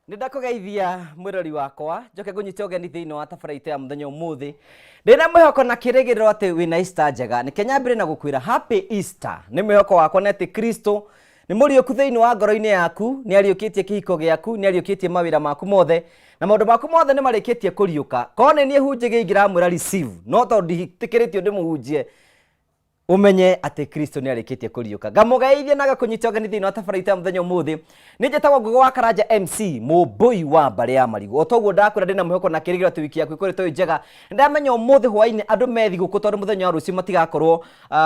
Nindakugeithia mwirori wakwa njoke ngunyite ugeni thiini wa tabarĩra ya muthenya umuthi ndina mwihoko na kirigiriro ati wina Easter njega ni Kenya mbere na gukwira happy Easter ni mwihoko wakwa na ati Kristo ni muriuku thiini wa ngoro-ini yaku ni ariukitie kihiko giaku ni ariukitie mawira maku mothe na maundu maku mothe ni marikitie kuriuka kone ni hunjige ingiramwira receive no to nditikiritio ndimuhunjie umenye ati Kristo ni arikitie kuriuka ngamugeithia na gakunyita ugeni thiini wa tabarĩra ya muthenya umuthi ninjetagwo Ngugi wa Karanja MC mubui wa mbare ya marigu otoguo ndakwira ndina mwihoko na kirigiro ati wiki yaku ikoretwo njega ndamenya umuthi hwaini andu methi guku tondu muthenya wa rucio matigakorwo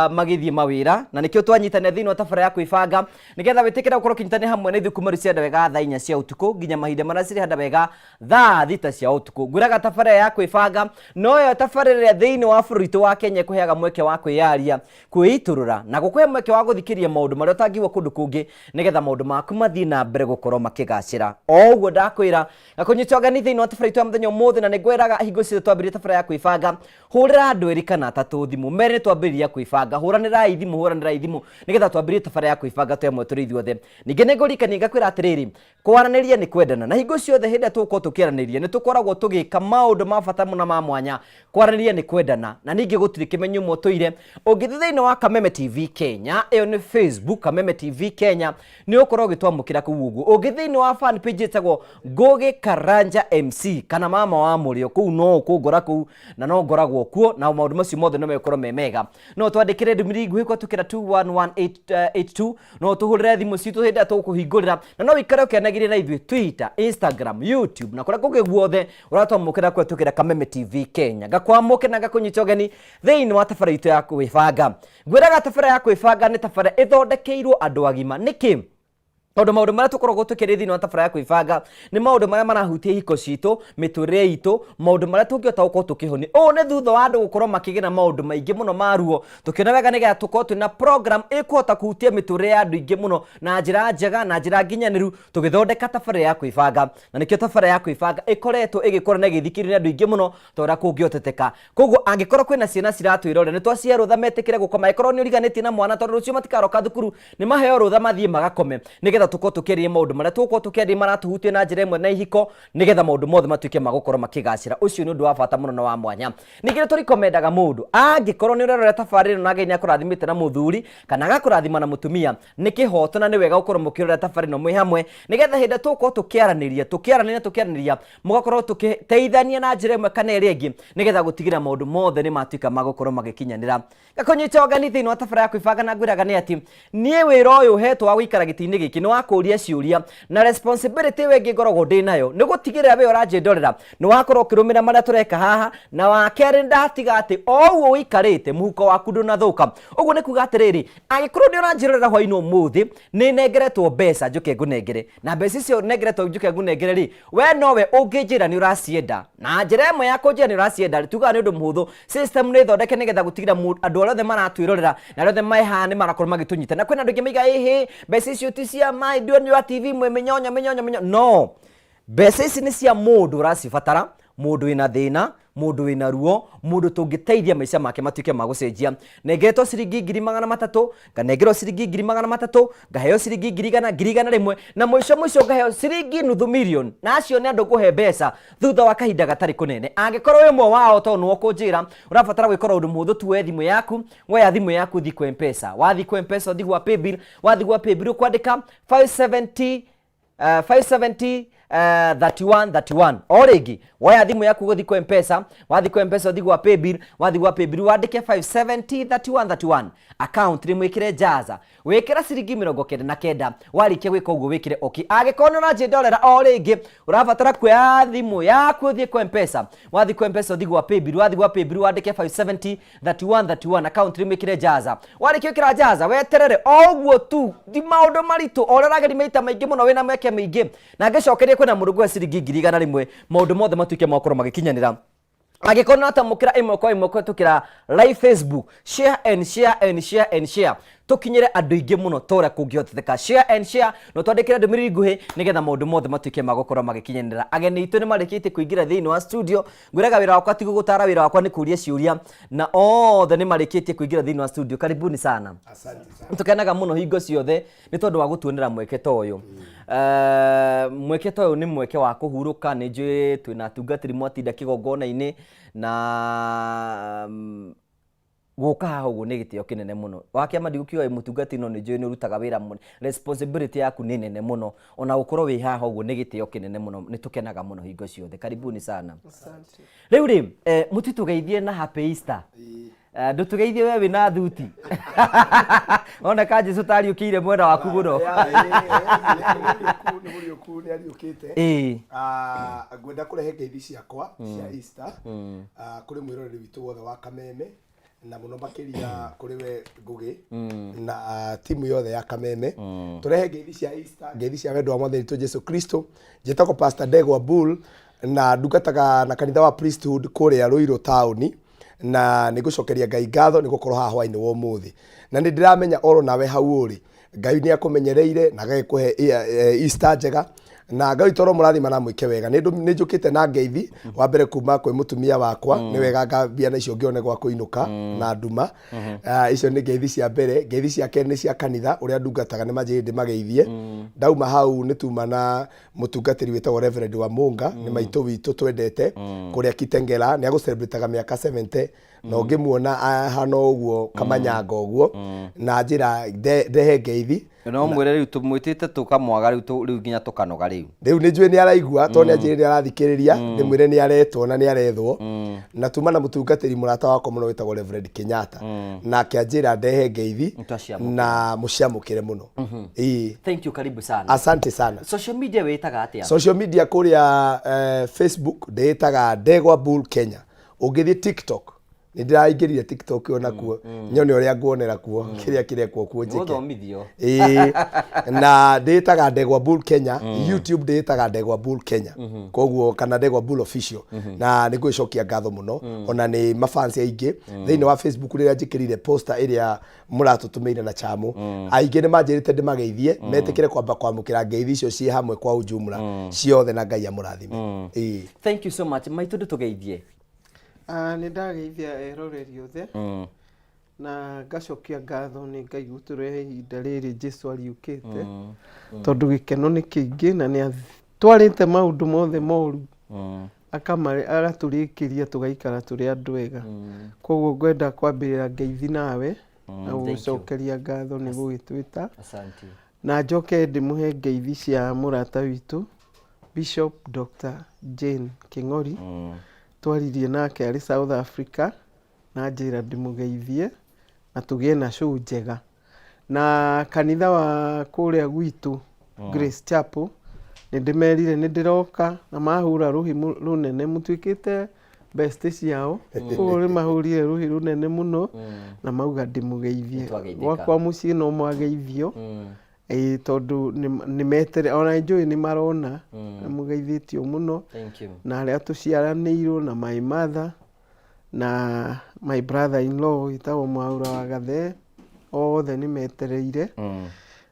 magithie mawira na nikio twanyitane thiini wa tabarĩra ya kwibanga nigetha witikira gukorwo kinyitane hamwe na ithuku mari cia wega thaa 4 cia utuku nginya mahinda maria ciri handa wega thaa 6 cia utuku ngwiraga tabarĩra ya kwibanga no yo tabarĩra thiini wa bũrũri wa Kenya kuheaga mweke wa kwiyaria kwiiturura na gukwe mweke wa guthikiria maundu maria utangiwa kundu kungi nigetha maundu maku mathie na mbere gukorwo makigacira oguo ndakwira gakunyita ugeni thiini wa tabarĩra ya muthenya umuthi na ningwiraga hingo cia twambirie tabarĩra ya kwibanga hurira andu eri kana atatu thimu mere twambirie kwibanga huranirai thimu nigetha twambirie tabarĩra ya kwibanga twemwe turi ithuothe ninge ningurikania ngakwira atiriri kwaraniria ni kwendana na hingo ciothe hinde tuko tukiaraniria ni tukoragwo tugika maundu ma bata muno ma mwanya kwaraniria ni kwendana na ninge gutiri kimenyo mo toire ungithi thiini wa Kameme TV Kenya iyo ni Facebook Kameme TV Kenya ni ukorwo gitwamukira ku uguo ungithi-ini wa fan page etagwo Ngugi Karanja MC kana mama wa murio kuu no kungora kuu na no ngoragwo kuo na maundu macio mothe no mekorwo memega no twandikire ndumiri nguhiko tukira 211882 no tuhurire thimu citu hinda tukuhingurira na no wikare ukenagire na ithui Twitter Instagram YouTube na kuria kungi guothe uratwamukira kwe tukira Kameme TV Kenya gakwamuke na gakunyita ugeni thiini wa tabarĩra ya kwibanga ngwiraga tabarĩra ya kwibanga ni tabarĩra ithondekeirwo andu agima niki tondu maundu maria tukoragwo tukiri thiini wa tabarĩra ya kwibanga ni maundu maria marahutia hiko citu miturire itu maundu maria tungihota gukorwo tukihoni ni thutha wa andu gukorwo makigena maundu maingi muno maruo tukiona wega nigetha tukorwo twina program ikuhota kuhutia miturire ya andu ingi muno na njira njega na njira nginyaniru tugithondeka tabarĩra ya kwibanga na nikio tabarĩra ya kwibanga ikoretwo igikora na githikiri ni andu ingi muno tora kungioteteka koguo angikorwo kwina ciana ciratwirore ni twaciarwo tha metikire gukoma ikorwo ni uriganitie na mwana tondu rucio matikaroka thukuru ni maheo rutha mathie magakome nigetha tuko tukiria maundu maria tuko tukiria maratuhutie na njira imwe na ihiko nigetha maundu mothe matuike magukorwo makigacira ucio ni undu wa bata muno na wa mwanya ningire turikomendaga mundu angikorwo ni urerora tabarĩra na Ngai ni akurathimite na muthuri kana agakurathima na mutumia ni kihoto na ni wega gukorwo mukirora tabarĩra no mwe hamwe nigetha hinda tuko tukiaraniria mugakorwo tukiteithania na njira imwe kana ĩrĩa ĩngĩ nigetha gutigira maundu mothe ni matuika magukorwo magikinyanira gakunyita ugeni thiini wa tabarĩra ya kwibanga na ngwiraga ni ati nie wira uyu hetwo wa guikara giti-ini giki ni wa kuria ciuria na responsibility wengi ngoragwo ndi nayo ni gutigirira we uranjindorera ni wakorwo kirumira maria tureka haha na wa keri ndatiga ati oguo wikarite muhuko waku ndunathuka uguo ni kuga atiriri agikorwo ni uranjirorera hwaini umuthi ni nengeretwo mbeca njuke ngunengere na mbeca icio nengeretwo njuke ngunengere ri we nowe unginjira ni uracienda na njira imwe ya kunjira ni uracienda tuga ni undu muhuthu system ni thondeke nigetha gutigira andu othe maratwirorera na othe maiha ni marakorwo magitunyita na kwina andu ingi maiga ehe mbeca icio ti cia mai ndio wa TV mwe minyonya no mbeca ici ni cia mundu uracibatara mundu wina thina mundu wina ruo mundu tungiteithia maica make matuike magucenjia nengetwo ciringi 300 kanengerwo ciringi 300 ngaheo ciringi 100 na mwisho ngaheo ciringi nuthu million na acio ni andu kuhe mbeca thutha wa kahinda gatari kunene angikorwo we mwe wao to no kunjira urabatara gwikora undu muhuthu tu we thimu yaku we thimu yaku thi kwa M-Pesa wathi kwa M-Pesa thi gwa paybill wathi gwa paybill ukwandika 570 31 origi waya thimu yaku guthi kwa M-Pesa wathi kwa M-Pesa thi gwa paybill wathi gwa paybill wandike 570 31 account rimwikire jaza wikira ciringi 99 warikia gwika uguo wikire oki agikorwo na $1 origi urabatara kwa thimu yaku thi kwa M-Pesa wathi kwa M-Pesa thi gwa paybill wathi gwa paybill wandike 570 31 account rimwikire jaza warikia gwikira jaza weterere oguo tu thi maundu maritu orarageri maita maingi muno wina meke maingi na ngicokeria kwina mundu gwa ciringi 100 maundu mothe matuike makorwo magikinyanira agikorwo atamukira imwe kwa tukira live Facebook share and share tukinyire andu ingi muno tora kungihoteka. Share and share no twandikire ndumiri nguhi nigetha maundu mothe matuike magukorwo magikinyanira. Ageni itu ni marikite kuingira thiini wa studio. Ngwiraga wira wakwa tigu gutara, wira wakwa ni kuria ciuria na othe ni marikite kuingira thiini wa studio. Karibuni sana. Asante sana. Tukenaga muno hingo ciothe ni tondu wa gutuonera mweke ta uyu. Mweke ta uyu ni mweke wa kuhuruka. Ni njui twina tungatiri mwatinda kigongona-ini na guka haha uguo ni gitio kinene muno. Wakiama ndigukiwa mutungati no ni njui ni urutaga wira muno. Responsibility yaku ni nene muno. Ona gukorwo wi haha uguo ni gitio kinene muno. Ni tukenaga muno hingo ciothe. Karibuni sana. Asante. Riu ri mutitugeithie na happy Easter. Ndutugeithie we wina thuti. Ona ka Jesu tariukire mwenda waku muno. Ni muri oku ni ariukite. Ngwenda kurehe ngeithi ciakwa cia Easter kuri mwiroreri witu wothe wa Kameme na muno makiria kuri we Ngugi na timu yothe ya Kameme. Turehe ngeithi cia Easter, ngeithi cia wendo wa Mwathani witu Jesu Kristo. Njitako Pastor Ndegwa Bull na ndungataga na kanitha wa Priesthood kuria Ruiru town, na nigucokeria Ngai ngatho ni gukorwo haha hwaini wa umuthi, na ni ndiramenya oro nawe hau uri Ngai ni akumenyereire na agikuhe Easter njega na Ngai toro murathima na mwike wega. Ni njukite na ngeithi wa mbere kuma kwi mutumia wakwa ni wega ngambia na icio ngione gwa kuinuka na nduma. Icio ni ngeithi cia mbere. Ngeithi cia keri ni cia kanitha uria ndungataga ni manjiri ndimageithie. Ndauma hau ni tuma na mutungatiri witagwo Reverend wa Munga ni maitu witu twendete kuria Kitengela ni agucelebrataga miaka 70 na ungimuona hana uguo kamanyanga uguo na njira ndehe ngeithi no mwire riu tumwitite tukamwaga riu nginya tukanoga riu ni njui ni araigua to ni anjiri ni arathikiriria ni mwire ni aretwo na ni arethwo na tuma na mutungatiri murata wako muno witagwo Reverend Kenyatta na kianjira ndehe ngeithi na muciamukire muno. Thank you, karibu sana. Asante sana. Social media witaga atia? Social media kuria Facebook ndetaga Ndegwa Bull Kenya. Ungithie TikTok ni ndiraingirire TikTok ona kuo nyone uria nguonera kuo kiria kuo kuo njike uthomithio na ndetaga Ndegwa Bull Kenya. YouTube ndetaga Ndegwa Bull Kenya koguo kana Ndegwa Bull official na ni ngwicokia ngatho muno ona ni mafans aingi thiini wa Facebook riria njikirire poster iria muratutumeire na chamu aingi ni manjirite ndimageithie metikire kwamba kwamukira ngeithi icio cie hamwe kwa ujumla ciothe na Ngai amurathime. Thank you so much. Maitu ndutugeithie. Ni ndageithia eroreri othe na ngacokia ngatho ni Ngai guturehe ihinda riri Jesu ariukite tondu gikeno ni kiingi na ni twarite maundu mothe moru agaturikiria tugaikara turi andu ega. Koguo ngwenda kwambirira ngeithi nawe na gucokeria ngatho ni gugitwita. Asante. Na njoke ndimuhe ngeithi cia murata witu Bishop Dr. Jane King'ori. Twaririe nake ari South Africa na njira ndimugeithie na tugie na show njega na kanitha wa kuria gwitu Grace Chapel ni ndimerire ni ndiroka na mahura ruhi runene mutwikite best ciao kuri mahurire ruhi runene muno na mauga ndimugeithie gwakwa mucii no mwageithio tondu ni metere ona njui ni marona mugeithitio muno. Thank you. Na aria tuciaranirwo na my mother na my brother in law itawo Mwaura wa Gathe othe ni metereire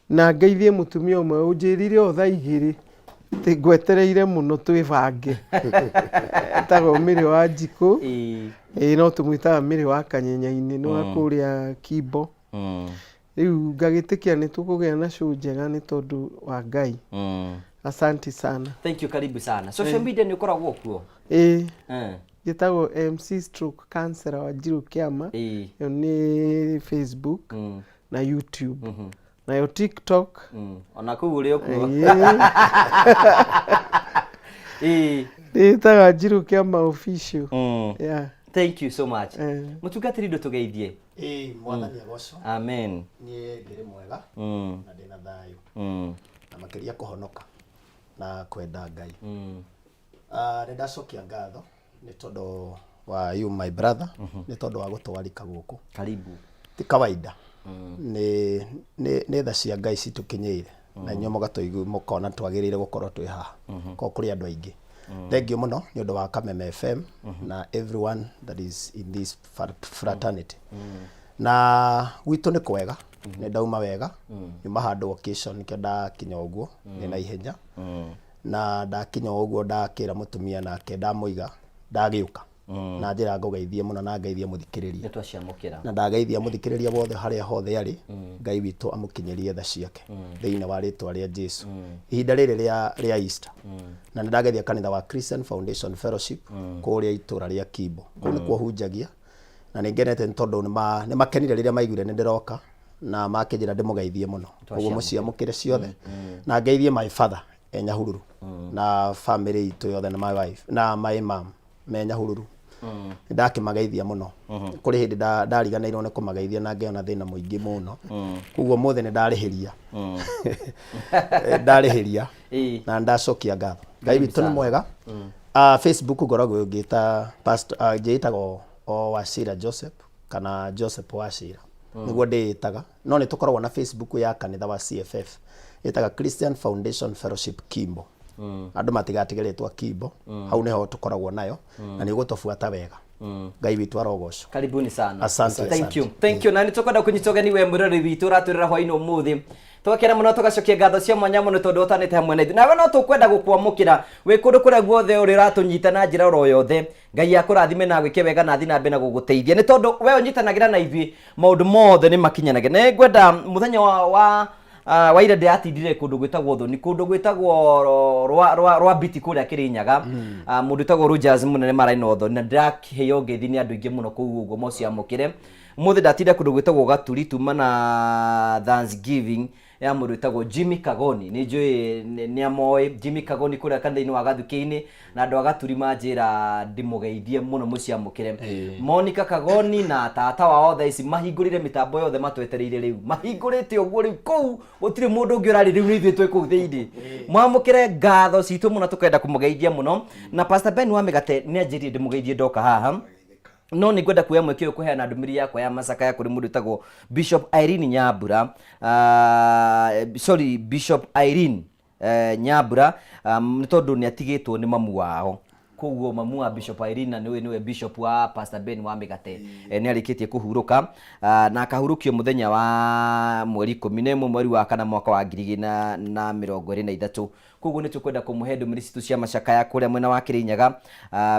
na ngeithie mutumia umwe unjirire o thaa 2 ti ngwetereire muno twibange itago Miri wa Njiku no tumwitaga Miri wa Kanyenya-ini ni wa kuria Kimbo. Riu ngagitikia ni tukugia na show njega ni tondu wa Ngai. Asante sana. Thank you, karibu sana. Social media ni ukoragwo kuo? Gitagwo MC Stroke Cancer wa Njiru Kiama. Yo ni Facebook na YouTube na yo TikTok ona kuu uri okuo Gitaga Njiru Kiama official. Yeah. Thank you so much. Mutungatiri ndutugeithie. Mwathani agoco. Amen. Nie ndiri mwega na ndina thayu na makiria kuhonoka na kwenda Ngai. Ni ndacokia ngatho ni tondu wa you my brother ni tondu wa gutwarika guku. Karibu. Ti kawaida. Ni tha cia Ngai citukinyeire na nyo mugatoigu mukona twagirire gukorwo twi haha ko kuri andu aingi. Thank you muno ni undu wa Kameme FM na everyone that is in this fraternity. Na gwitu ni kwega nĩ ndauma wega nyuma handũ occasion nĩkĩo ndakinya ũguo na ihenya na ndakinya ũguo ndakĩra mũtumia nake ndamũiga ndagĩũka na njĩra ngũgeithie mũno na ngeithie mũthikĩrĩria na ndageithia mũthikĩrĩria wothe harĩa hothe arĩ Ngai witũ amũkinyĩrie tha ciake thĩinĩ wa rĩtwa rĩa Jesu ihinda rĩrĩ rĩa Easter na nĩndageithia kanitha wa Christian Foundation Fellowship kũrĩa itũra rĩa Kimbo kũu nĩkuo hunjagia na nĩngenete tondũ nĩmakenire rĩrĩa maiguire nĩ ndĩroka na makĩnjĩra ndĩmũgeithie mũno ũguo mũciamũkĩre ciothe na ngeithie my father Nyahururu na family itũ yothe na my wife na my mom me Nyahururu ndakimageithia mũno kũrĩ hĩndĩ ndariganĩirwo nĩ kũmageithia na ngĩona thĩna mũingĩ mũno koguo mũthĩ nĩ ndarĩhĩria na ndacokia ngatho Ngai witũ nĩ mwega Facebook ngoragwo ngĩta pastor njĩtagwo Wachira Joseph kana Joseph Wachira nĩguo ndĩĩtaga no nĩ tũkoragwo na Facebook ya kanitha wa CFF ĩtaga Christian Foundation Fellowship Kimbo andũ matigatige rĩtwa Kimbo hau nĩho tũkoragwo nayo na nĩ ũgũtũbuata wega Ngai witũ arogocwo karibuni sana asante thank you na nĩ tũkwenda kũnyitwo gani we mũrori witũ ũratwĩrĩra hwainĩ ũmũthĩ twakena mũno tũgacokia ngatho cia mwanya mũno tondũ ũtanĩte hamwe na ithuĩ nawe no tũkwenda gũkwamũkĩra wĩ kũndũ kũrĩa guothe ũrĩ ũratũnyita na njĩra oro yothe Ngai akũrathime na gwĩke wega na thiĩ na mbere na gũgũteithia nĩ tondũ we ũnyitanagĩra na ithuĩ maũndũ mothe nĩ makinyanaga nĩ ngwenda mũthenya wa ira ndĩratindire kũndũ gwĩtagwo Thoni kũndũ gwĩtagwo rwa biti kũrĩa Kĩrĩnyaga mũndũ wĩtagwo Rogers mũnene maraina Thoni na ndĩrakĩheo ngeithi nĩ andũ aingĩ mũno kũu ũguo mũciamũkĩre mũthĩ ndatinde kũndũ gwĩtagwo Gaturi tuma na Thanksgiving ya mũndũ wĩtagwo Jimmy Kagoni nĩ njũĩ nĩ amoĩ Jimmy Kagoni kũrĩa kanitha-inĩ wa Gathuki-inĩ na andũ a Gaturi manjĩra ndĩmũgeithie mũno mũciamũkĩre Monica Kagoni na tata wao thaa ici mahingũrire mĩtambo yothe matwetereire rĩu mahingũrĩte ũguo rĩu kũu gũtirĩ mũndũ ũngĩ ũrarĩ rĩu nĩ ithuĩ twĩ kũu thĩinĩ mwamũkĩre ngatho citũ mũno tũkenda kũmũgeithia mũno na Pastor Ben wa Mĩgate nĩ anjĩrire ndĩmũgeithie ndoka haha no nĩ ngwenda kuoya mweke ũyũ kũheana ndũmĩrĩri yakwa ya macakaya kũrĩ mũndũ wĩtagwo Bishop Irene Nyambura Bishop Irene Nyambura nĩ tondũ nĩ atigĩtwo nĩ mamu wao koguo mamu wa Bishop Irene niwe Bishop wa Pastor Ben wa Mĩgate nĩ arĩkĩtie kũhurũka na akahurũkio mũthenya wa mweri 11 mweri wa kana mwaka wa 2023 koguo nĩ tũkwenda kũmũhe ndũmĩrĩri citũ cia macakaya kũrĩa mwena wa Kĩrĩnyaga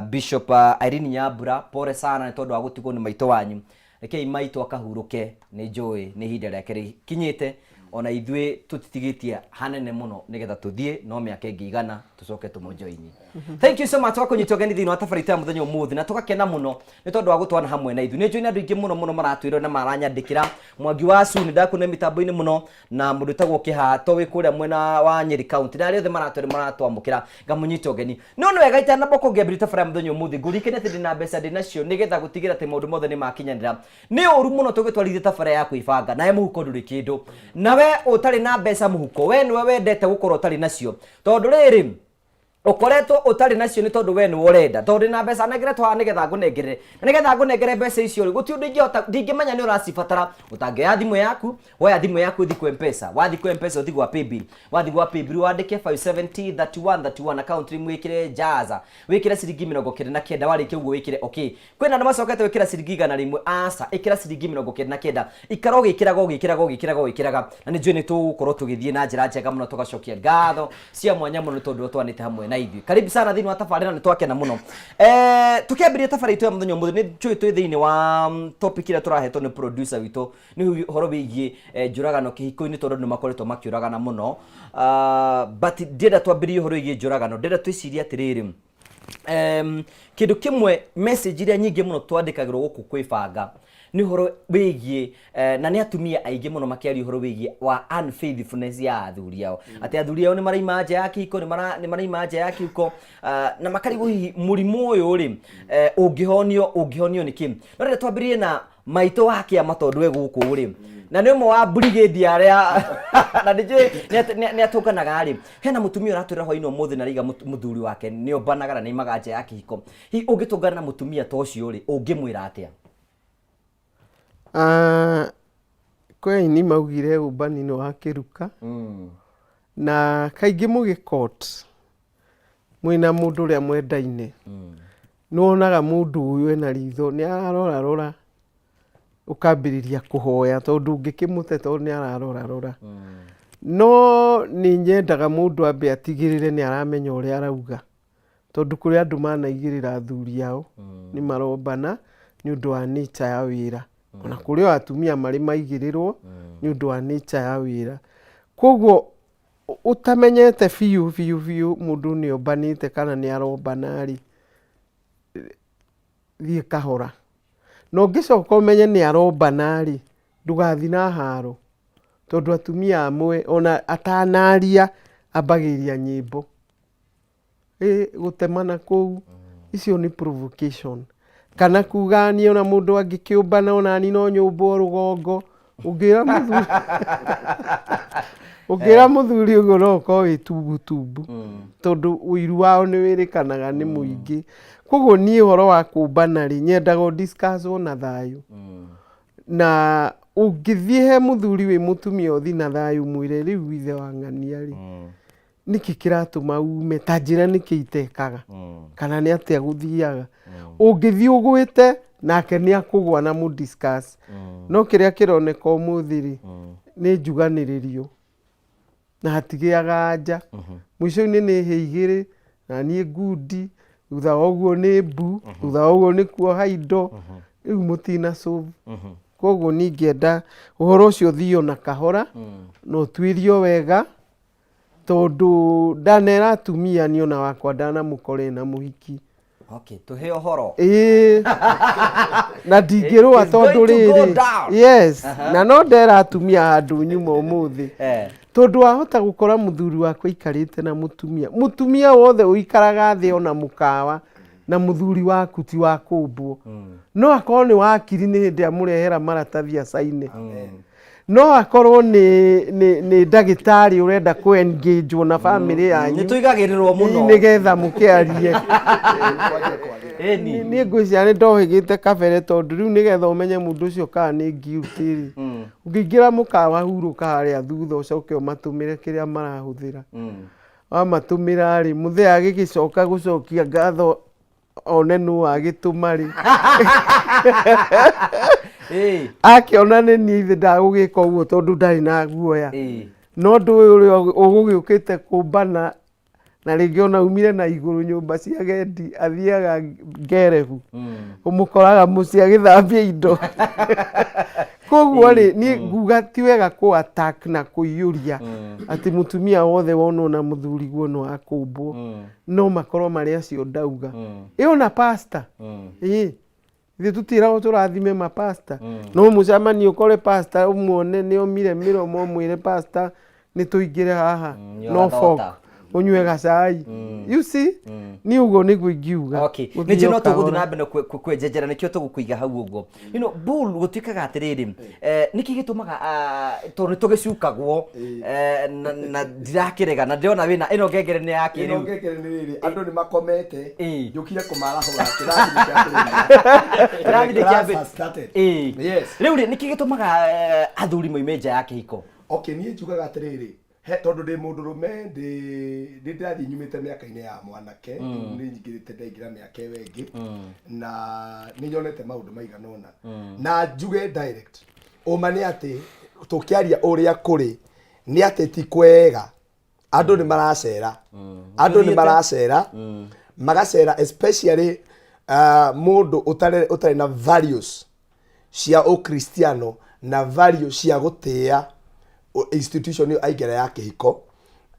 Bishop Irene Nyambura pore sana nĩ tondũ wa gũtigwo nĩ maitũ wanyu rekei maitũ akahurũke nĩ njũĩ nĩ ihinda rĩake rĩkinyĩte ona ithuĩ tũtitigĩtie hanene mũno nĩgetha tũthiĩ no mĩaka ĩngĩ igana tũcoke tũmũnjoini thank you so much wa kũnyitwo gani thĩinĩ wa tabarĩra ya mũthenya ũmũthĩ na tũgakena mũno nĩ tondũ wa gũtwana hamwe na ithuĩ nĩ njũĩ nĩ andũ aingĩ mũno maratwĩrwo na maranyandĩkĩra Mwangi wa Su nĩ ndakũne mĩtambo-inĩ mũno na mũndũ wĩtagwo Kĩhato wĩ kũrĩa mwena wa Nyeri County na arĩa othe maratwamũkĩra ngamũnyita ũgeni no nĩ wega itanamba kũngĩambĩrĩria tabarĩra ya mũthenya ũmũthĩ ngũrikĩne atĩ ndĩna mbeca ndĩnacio nĩgetha gũtigĩra atĩ maũndũ mothe nĩ makinyanĩra nĩ ũru mũno tũgĩtwarithia tabarĩra ya kwĩbanga nawe mũhuko ndũrĩ kĩndũ nawe ũtarĩ na mbeca mũhuko we nĩwe wendete gũkorwo ũtarĩ nacio tondũ rĩrĩ ukoretwo utari nacio ni tondu we ni urenda tondu na mbeca negeretwo ha nigetha ngunengerere na nigetha ngunengere mbeca icio ri guti ndingihota ndingimenya ni uracibatara utangeya thimu yaku woya thimu yaku thi ku M-Pesa wathi ku M-Pesa uthi gwa paybill wathi gwa paybill wandike 5703131 account ri mwikire jaza wikire ciringi 99 warike uguo wikire okay kwina na macokete wikira ciringi igana rimwe asa ikira ciringi 99 ikaro gikiraga na ni njui ni tugukorwo tugithie na njira njega muno tugacokia ngatho cia mwanya muno tondu twanite hamwe na ithuĩ karibu sana thĩinĩ wa tabarĩra nĩ twakena mũno tukiambĩrĩria tabarĩra itũ ya mũthenya ũmũthĩ nĩ njũĩ twĩ thĩinĩ wa topic ĩrĩa tũrahetwo nĩ producer witũ nĩ ũhoro wĩgiĩ njũragano kĩhiko-inĩ tondũ nĩ makoretwo makĩũragana mũno but ndĩrenda twambĩrĩrie ũhoro wĩgiĩ njũragano ndĩrenda twĩcirie atĩrĩrĩ kĩndũ kĩmwe message iria nyingĩ mũno twandĩkagĩrwo gũkũ kwĩbanga ni horo wĩgiĩ na nĩ atumia aingĩ mũno makĩaria horo wĩgiĩ wa unfaithfulness ya athuri ao atĩ athuri ao nĩ maraima nja ya kĩhiko nĩ maraima nja ya kĩhiko na makarigwo hihi mũrimũ ũyũ rĩ ũngĩhonio nĩ kĩ no rĩrĩa twambĩrĩrie na maitũ wa kĩama tondũ we gũkũ rĩ na nĩ ũmwe wa brigade arĩa na nĩ atũnganaga rĩ hena mũtumia ũratwĩra hwainĩ ũmũthĩ na rĩiga mũthuri wake nĩ ombanaga na nĩ aimaga nja ya kĩhiko hihi ũngĩtũngana na mũtumia ta ũcio rĩ ũngĩmwĩra atĩa kwĩ aini maugire ũmbani nĩ wa kĩruka na kaingĩ mũgĩ court mwĩna mũndũ ũrĩa mwendaine nĩ wonaga mũndũ ũyũ ena ritho nĩ arorarora ukambiriria kuhoya tondu ngikimute tondu ni ararora no ni nyendaga mundu ambe atigirire ni aramenya uria arauga tondu kuri andu manaigirira athuri ao ni marombana ni undu wa nature ya wira ona kuri atumia mari maigirirwo ni undu wa nature ya wira koguo utamenyete fiu mundu ni ombanite kana ni arombana ri thie kahora no ngicoka umenye ni arombana ri ndugathi na haro tondu atumia amwe ona atanaria ambagiria nyimbo gutemana kou icio ni provocation kana kugania ona mundu angikiumbana ona ni no nyumbo rugongo ugira muthuri ugo no ko witubutubu tondu uiru wao ni wirikanaga ni muingi koguo ni horo wa kumbana ri nyendaga discuss na thayu na ungithie he muthuri wi mutumia uthi na thayu mwire riu ithe wa ng'ania ri niki kiratuma ume ta njira niki itekaga kana ni atia guthiaga ungithie ugwite nake ni akugwa na mu discuss no kiria kironeka umuthiri ni njuganiririo na hatigiaga anja mwisho-ini ni heigiri na ni ngundi thutha oguo ni mbu thutha oguo ni kuoha indo riu mutina solve koguo ningienda uhoro ucio thio na kahora no twirio wega tondu ndanera atumia ni ona wakwa ndanamukore na muhiki okay tuhe uhoro na ndingirwa tondu riri yes na no ndera atumia handu nyuma umuthi tondu wahota gukora muthuri wakwa ikarite na mutumia wothe uikaraga thi ona mukawa na muthuri waku ti wa kumbwo no akorwo ni wakiri ni hindi amurehera maratathi acaine no akorwo ni ndagitari urenda ku engage na family yanyu ni tuigagirirwo muno nigetha mukiarie ni ngwiciria ni ndohigite kabere tondu riu nigetha umenye mundu ucio kana ni guilty ungiingira mukawa huruka haria thutha ucoke umatumire kiria marahuthira amatumira ri muthia agigicoka gucokia ngatho one nu agituma ri akiona ni ni ithe ndagugika uguo tondu ndari na guoya no ndu uria ugugiukite kumbana na ringi ona umire na iguru nyumba cia gendi athiaga ngerehu umukoraga muci agithambia indo koguo ri ni nguga ti wega ku attack na kuiyuria ati mutumia wothe wonwo na muthuri guo no akumbwo no makorwo mari acio ndauga ona pastor ithe tutira turathime ma pastor no mucamani ukore pastor umuone ni omire miromo mwire pastor ni tuingire haha no fog unywe gacai you see ni ugo ni gwingiuga okay ni jino tuguthi na mbere kwenjejera nikio tugukuiga hau ugo bull gutwikaga atiriri niki gitumaga tondu tugicukagwo na ndirakirega na ndiona wina ino ngengere ni yakiri ino ngengere ni riri andu ni makomete njukire kumarahura kirathi kiambe yes riu niki gitumaga athuri moimeja yake hiko okay ni njugaga atiriri he tondu ndi mundu rume ndi ndathi nyumite miaka-ini ya mwanake ni nyingirite ndaingira miaka wengi na ni nyonete maundu maiganona na njuge direct umane ati tukiaria uria kuri ni ati ti kwega andu ni maracera magacera especially mundu utari na values cia ukristiano na values cia gutia institution yo aigera ya kihiko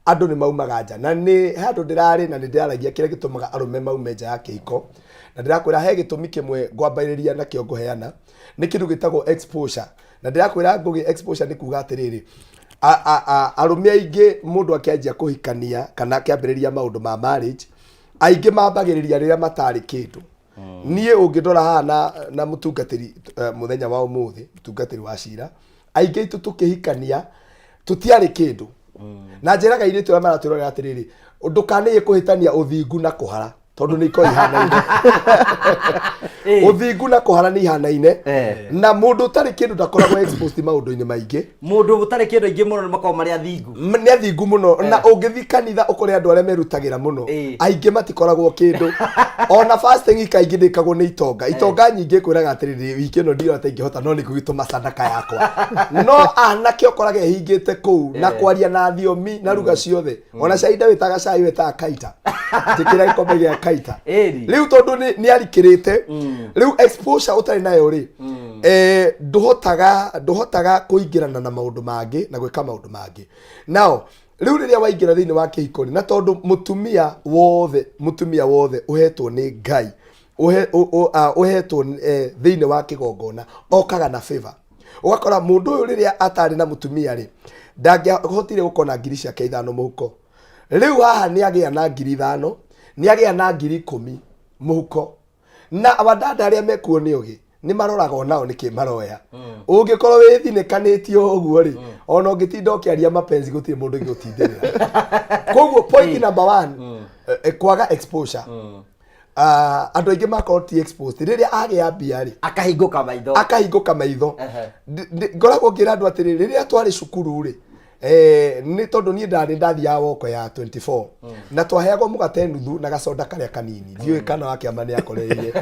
andu ni maumaga nja na ni handu ndirari na ndiragia kire gitumaga arume maume nja ya kihiko na ndirakwira he gitumi kimwe ngwambariria na kio nguheana ni kindu gitagwo exposure na ndirakwira ngugi exposure ni kuga atiriri arume aingi mundu akianjia kuhikania kana akiambiriria maundu ma marriage aingi mambagiriria riria matari kindu nie ungindora hana na mutungatiri muthenya wa umuthi mutungatiri wa cira aingi itu tukihikania tutiari kindu na njiraga iritu ya maraturora atiriri ndukaniye kuhitania uthingu na kuhara tondu ni iko ihanaine uthingu na kuhana ni ihanaine na mundu tari kindu ndakoragwo exposed maundu-ini maingi mundu utari kindu ingi muno makao mari athingu ni athingu muno na ungithi kanitha ukore andu aria merutagira muno aingi matikoragwo kindu ona fasting ikaingi ndikagwo ni itonga nyingi kwiraga atiriri wiki ino ndiro atingihota no nikugituma sadaka yakwa no anake ukorage hingite kuu na kwaria na thiomi na ruga ciothe ona caida witaga cai witaga kaita tikira ikombe gia kaita riu tondu ni arikirite riu exposure utari nayo ri nduhotaga kuingirana na maundu mangi na gwika maundu mangi now riu riria waingira thiini wa kihikoni na tondu mutumia wothe uhetwo ni Ngai uhetwo thiini wa kigongona okaga na favor ugakora mundu uyu riria atari na mutumia ri ndangihotire gukona ngiri ciake 5 muhuko riu haha ni agia na ngiri 5 ni agia na ngiri 10 muhuko na abadada aria mekuo ni ugi ni maroraga onao niki maroya ungikorwo withinekanitio uguo ri ona ungitinda ukiaria mapenzi gutire mundu ungiutindirira koguo point number 1 kwaga exposure andu aingi makorwo ti exposed riria agia mbia ri akahinguka maitho ngoragwo ngira andu atiri riria twari cukuru ri ni tondu ni ndathiaga woko ya 24 na twaheagwo mugate nuthu na gacoda karia kanini ndiui kana wake amani akoreire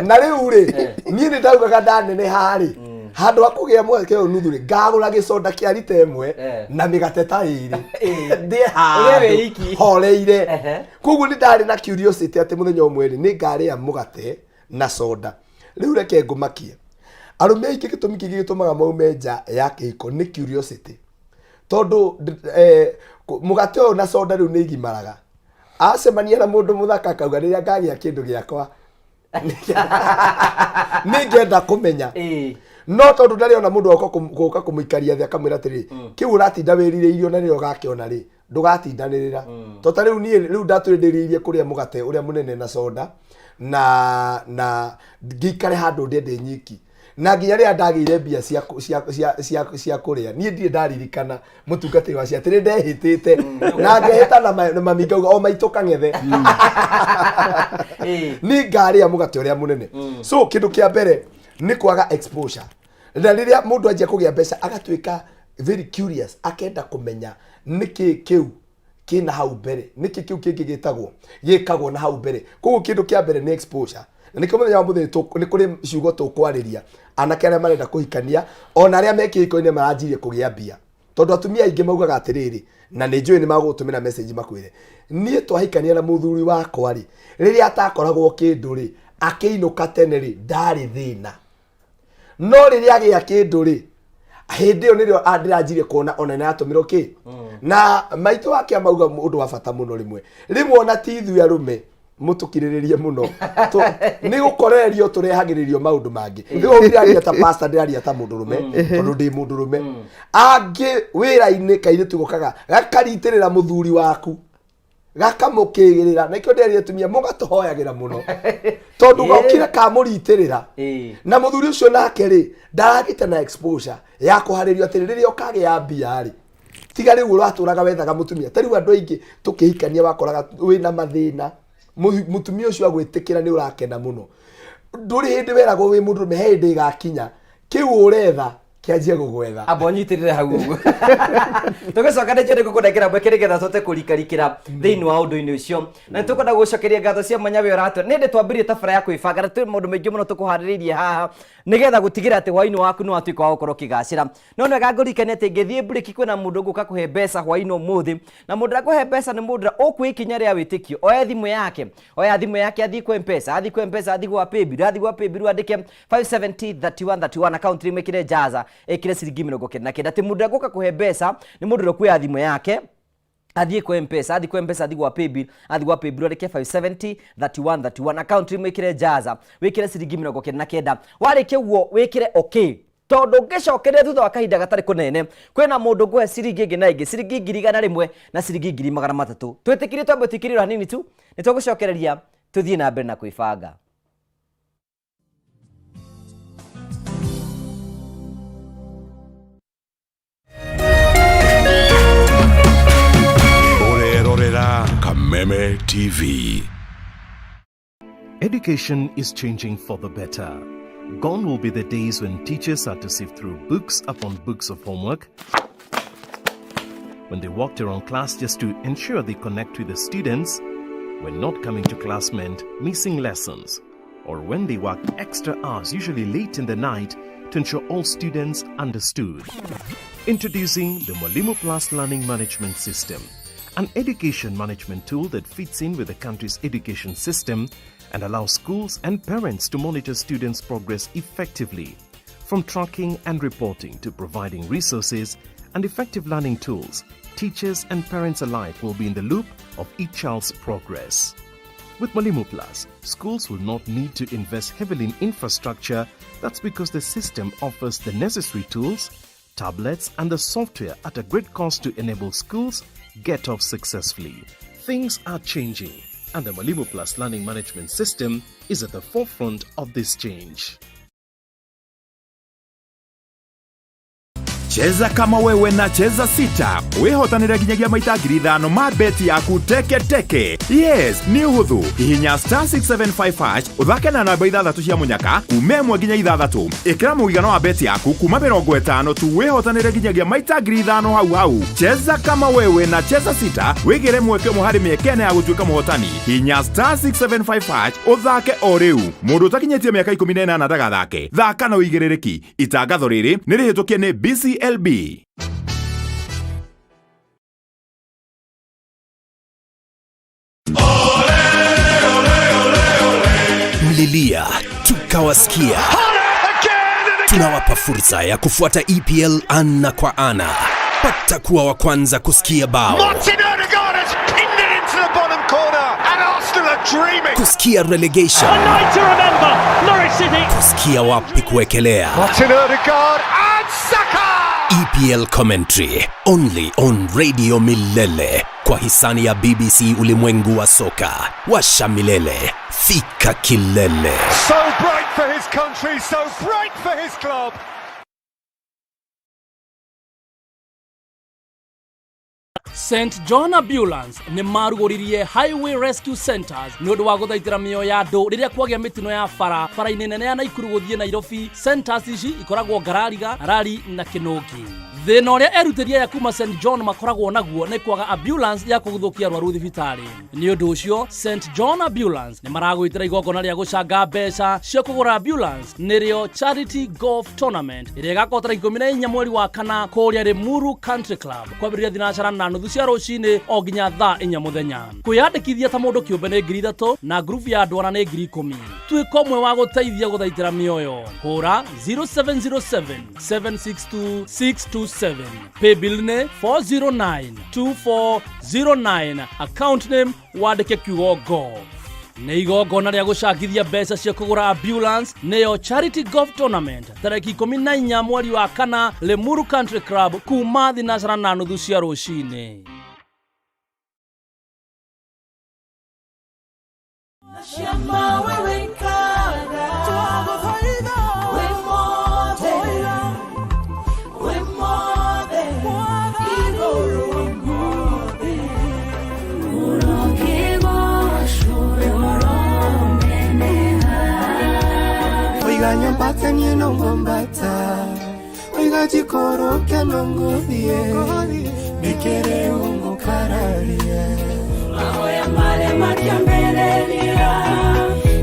na riu ri ni ndaugaga ndanene hari handu akugia mweke yo nuthu ri ngagura gicoda kia rita imwe na migate ta iri ndi handu horeire koguo ni ndari na curiosity ati muthenya umwe ri ni ngaria mugate na soda riu reke ngumakie arume aingi gitumi kingi gitumaga maume nja ya kihiko ni curiosity tondu mugate uyu na soda riu ni igimaraga acemania na mundu muthaka akauga riria ngagia kindu giakwa ni ngenda kumenya no tondu ndari ona mundu goka kumuikaria thi akamwira atiri kiu uratinda wiririirio na ririo gakiona ri ndugatindanirira tota riu ni riu ndaturindiriirie kuria mugate uria munene na soda na ngikare handu ndende nyiki na nginya ria ndagire mbia cia kuria ni ndire ndaririkana mutungati wa cia tiri ndehitite na ngehita na mami ngauga o maituka ngethe ni ngaria mugate uria munene so kindu kia mbere ni kwaga exposure na riria mundu anjia kugia mbeca agatuika very curious akenda kumenya niki kiu kina hau mbere niki kiu kingi gikagwo na hau mbere koguo kindu kia mbere ni exposure na nikio muthenya wa muthenya ni kuri ciugo tukwariria anake aria marenda kuhikania ona aria mekihiko-ini maranjirie kugia mbia tondu atumia aingi maugaga atiriri na ni njui ni magutumira message makwire nie twahikania na muthuri wakwa ri riria atakoragwo kindu ri akiinuka tene ri ndari thina no riria agia kindu ri hindi yo nirio ndiranjirie kuona ona na atumiro ki na maitu wake amauga undu wa bata muno rimwe ona ti ithuĩ arume mutukiriririe muno ni gukorerio turehagiririo maundu mangi ndio ndiraria ta pastor ndiraria ta mundurume tondu ndi mundurume angi wira-ini kairitu gukaga gakaritirira muthuri waku gakamukigirira nikio ndiraria tumia mugatohoyagira muno tondu gokira kamuritirira na muthuri ucio nake ri ndaragite na exposure ya kuharirio atiririria ukage ya mbia ri tiga riu uraturaga wethaga mutumia tariu andu aingi tukihikania wakoraga wina mathina mutumia ucio agwitikira ni urakena muno nduri hindi weragwo wi mundu me hindi gakinya kiu uretha kianjie gugwetha abonyitirire hau uguo tugicoka nä njä kå mbekere getha tåte kå rikarikä thä-inä wa å ndå-inä å cio na nä tå kwenda gå cokeria ngatho cia mwanya we ratwe nä ndä twambä tabara ya kwä banga twä maå ndå maingä må no tå kå harä rä irie haha nä getha gå tigä ra atä hwainä waku nä watuä ka wa gå korwo kä gacä ra no nä wega ngå rikania atä ngä thiä mbårä kwä na må ndå gå ka kå he mbeca hwainä å må thä na må ndå rakå he mbeca nä må ndå å kwä ikinya rä a wä tä kio oya thimå yake athiä kwä mpesa athiä gwa paybill andä ke 5703131 account rä mwä kä re jaza ekire ciringi 99 ati mundu agoka kuhe mbeca ni mundu rokuya thimo yake athiĩ kwa mpesa athiĩ gwa paybill areke 5703131 account rimwe ikire jaza wikire ciringi 99 warĩkia ũguo wikire okay tondu ngicokeria thutha wa kahinda gatari kunene kwina mundu nguhe ciringi ingi na ingi ciringi 100 na ciringi 300 twitikirie twambe tikiriro hanini tu nitũgũcokereria tuthie na mbere na kwĩbanga. Kameme TV. Education is changing for the better. Gone will be the days when teachers had to sift through books upon books of homework, when they walked around class just to ensure they connect with the students, when not coming to class meant missing lessons, or when they worked extra hours, usually late in the night, to ensure all students understood. Introducing the Mwalimu Plus Learning Management System, an education management tool that fits in with the country's education system and allows schools and parents to monitor students' progress effectively. From tracking and reporting to providing resources and effective learning tools, teachers and parents alike will be in the loop of each child's progress. With Mwalimu Plus, schools will not need to invest heavily in infrastructure. That's because the system offers the necessary tools, tablets, and the software at a great cost to enable schools get off successfully. Things are changing, and the Mwalimu Plus Learning Management System is at the forefront of this change. Cheza kama wewe na cheza sita. Wihotanira ginyagia maita ngiri 5 ma beti yaku teke teke. Yes, ni uhuthu. Hihinya *675# uthake na namba 6 cia munyaka kume mwe ginya 6. Ikira muigano wa beti yaku kuma 50 tu wihotanira ginyagia maita ngiri 5 hau. Cheza kama wewe na cheza sita. Wigire mweke muhari miekene ya gutuika muhotani. Hihinya *675# uthake o riu. Mundu utakinyetie miaka 18 ndagathake. Thaka na uigirereki. Itangatho riri ni rihitukie ni BCLB. Mlilia tukawasikia, tunawapa fursa ya kufuata EPL ana kwa ana. Pata kuwa wa kwanza kusikia bao, kusikia relegation, kusikia wapi kuwekelea. EPL commentary only on Radio Milele kwa hisani ya BBC Ulimwengu wa Soka. Washa milele, fika kilele. So bright for his country, so bright for his club. St John Ambulance ni marugoririe Highway Rescue Centers ni undu wa guthaitira mioyo ya andu riria kwagia mitino ya bara-ini nene ya Naikuru guthie Nairobi. Centers ici ikoragwo Ngarariga, Rari na Kinungi. Thina uria erutiria ya kuma St John makoragwo naguo ni kwaga ambulance ya kuguthukia arwaru thibitari. Ni undu ucio St John Ambulance ni maragwitira igongona ria gucanga mbeca cia kugura ambulance nirio Charity Golf Tournament iria igakotera 14 mweri wa kana kuria Limuru Country Club kwambiriria thinacara na nuthu cia rucini o nginya thaa 4 muthenya. Kwiyandikithia ta mundu kiumbe ni 3,000 na group ya andu ana ni 10,000. Twiko mwe wa guteithia guthaitira mioyo. Hura 0707 762 627. Pay bill ne 4092409. Account name wandike kiugo golf. Nĩ igongona rĩa gũcangithia mbeca cia kũgũra ambulance nĩyo Charity Golf Tournament tarĩki 14 mweri wa kana Limuru Country Club kuma thinacara na nuthu cia rũcinĩ. Oiga nyambata ni nongombata, oiga jikoro ke nongodie, nikere ungo kararia. Mahoya male makiambelelia,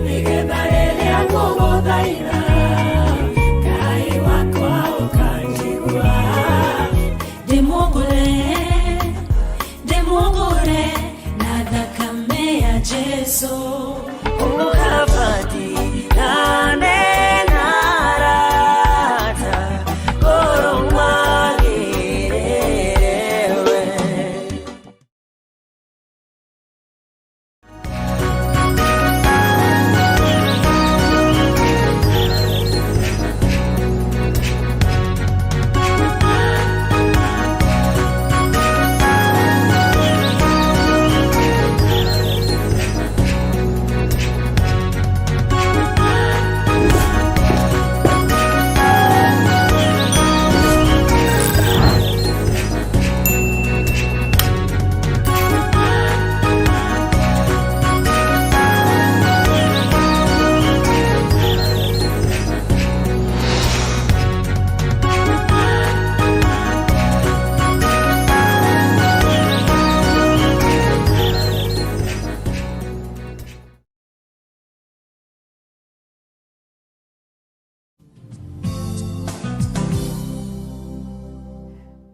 nigedarelia ngogo daira, kai wakwa ukanjigua. Demogore, nada kamea Jesu.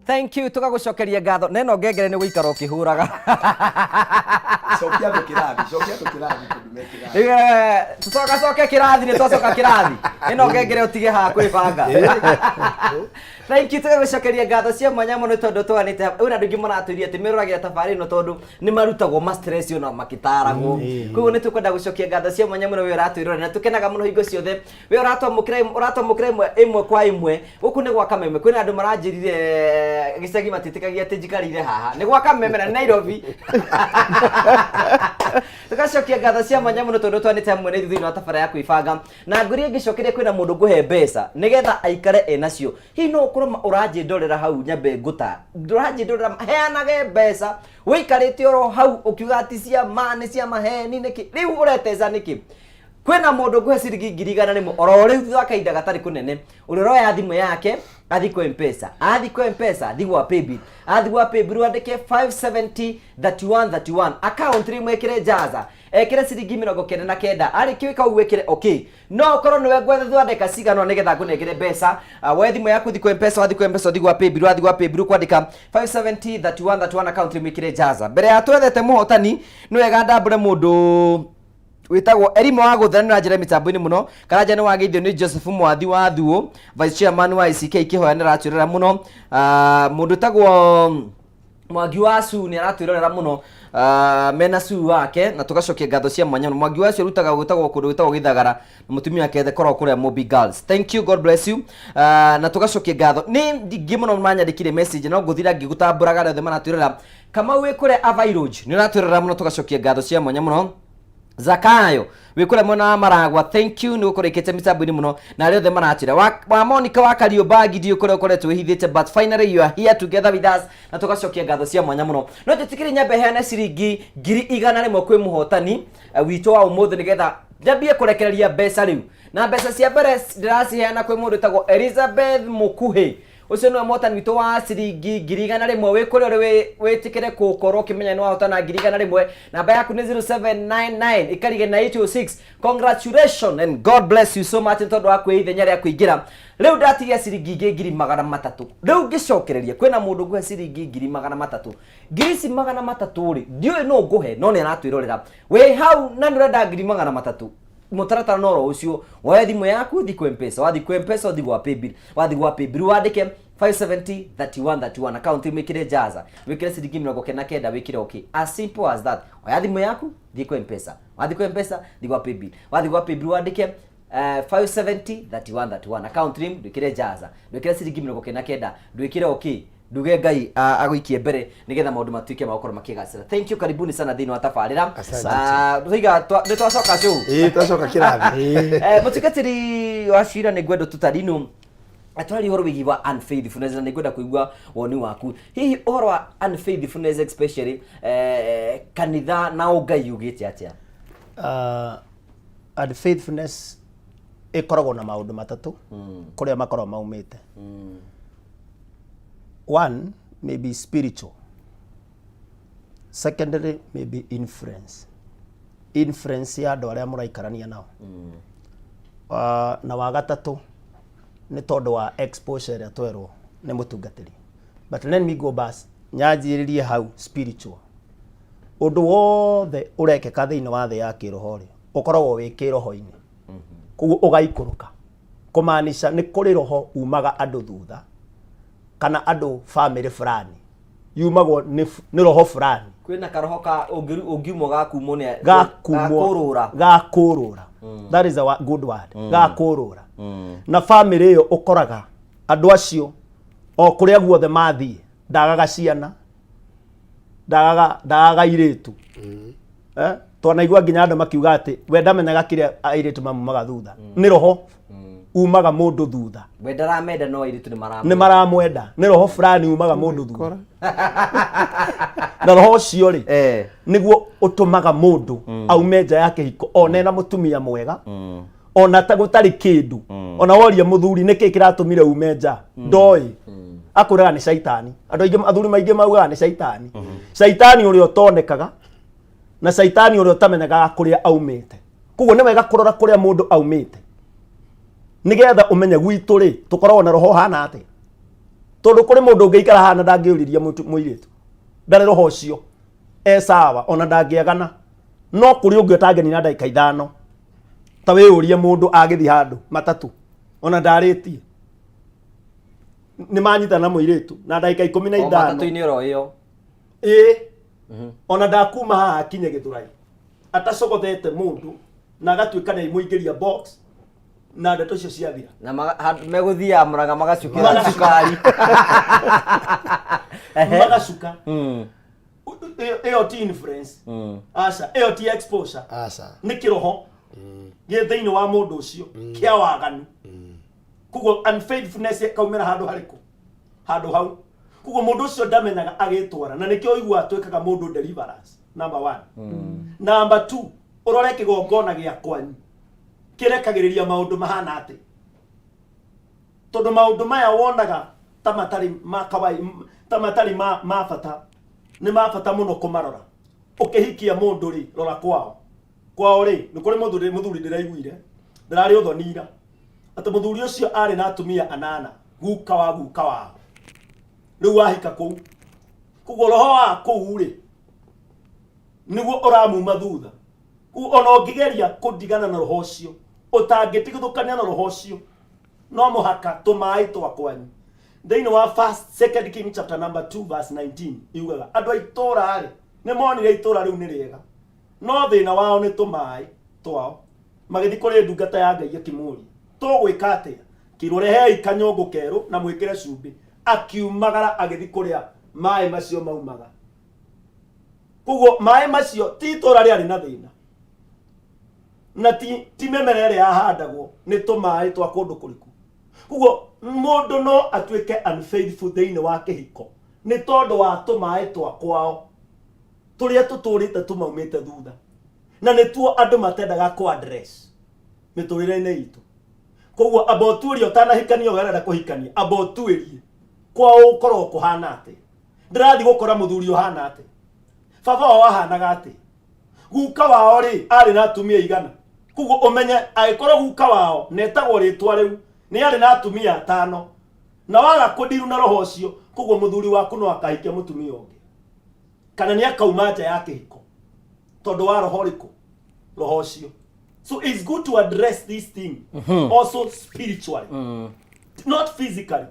thank you tugagucokeria ngatho neno ngengere ni guikara ukihuraga Cokia tukirathi kirathi. tucoke kirathi ni twacoka kirathi ino ngengere utige ha kwibanga thank you tugagucokeria ngatho cia mwanya muno tondu twanite una ndungi maratuirie ati miruragira tafari no tondu ni marutagwo ma stress no makitaragwo koguo ni tukwenda gucokia ngatho cia mwanya muno we uratwirora na tukenaga muno hingo ciothe we uratwamukira imwe kwa imwe guku ni gwa Kameme kwina andu maranjirire gicagi matitikagia ati njikarire haha ni gwa Kameme na Nairobi tugacokia ngatho cia mwanya muno tondu twanite hamwe ni thutha wa tabara ya kwibanga na nguri ngicokeria kwina mundu nguhe mbeca nigetha aikare enacio hi no kuruma uranjindorera hau nyambe nguta uranjindorera heanage mbeca wikarite oro hau ukiuga ati cia mane cia maheni niki riu ureteza niki kwena mundu nguhe ciringi 100 oro riu thutha kainda gatari kunene uriroya thimu yake athi kwa M-Pesa athi gwa paybill andike 570 account rimwe ekire jaza ekire ciringi 99 ari kiwika uwekire okay no korwo niwe gwethe thwandika cigano nigetha ngunengere mbeca we thimu yaku thi kwa M-Pesa athi gwa paybill kwandika 570 account rimwe ekire jaza mbere ya twethete muhotani ni wega ndambure mundu witagwo Erimo wa guthanira njira mitambo-ini muno karanja ni wageithio ni Joseph Mwathi wa Thuo vice chairman wa ICK kihoyanira atwirera muno mundu tagwo Mwangi wa Su ni aratwirera muno mena Su wake na tugacokia ngatho cia mwanya Mwangi wa Su rutaga gwitagwo kundu gwitagwo Githagara na mutumia kethe korwo kuria Mobi Girls thank you God bless you na tugacokia ngatho ni ndingi muno manyandikire message no nguthira ngigutamburaga rothe maratwirera kama we kure Avairoge ni aratwirera muno tugacokia ngatho cia mwanya muno Zakayo wikure mwana maragwa thank you ni ukorekete mitambo-ini muno na riothe maratira wa Monica wa Kariobagi ndio ukoretwo hithite but finally you are here together with us na tugacokia ngatho cia mwanya muno no tutikire nyambe heana ciringi 100 kwi muhotani wito wa umuthe nigetha njambie kurekereria mbeca riu na mbeca cia mbere ndiraciheana kwi mundu tagwo Elizabeth Mukuhi ucio no motani wito wa ciringi 100 wikure uri witikire gukorwo kimenya no wahotana 100 namba yaku ni 0799 ikarige na 806 congratulations and God bless you so much tondu wa kwithenya ria kuingira riu ndatigia ciringi 300 riu ngicokereria kwina mundu nguhe ciringi 300 ngirisi 300 ri ndio no nguhe no ni aratwirorera we hau na ndurenda 300 mutaratara noro ucio woe thimu yaku thi kwa M-Pesa wathi gwa paybill wandike 570 account imekire jaza wikire ciringi 99 wikire okay as simple as that woe thimu yaku thi kwa M-Pesa wathi kwa M-Pesa thi gwa paybill wandike 570 account rim wikire jaza wikire ciringi 99 wikire okay nduge Ngai aguikie mbere nigetha maundu matuike magokoro makigacira thank you karibuni sana thini wa tabarira twiga ni twacoka show twacoka kirathi mutikatiri wa shira ni gwendo tutarinu atwari horo wigi wa unfaithfulness na nigwenda kuigua woni waku hihi horo wa unfaithfulness especially kanitha na Ngai ugite atia unfaithfulness ikoragwo na maundu matatu kuria makorwo maumite one maybe spiritual, secondary maybe influence ya andu aria muraikarania nao na wa gatatu ni tondu wa exposure ya twerwo ni mutungatiri but let me go back nyanjiririe hau spiritual undu wothe urekeka thiini wa thi ya kiroho ri ukoragwo wi kiroho-ini koguo ugaikuruka kumaanisha ni kuri roho umaga andu thutha kana andu family fulani yumagwo ni roho fulani kwina karoho ka ungiumo gakumo ni gakurura that is a good word gakurura na family yo ukoraga andu acio o kuria guothe mathie ndagaga ciana ndagaga iritu twanaigua nginya andu makiuga ati we ndamenyaga kiria airitu mamumaga thutha ni roho umaga mundu thutha we ndaramenda no iritu ni maramwenda ni roho fulani umaga mundu thutha na roho cio ri niguo utumaga mundu aume nja yake hiko one na mutumia mwega ona ta gutari kindu ona woria muthuri niki kiratumire ume nja ndoi akuraga ni shaitani andu aingi athuri maingi maugaga ni shaitani shaitani uri utonekaga na shaitani uri utamenyaga kuria aumite koguo ni wega kurora kuria mundu aumite nigetha umenye gwitu ri tukoragwo na roho hana ati tondu kuri mundu ngeikara hana ndangiuriria muiritu ndare roho cio sawa ona ndangiagana no kuri ungi utangeni na ndagika 5 ta wiurie mundu agithi handu matatu ona ndaritie ni manyita na muiritu na ndagika 15 matatu-ini oro iyo ona ndakuma haha kinye Githurai atacogothete mundu na agatuika ni muingiria box na ndeto cio ciathira na meguthia Murang'a magacukira cukari magacuka ĩyo ti influence aca ĩyo ti exposure nĩ kĩroho gĩ thĩinĩ wa mũndũ ũcio kĩa waganu kuguo unfaithfulness kaumĩra handũ harĩkũ handũ hau kuguo mũndũ ũcio ndamenyaga agĩtwara na nĩkĩo ũigua atwĩkaga mũndũ deliverance number 1 number 2 ũrore kĩgongona gĩa kwanyu kĩrekagĩrĩria maũndũ mahana atĩ tondũ maũndũ maya wonaga ta matarĩ ma bata nĩ ma bata mũno kũmarora ũkĩhikia mũndũ rĩ rora kwao rĩ nĩ kũrĩ mũthuri ndĩraiguire ndĩrarĩ ũthonira atĩ mũthuri ũcio arĩ na atumia 8 guka wao rĩu wahika kũu kuguo roho wa kũu rĩ nĩguo ũramuma thutha ona ũngĩgeria kũndigana na roho ũcio ũtangĩtigithũkania na roho ũcio no mũhaka tũmaĩ twa kwanyu thĩinĩ wa 2 King chapter number 2 verse 19 yugaga andũ a itũũra rĩ nĩ monire itũũra rĩu nĩ rĩega no thĩna wao nĩ tũmaĩ twao magĩthiĩ kũrĩ ndungata ya Ngai akĩmũũria tũgwĩka atĩa kĩrwo rehei kanyũngũ kerũ na mwĩkĩre cumbĩ akiumagara agĩthiĩ kũrĩa maĩ macio maumaga kuguo maĩ macio ti itũũra rĩarĩ na thĩna na ti mĩmera ĩrĩa yahandagwo nĩ tũmaĩ twa kũndũ kũriku kuguo mũndũ no atuĩke unfaithful thĩinĩ wa kĩhiko nĩ tondũ wa tũmaĩ twa kwao tũrĩa tũtũrĩte tũmaumĩte thutha na nĩtuo andũ matendaga kũ address mĩtũrĩre-inĩ itũ koguo abotuĩria ũtanahikania ũgerera kũhikania abotuĩrie kwao ũkorwo kũhana atĩ ndĩrathiĩ gũkora mũthuri ũhana atĩ baba wao ahanaga atĩ guka wao rĩ arĩ na atumia 100 koguo ũmenye agĩkorwo guka wao netagwo rĩtwa rĩu nĩ arĩ na atumia 5 na waga kũndiru na roho ũcio koguo mũthuri waku no akahikia mũtumia ũngĩ kana nĩ akauma nja ya kĩhiko tondũ wa roho rĩkũ roho ũcio. So it's good to address this thing also spiritually not physically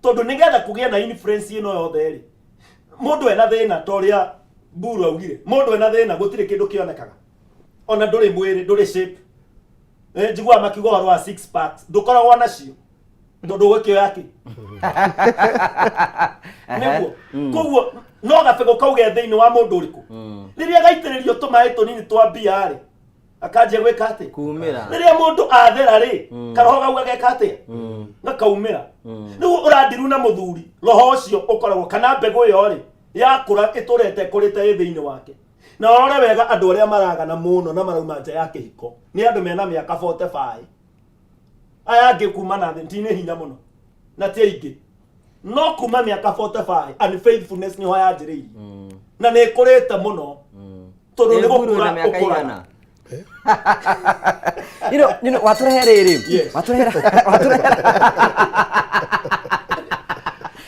tondũ nĩgetha kũgĩa na influence ĩno yothe rĩ mũndũ ena thĩna ta ũrĩa Mburu augire mũndũ ena thĩna gũtirĩ kĩndũ kĩonekaga ona ndũrĩ mwĩrĩ ndũrĩ shape njigua makiuga ũhoro wa 6 packs ndũkoragwo nacio ndũndũ gwĩkĩoya kĩ nĩguo koguo no gabego kauge thĩinĩ wa mũndũ ũrĩkũ rĩrĩa gaitĩrĩrio tũmaĩ tũnini twa mbia rĩ akanjia gwĩka atĩ kumĩra rĩrĩa mũndũ athera rĩ karoho gau gageka atĩa gakaumĩra rĩu ũrandiru na mũthuri roho ũcio ũkoragwo kana mbegũ ĩyo rĩ yakũra ĩtũrete kũrĩte thĩinĩ wake na orore wega andũ arĩa maragana mũno na marauma nja ya kĩhiko nĩ andũ mena mĩaka 45 aya angĩ kuma na thĩ nĩ hinya mũno na ti aingĩ no kuma mĩaka 45 unfaithfulness nĩho yanjĩrĩirie na nĩ ĩkũrĩte mũno tondũ nĩ gũkũra ũkũrana you know waturehe rĩrĩ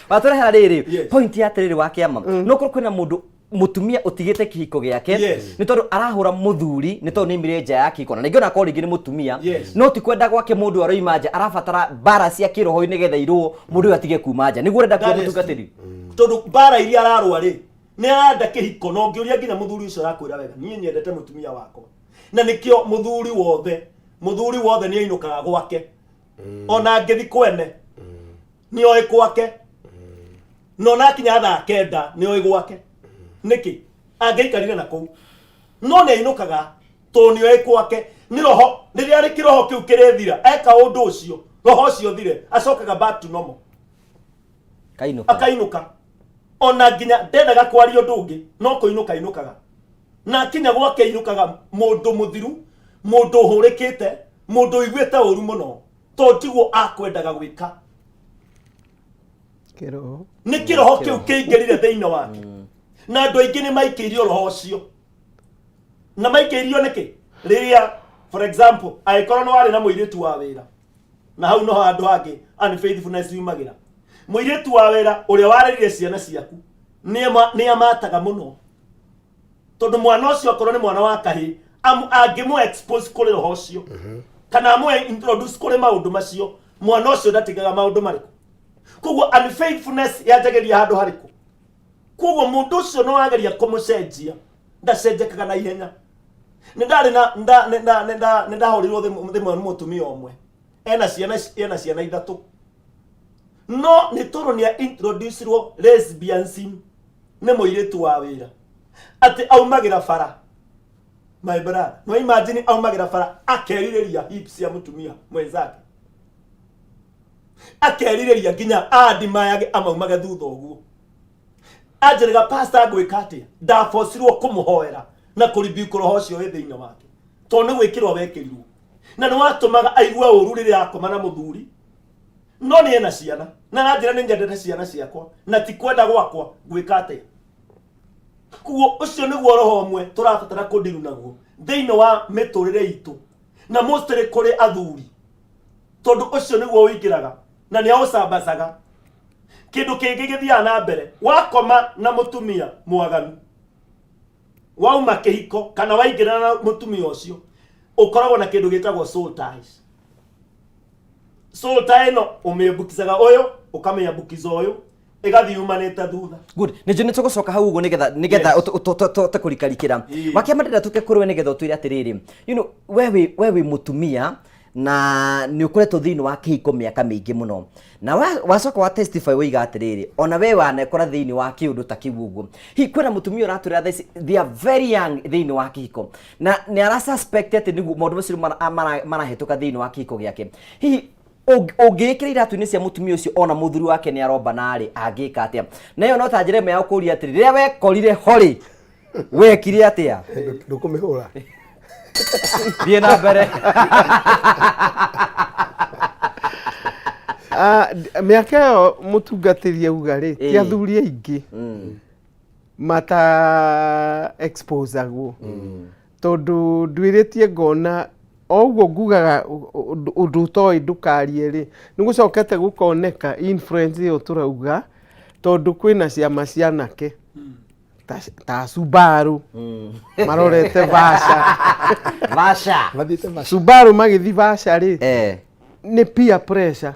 waturehera rĩrĩ point ya atĩrĩrĩ wa kĩama no kũrĩ kwĩna mũndũ mutumia utigite kihiko giake ni tondu arahura muthuri ni tondu nimire nja ya kihiko na ningi ona koringi ni mutumia no ti kwenda gwake mundu aroima nja arabatara bara cia kiroho ni getha irwo mundu atige kuma nja niguo renda kwa mutungatiri tondu bara iria ararwa ri ni arenda kihiko no ngiuria nginya muthuri ucio arakwira wega nie nyendete mutumia wakwa na nikio muthuri wothe ni ainukaga gwake ona ngithi kwene ni oi kwake no nakinya thaa kenda ni oi gwake niki angeikarire na kou no ne inukaga to ni oi kwake ni roho riria ri kiroho kiu kirethira eka undu ucio roho ucio thire acokaga back to normal akainuka ona nginya ndendaga kwaria undu ungi no inukaga na kinya gwake inukaga mundu muthiru mundu hurikite mundu igwete uru muno to tiguo akwendaga gwika kiroho ni kiroho kiu kiingirire thiini wake na andu aingi ni maikirio roho ucio na maikirio niki riria for example aikorwo no ari na muiritu wa wira na hau no andu hangi unfaithfulness yumagira muiritu wa wera uria warerire ciana ciaku ni amataga muno tondu mwana ucio akorwo ni mwana wa kahi angimu expose kuri roho ucio kana amwe introduce kuri maundu macio mwana ucio ndatigaga maundu mariku koguo unfaithfulness yajageria handu hariku koguo mundu ucio no ageria kumucenjia ndacenjekaga na ihenya ndari na ndahorirwo thimwe mutumia omwe ena ciana ithatu no ni toro ni introduce ro lesbianism ne muiritu wa wira ati aumagira fara my brother no imagine aumagira fara akerireria hips ya mutumia mwenzake akerireria ginya adimayage amaumaga thutha uguo ajerega pastor gwikate ndafosirwo kumuhoera na kuribiko roho cio wethe-ini wake tone gwikirwo wekirirwo na no atumaga aigua uru riria akoma na muthuri no ni ena ciana na najira ni nyendete ciana ciakwa na ti kwenda gwakwa gwikate kuo ucio niguo roho omwe turabatara kundiru naguo thiini wa miturire itu na mostly kuri athuri tondu ucio niguo wingiraga na ni ausambacaga kindu kingi githia na mbere wakoma na mutumia mwaganu wauma kihiko kana waingirana na mutumia ucio ukoragwo na kindu gitagwo soul ties soul tie no umebukizaga uyo ukamenya bukiza uyo igathiumanite thutha good ni tugucoka hau uguo nigetha tukurikarikira wakiamadira tuke kurwe nigetha utwire atiriri wewe mutumia na ni ukuretwo thiini wa kihiko miaka mingi muno na wacoka wa testify wiga atiriri ona we wanekora thiini wa kiundu ta kiu uguo hi kwina mutumia uraturira they are very young thiini wa kihiko na ni ara suspect ati ni maundu macio marahituka thiini wa kihiko giake hi ungikira iratu-ini cia mutumia ucio ona muthuri wake ni aromba nari angika atia nayo no ta njira ya kuria atiri riria wekorire hori wekire atia ndukumihura thie na mbere miaka yo mutungatiri uga ri ti athuri aingi mata expose agwo tondu ndwiritie ngona oguo ngugaga undu toi ndukarie ri nigucokete gukoneka influence yo turauga tondu kwina ciama cianake ta Subaru marorete Vasha Subaru magithi Vasha ri ni peer pressure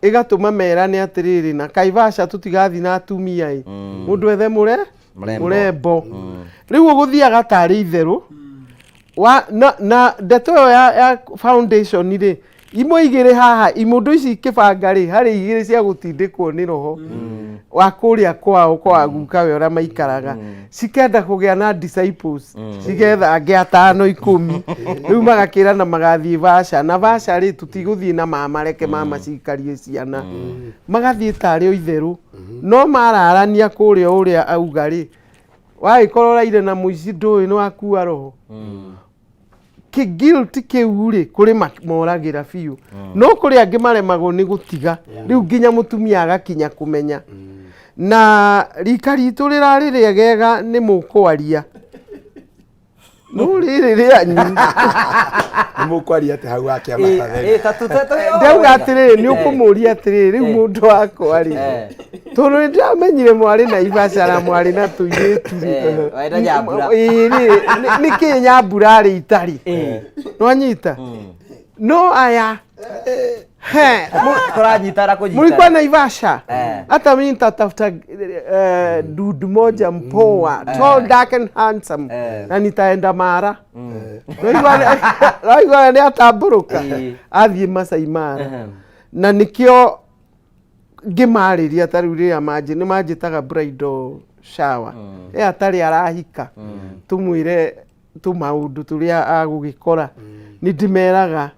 igatuma merane atiriri na kai Vasha tutigathi na atumia i mundu ethe murembo riu uguthiaga tari itheru na ndeto ya foundation ri imwe igire haha imundu ici kibanga ri hari igire cia gutindikwo ni roho wa kuria kwao kwa guka we ora maikaraga cikenda kugia na disciples cigetha ange 5 10 riu magakira na magathie Vasha na Vasha ri tutiguthie na mama reke mama cikarie ciana magathie tari o itheru no mararania kuria uria auga ri waikorora ire na muici ndui no akua roho ki guilt kiuri kuri moragira biu no kuri angi maremagwo ni gutiga riu nginya mutumia agakinya kumenya na rika ritu rirari riegega ni mukwaria no riri rianyu ni mukwaria ati hau akia matathe ndauga atiriri ni ukumuria atiriri riu mundu wakwa ri toro ndamenyire mwari na Ivasha na mwari na tuiretu ni kinya mbura ri itari no anyita no aya turanyitara kujita mulikuwa na Ivasha hata mimi nitatafuta dude moja mpoa tall dark and handsome na nitaenda Mara ni ataburuka athie Masai Mara na nikio ngimariria tariu ria maji ni majitaga bridal shower atari arahika tumwire maundu turia agugikora ni ndimeraga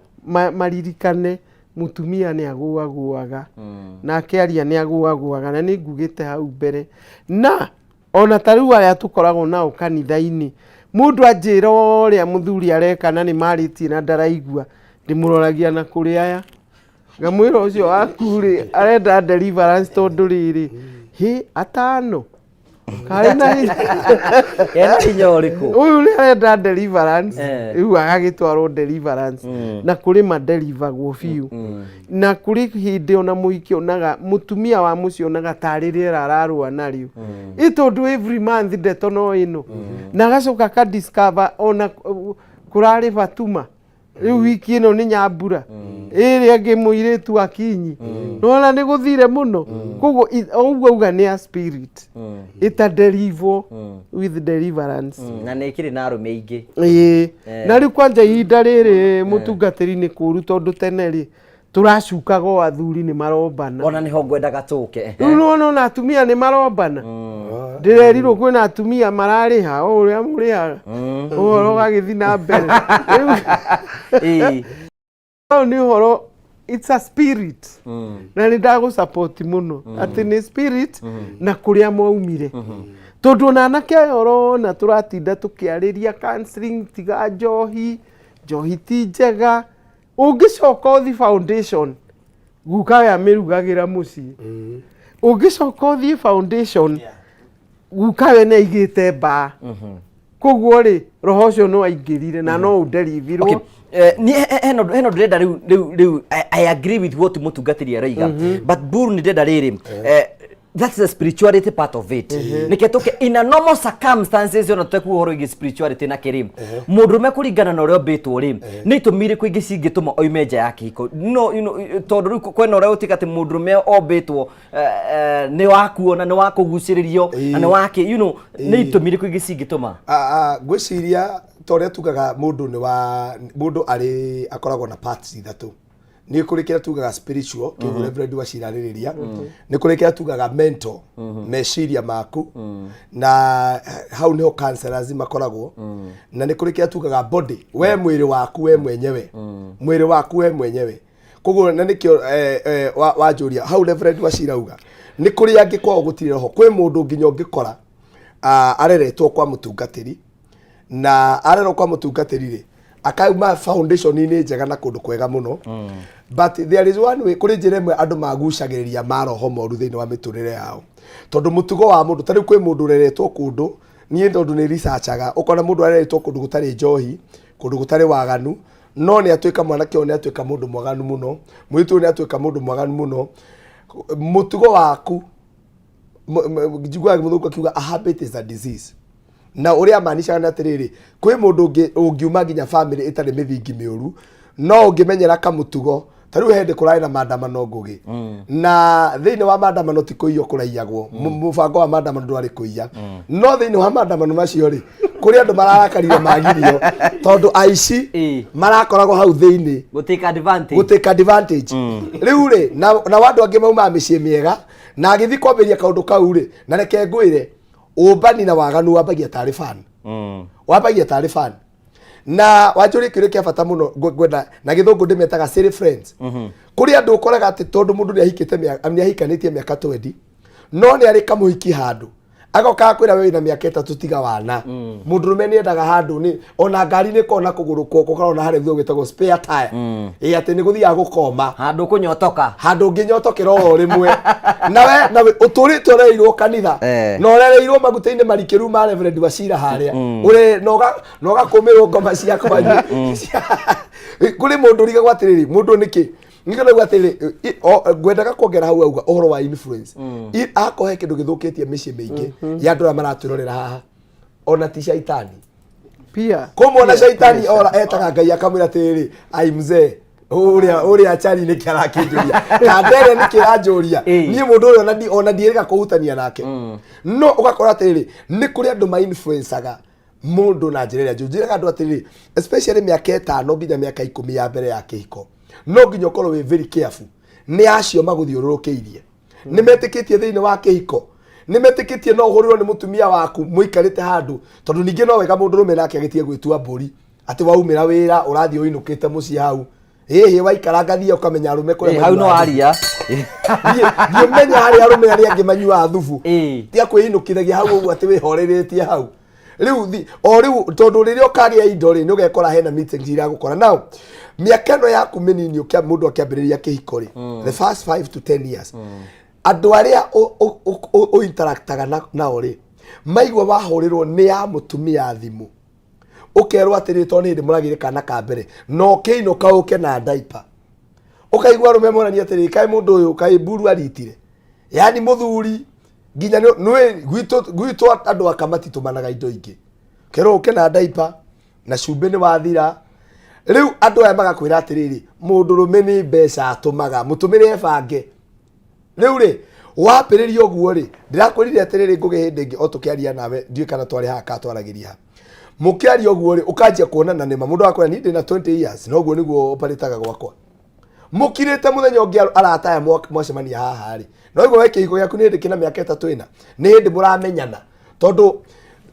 maririkane mutumia ni aguaguaga na akiaria ni aguaguaga na ni ngugite hau mbere na ona tariu aria tukoragwo nao kanitha-ini mundu anjira uria muthuri areka na ni mariti na ndaraigua ndimuroragia na kuri aya ngamwira ucio wakuri arenda deliverance tondu riri hi 5 Kaina Ena hinya ũrĩkũ? Uyu nĩ arenda deliverance. Rĩu agagĩtwarwo deliverance. Na kũrĩ ma deliveragwo biũ. Na kũrĩ hĩndĩ ona mũhiki onaga mũtumia wa mũciĩ onaga tarĩ rĩera ararũa narĩo. Ĩtondũ every month ndeto no ĩno. Na agacoka ka discover ona kũrarĩ Fatuma. Rĩu wiki ĩno nĩ Nyambura. Ĩrĩa angĩ mũirĩtu Akinyi. Nona nĩ gũthire mũno. Koguo ũguo auga nĩ a spirit. Ita deliver with deliverance. Na nĩ kĩrĩ na arũme aingĩ. Na rĩu kwanja ihinda rĩrĩ mũtungatĩri nĩ kũru tondũ tene rĩ tũracukaga o athuri nĩ marombana. Ona nĩho ngwendaga tũke. Rĩu nona atumia nĩ marombana. Ndĩrerirwo kwĩna atumia mararĩha o ũrĩa mũrĩhaga. Ũhoro gagĩthi na mbere. Nĩ ũhoro it's a spirit. Na nĩ ndagũ-support mũno atĩ nĩ spirit na kũrĩa mwaumire. Tondũ ona anake oro na tũratinda tũkĩarĩria counseling tiga njohi ti njega. Ũngĩcoka ũthi foundation guka we amĩrugagĩra mũciĩ. Ũngĩcoka ũthi foundation guka we nĩ aigĩte mbaa. Koguo rĩ roho ũcio no aingĩrire na no ũnderivirwo. Heno ndĩrenda rĩu I agree with what mũtungatĩri arauga, but Buru nĩ ndĩrenda rĩrĩ, that's the spirituality part of it. Niketoke in a normal circumstances ona tekuhoro igi spirituality na kirim. Mũndũrũme kũringana na ũrĩa ũmbĩtwo rĩ nĩ itũmire kwĩngĩ cingĩtũma oime nja ya kĩhiko. No tondũ rĩu kwena ũrĩa ũtika atĩ mũndũrũme ombĩtwo nĩ wakuona nĩ wakũgucĩrĩrio na nĩ wake nĩ itũmire kwĩngĩ cingĩtũma. Ngwĩciria torĩa tugaga mũndũ arĩ akoragwo na parts ithatũ. Nĩ kũrĩ kĩrĩa tugaga spiritual kĩu Reverend wacirarĩrĩria, nĩ kũrĩ kĩrĩa tugaga mental meciria maku, na hau nĩho counselors makoragwo, na nĩ kũrĩ kĩrĩa tugaga body, we mwĩrĩ waku we mwenyewe. Koguo na nĩkĩo wanjũria hau Reverend wacirauga nĩ kũrĩ angĩkorwo gũtirĩ roho, kwĩ mũndũ nginya ũngĩkora areretwo kwa mũtungatĩri na arerwo kwa mũtungatĩri rĩ akauma foundation ni njega na kundu kwega muno, but there is one way kuri njira imwe andu magucagiriria maroho moru thiini wa miturire yao tondu mutugo wa mundu tari kwi mundu reretwo kundu nie tondu ni researchaga ukona mundu areretwo kundu gutari njohi kundu gutari waganu no ni atuika mwanake ni atuika mundu mwaganu muno mwitu ni atuika mundu mwaganu muno mutugo waku njigwa muthuko kiuga a habit is a disease na uria maanisha na atiriri kwi mundu ungiuma nginya family itari mithingi miuru no ungimenyera kamutugo tariu hende kurai na maandamano ngugi na thiini wa maandamano ti kuiyo kuraiyagwo mubango wa maandamano ndwari kuiya no thiini wa maandamano macio ri kuri andu mararakarire magirio tondu aici marakoragwo hau thiini gutake advantage riu ri na wandu angi mauma micii miega na agithi kwambiria kaundu kau ri na reke ngwire ubani na waganu wambagia tarĩ fan na wajuri kire kia bata muno gwenda na githungu ndimetaga silly friends kuri andu ukoraga ati tondu mundu ni ahikanitie miaka 20 no ni ari kamuhiki handu agoka kwira wewe na miaka 3 tiga wana mundurume ni endaga handu ni ona ngari ni kona kuguru koko kana hari thio gitagwo spare tire ati ni guthia gukoma handu kunyotoka nginyotokera o rimwe na uturite ureirwo kanitha no ureirwo maguta-ini marikiru ma Reverend Wacira haria ure noga kumirwo ngoma cia kwanyu kuri mundu riga gwatiriri mundu niki ngikana gwatiriri ngwendaga kuongera hau auga uhoro wa influence akohe kindu githukitie micii mingi ya andu maraturorera haha ona ti shaitani pia kumwona shaitani ora etaga ngai akamwira tiriri ai mzee uria achari ni kara kinjuria kandere ni kiranjuria ni mundu urio ona ndierega kuhutania nake no ugakora atiriri ni kuri andu ma influencaga mundu na njira njira andu atiriri especially miaka 5 nginya miaka 10 ya mbere ya kihiko no nginya ukorwo we very careful ni acio maguthiururukiirie ni metikitie thiini wa kihiko ni metikitie no uhurirwo ni mutumia waku muikarite handu tondu ningi no wega mundu rume nake agitie gwitua mburi ati waumira wira urathii uinukite mucii hau waikara ngathia ukamenya arume kure hau no aria ni menya hari arume ari angi manyua thubu tia kwinukithagia hau uguo ati wihoreretie hau riu tondu riria ukaria indo ri ni ugekora hena meetings ira gukora now miaka ino yaku minini ukia mundu akiambiriria kihiko ri the first 5 to 10 years andu aria o interactaga nao ri maigwa wahorirwo nĩ ya mũtumia thimũ ũkerwo atĩrĩ to nĩ ndĩ mũragire kana ka mbere no kĩinũka ũke na diaper ũkaigua rũme monania atĩrĩ kaĩ mũndũ ũyũ kaĩ mburu aritire yani mũthuri nginya nĩ gwitũ andũ akamati tũmanaga indo ingĩ kerwo ũke na diaper na cumbĩ nĩ wathira rĩu andũ aya magakwĩra atĩrĩrĩ mũndũ rũme nĩ mbeca atũmaga mũtũmĩre bange rĩu rĩ wapĩrĩria ũguo rĩ ndĩrakwĩrire atĩrĩrĩ ngũgĩ hĩndĩ ĩngĩ o tũkĩaria nawe ndiũĩ kana twarĩ haha ka twaragĩria ha mũkĩaria ũguo rĩ ũkanjia kuonana nĩma mũndũ akwĩra niĩ ndĩ na 20 years na ũguo nĩguo ũparĩtaga gwakwa mũkirĩte mũthenya ũngĩ arataya mwacemania haha rĩ no ũguo weke iko gĩaku nĩ hĩndĩ kĩna mĩaka 3 ĩna nĩ hĩndĩ mũramenyana tondũ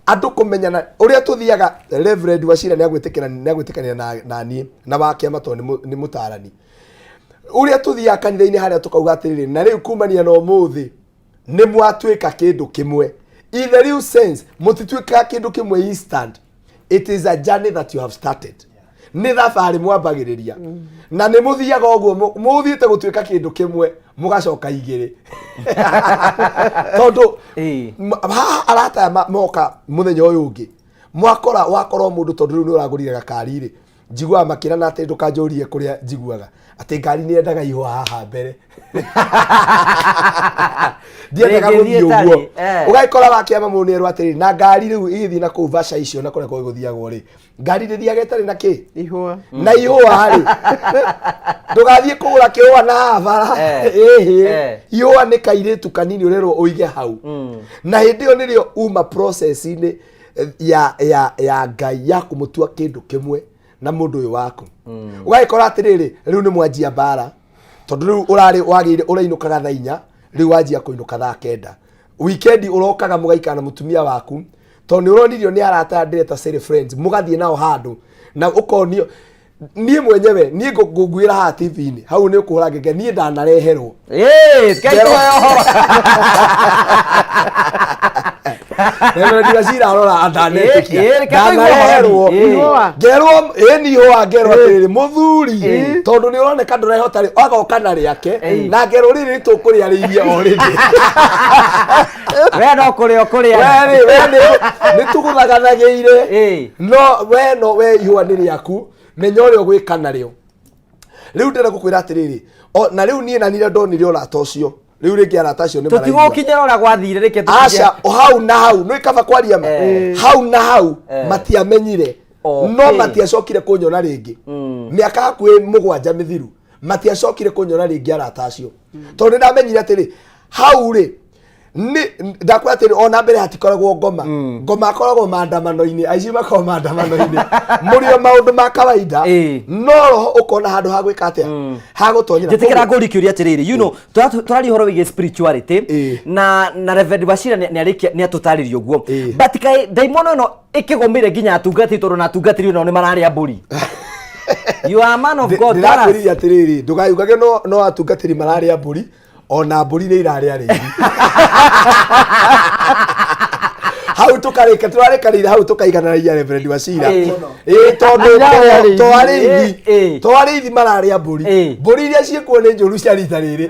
andũ kũmenyana ũrĩa tũthiaga Reverend Wachira nĩagwĩtĩkania na niĩ na wakĩama tondũ nĩ mũtarani ũrĩa tũthiaga kanitha-inĩ harĩa tũkauga atĩrĩrĩ na rĩu kumania na ũmũthĩ nĩ mwatuĩka kĩndũ kĩmwe in the real sense mũtituĩka kĩndũ kĩmwe instant it is a journey that you have started nĩ thabarĩ mwambagĩrĩria na nĩ mũthiaga ũguo mũthiĩte gũtuĩka kĩndũ kĩmwe mũgacoka igĩrĩ tondũ haha arata moka mũthenya ũyũ ũngĩ wakorwo mũndũ tondũ rĩu nĩ ũragũrire gakari rĩ njiguaga makĩrana atĩ ndũkanjũrie kũrĩa njiguaga atĩ ngari nĩ endaga ihũa haha mbere ndiendaga gũthiĩ ũguo ũgagĩkora wakĩama mũndũ nĩ erwo atĩrĩrĩ na ngari rĩu igĩthiĩ na kũu vaca icio na kũrĩa gũthiagwo rĩ ngari ndĩthiaga ĩtarĩ na kĩ ihũa na ihũa rĩ ndũgathiĩ kũgũra kĩhũa na bara ihũa nĩ kairĩtu kanini ũrerwo ũige hau na hĩndĩ ĩyo nĩrĩo uma process-inĩ ya Ngai ya kũmũtua kĩndũ kĩmwe na mũndũ ũyũ waku ũgagĩkora atĩrĩrĩ rĩu nĩ mwanjia mbara tondũ rĩu ũrarĩ wagĩire ũrainũkaga thaa 4 rĩu wanjia kũinũka thaa 9 weekend ũrokaga mũgaikara na mũtumia waku tondũ nĩ ũronirio nĩ arata ndireta city friends mũgathiĩ nao handũ na ũkonio niĩ mwenyewe niĩ ngũngũĩra haha TV-inĩ hau nĩ ũkũhũra ngenge niĩ ndanareherwo Reverend Wachira arora andanetikia ndanareherwo ngerwo ĩni ihũa ngerwo atĩrĩrĩ mũthuri tondũ nĩ ũroneka ndũrehota rĩ agoka na rĩake na ngerwo rĩrĩ nĩtũkũrĩa rĩirie o rĩngĩ we no kũrĩa ũkũrĩa nĩ tũgũthaganagĩire no we ihũa nĩ rĩaku menya ũrĩa ũgwĩka narĩo rĩu ndĩra gũkwĩra atĩrĩrĩ na rĩu niĩ na nire ndonire ũrata ũcio rĩu rĩngĩ arata acio nĩ maraigua tũtigũkinyĩra ũrĩa gwathire rĩke aca hau na hau nĩ kaba kwaria hau na hau matiamenyire no matiacokire kũnyona rĩngĩ mĩaka hakuhĩ 7 mĩthiru matiacokire kũnyona rĩngĩ arata acio tondũ nĩndamenyire atĩrĩ hau rĩ ndakwĩra atĩrĩ ona mbere hatikoragwo ngoma akoragwo maandamano-inĩ aici makoragwo maandamano-inĩ mũrĩo maũndũ ma kawaida no roho ũkona handũ ha gwĩka atĩa ha gũtonyera njĩtĩkĩra ngũri kĩũria atĩrĩrĩ tũraria ũhoro wĩgiĩ spirituality na Reverend Wachira nĩ atũtarĩria ũguo but kaĩ ndaimono ĩno ĩkĩgũmĩre nginya atungatĩri tondũ na atungatĩri nao nĩ mararĩa mbũri you are a man of God ndĩrakwĩrĩria atĩrĩrĩ ndũkayugage no atungatĩri mararĩa mbũri ona mbũri nĩ irarĩa rĩngĩ hau tũrarĩkanĩire hau tũkaigananagia Reverend Wachira tondũ twarĩithi mararĩa mbũri mbũri iria ciĩkuo nĩ njũru cia rita rĩrĩ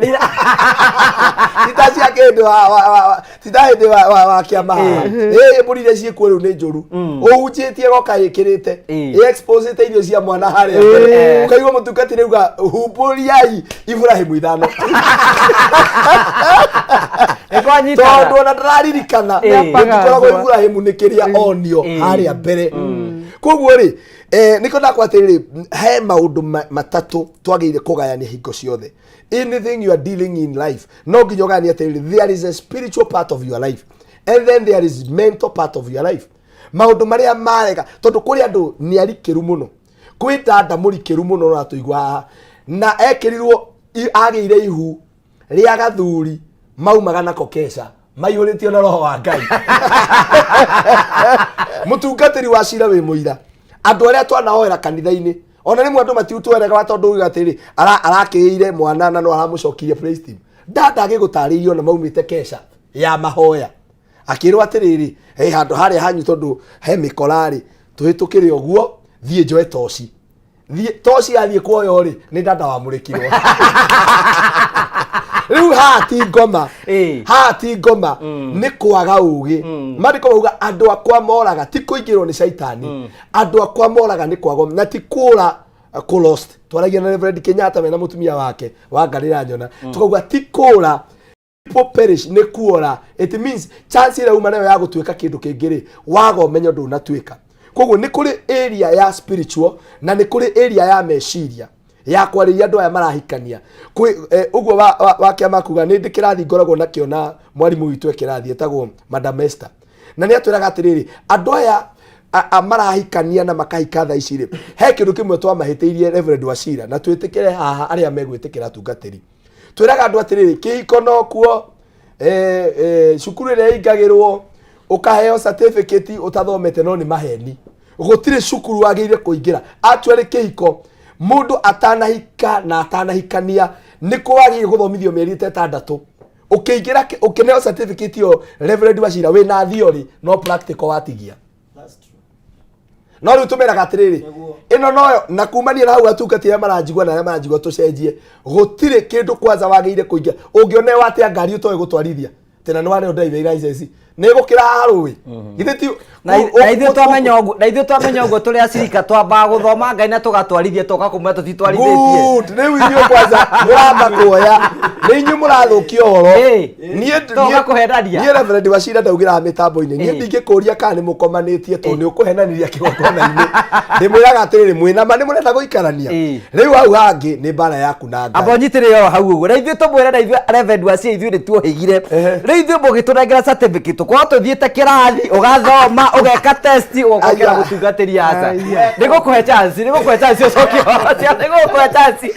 tita cia kĩndũ tita hĩndĩ wa kĩama mbũri iria ciĩkuo rĩu nĩ njũru ũhunjĩtie goka ĩkĩrĩte exposite irio cia mwana harĩa mbere ũkaigua mũtungatĩri auga humbũriai Ibrahimu 5 tondũ ona ndararirikana ndĩkoragwo Ibrahimu nĩ kĩrĩa onio harĩa mbere koguo rĩ nĩko ndakwa atĩrĩrĩ he maũndũ matatũ twagĩrĩire kũgayania hingo ciothe anything you are dealing in life no nginya ũgayanie atĩrĩrĩ there is a spiritual part of your life and then there is mental part of your life maũndũ marĩa marega tondũ kũrĩ andũ nĩ arikĩru mũno kwĩ dada mũrikĩru mũno no atũigua haha na ekĩrirwo agĩire ihu rĩa gathuri maumaga nako keca maihũrĩtio na roho wa Ngai mũtungatĩri wa Wachira wĩ mũira andũ arĩa twanahoera kanitha-inĩ ona rĩmwe andũ matiutwerega tondũ uga atĩrĩ arakĩire mwana na no aramũcokirie praise team dada agĩgũtarĩirio na maumĩte keca ya mahoya akĩrwo atĩrĩrĩ handũ harĩa hanyu tondũ he mĩkorarĩ tũhĩtũkĩre ũguo thiĩ njoe toci toci athiĩ kuoyo rĩ nĩ dada wamũrĩkirwo riu hati ngoma hati ngoma ni kwaga ugi mariko uga andu akwa moraga ti kuingirwo ni shaitani andu akwa moraga ni kwaga na ti kura lost twaragia na Reverend Kenyatta mena mutumia wake wa Ngarira Nyona tukauga ti kura people perish ni kuora it means chance ira uma nayo ya gutuika kindu kingiri wago menyo ndu natuika koguo ni kuri area ya spiritual na ni kuri area ya meciria ya kwariria andu aya marahikania uguo wa kiama kuga ni ndikirathi ngoragwo nakio na mwarimu witu ekirathi etagwo Madam Esther na ni atwiraga atiriri andu aya marahikania na makahika tha ici ri he kindu kimwe twamahitiirie Reverend Wachira na twitikire haha aria megwitikira tungatiri twiraga andu atiriri kihiko no kuo cukuru ria ingagirwo ukaheo certificate utathomete no ni maheni gutire cukuru wageire kuingira actually kihiko mundu atanahika na atanahikania niko wageire guthomithio mieri 6 ukiingira ukineo certificate yo Reverend Wachira we na theory no practical watigia no riu tumeraga atiriri ino noyo na kumania na hau atungatira maranjigwa na maranjigwa tucenjie gutire kindu kwanza wageire kuingia ungione watia ngari utoe gutwarithia tena no wale driver license negukira haruwi githiti na ithu twamenya ugo tuli acirika twamba guthoma ngai na tugatwarithia tugakumwe tutitwarithitie good riu inyu kwanza muramba kuoya ni inyu murathukia horo nie tugakuhenania nie Reverend Wachira ndaugira mitambo-ini nie ndingikuria kana ni mukomanitie to ni ukuhenaniria kigotona-ini ndimwiraga atiriri mwina ma ni murenda guikarania riu hau hangi ni bara yaku na ngai abonyitire yo hau uguo na ithu tumwira na ithu Reverend Wachira ithu ni tuohigire riu ithu mugitunengera certificate kwa tuthiite kirathi ugathoma ugeka test ugokira gutungatiri asa nigukuhe chance ucokia nigukuhe chance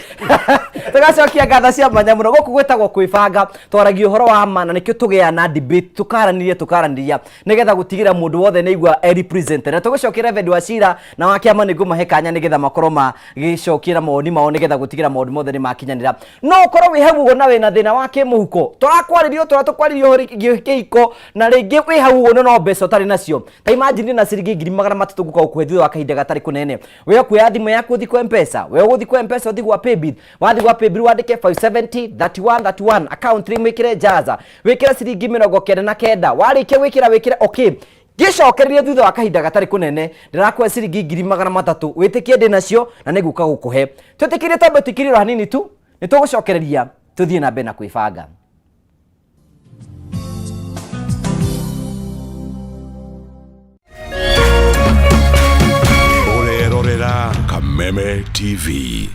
tugacokia ngatha cia manya muno guku gwetagwo kwibanga twaragio horo wa ma na nikio tugea na debate tukaraniria nigetha gutigira mundu wothe neigua represent na tugucokira Reverend Wachira na wakiama nigumahe kanya nigetha makorwo magicokira maoni mao nigetha gutigira maundu mothe ni makinyanira no ukorwo wi hau ugo na wina thina wa kimuhuko turakwaririo turatukwaririyo kihiko na ringi wi hau ugo no mbeca utari nacio ta imagine na ciringi 300 guka ukuhe wa kahinda gatari kunene we kuya thimu yaku uthi kwa M-Pesa we uthi kwa M-Pesa uthi kwa Paybill wathi kwa Paybill wandike 570 31 account ring wikire jaza wikira ciringi 99 warikia wikira okay gicokererie thutha wa kahinda gatari kunene ndirakwa ciringi 300 witikie ndi nacio na niguka gukuhe twitikirie tombe tikiriro hanini tu nitugucokereria tuthie na mbere na kwibanga Orerorera Kameme TV.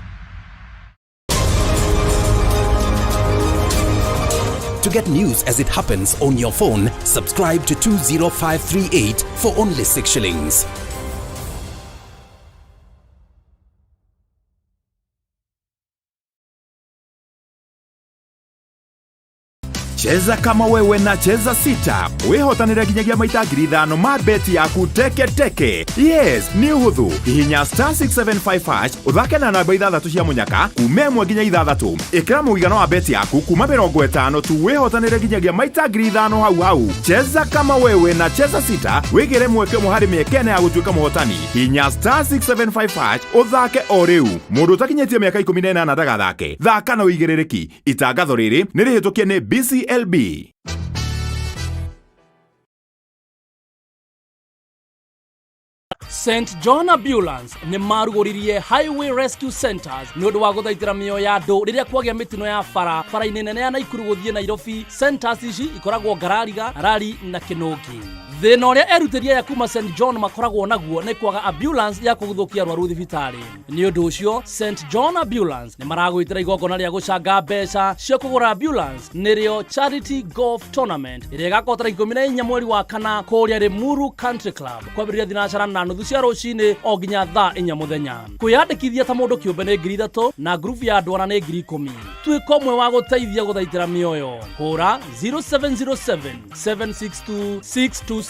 To get news as it happens on your phone, subscribe to 20538 for only 6 shillings. Cheza kama wewe na cheza sita. Wihotanira ginyagia maita 5,000 ma beti yaku teke. Yes, ni uhuthu. Hihinya *675# uthake na namba 6 cia munyaka kume mwe ginya 6. Ikira muigano wa beti yaku kuma 50 tu wihotanira ginyagia maita 5,000 hau. Cheza kama wewe na cheza sita. Wigire mweke muhari miekene ya gutuika muhotani. Hihinya *675# uthake o riu. Mundu utakinyetie miaka 18 ndagathake. Thaka na uigirereki. Itangatho riri ni rihitukie ni BCLB. St John Ambulance ni marugoririe Highway Rescue Centers ni undu wa guthaitira mioyo ya andu riria kwagia mitino ya bara-ini nene ya Naikuru guthie Nairobi. Centers ici ikoragwo Ngarariga, Rari na Kinungi. Thina uria erutiria ya kuma St John makoragwo naguo ni kwaga ambulance ya kuguthukia arwaru thibitari. Ni undu ucio St John Ambulance ni maragwitira igongona ria gucanga mbeca cia kugura ambulance nirio Charity Golf Tournament iria igakotera 14 mweri wa kana kuria Limuru Country Club kwambiriria thinacara na nuthu cia rucini o nginya thaa 4 muthenya. Kwiyandikithia ta mundu kiumbe ni 3,000 na group ya andwana ni 10,000. Twika umwe wa guteithia guthaitira mioyo. Hura 0707 762 627.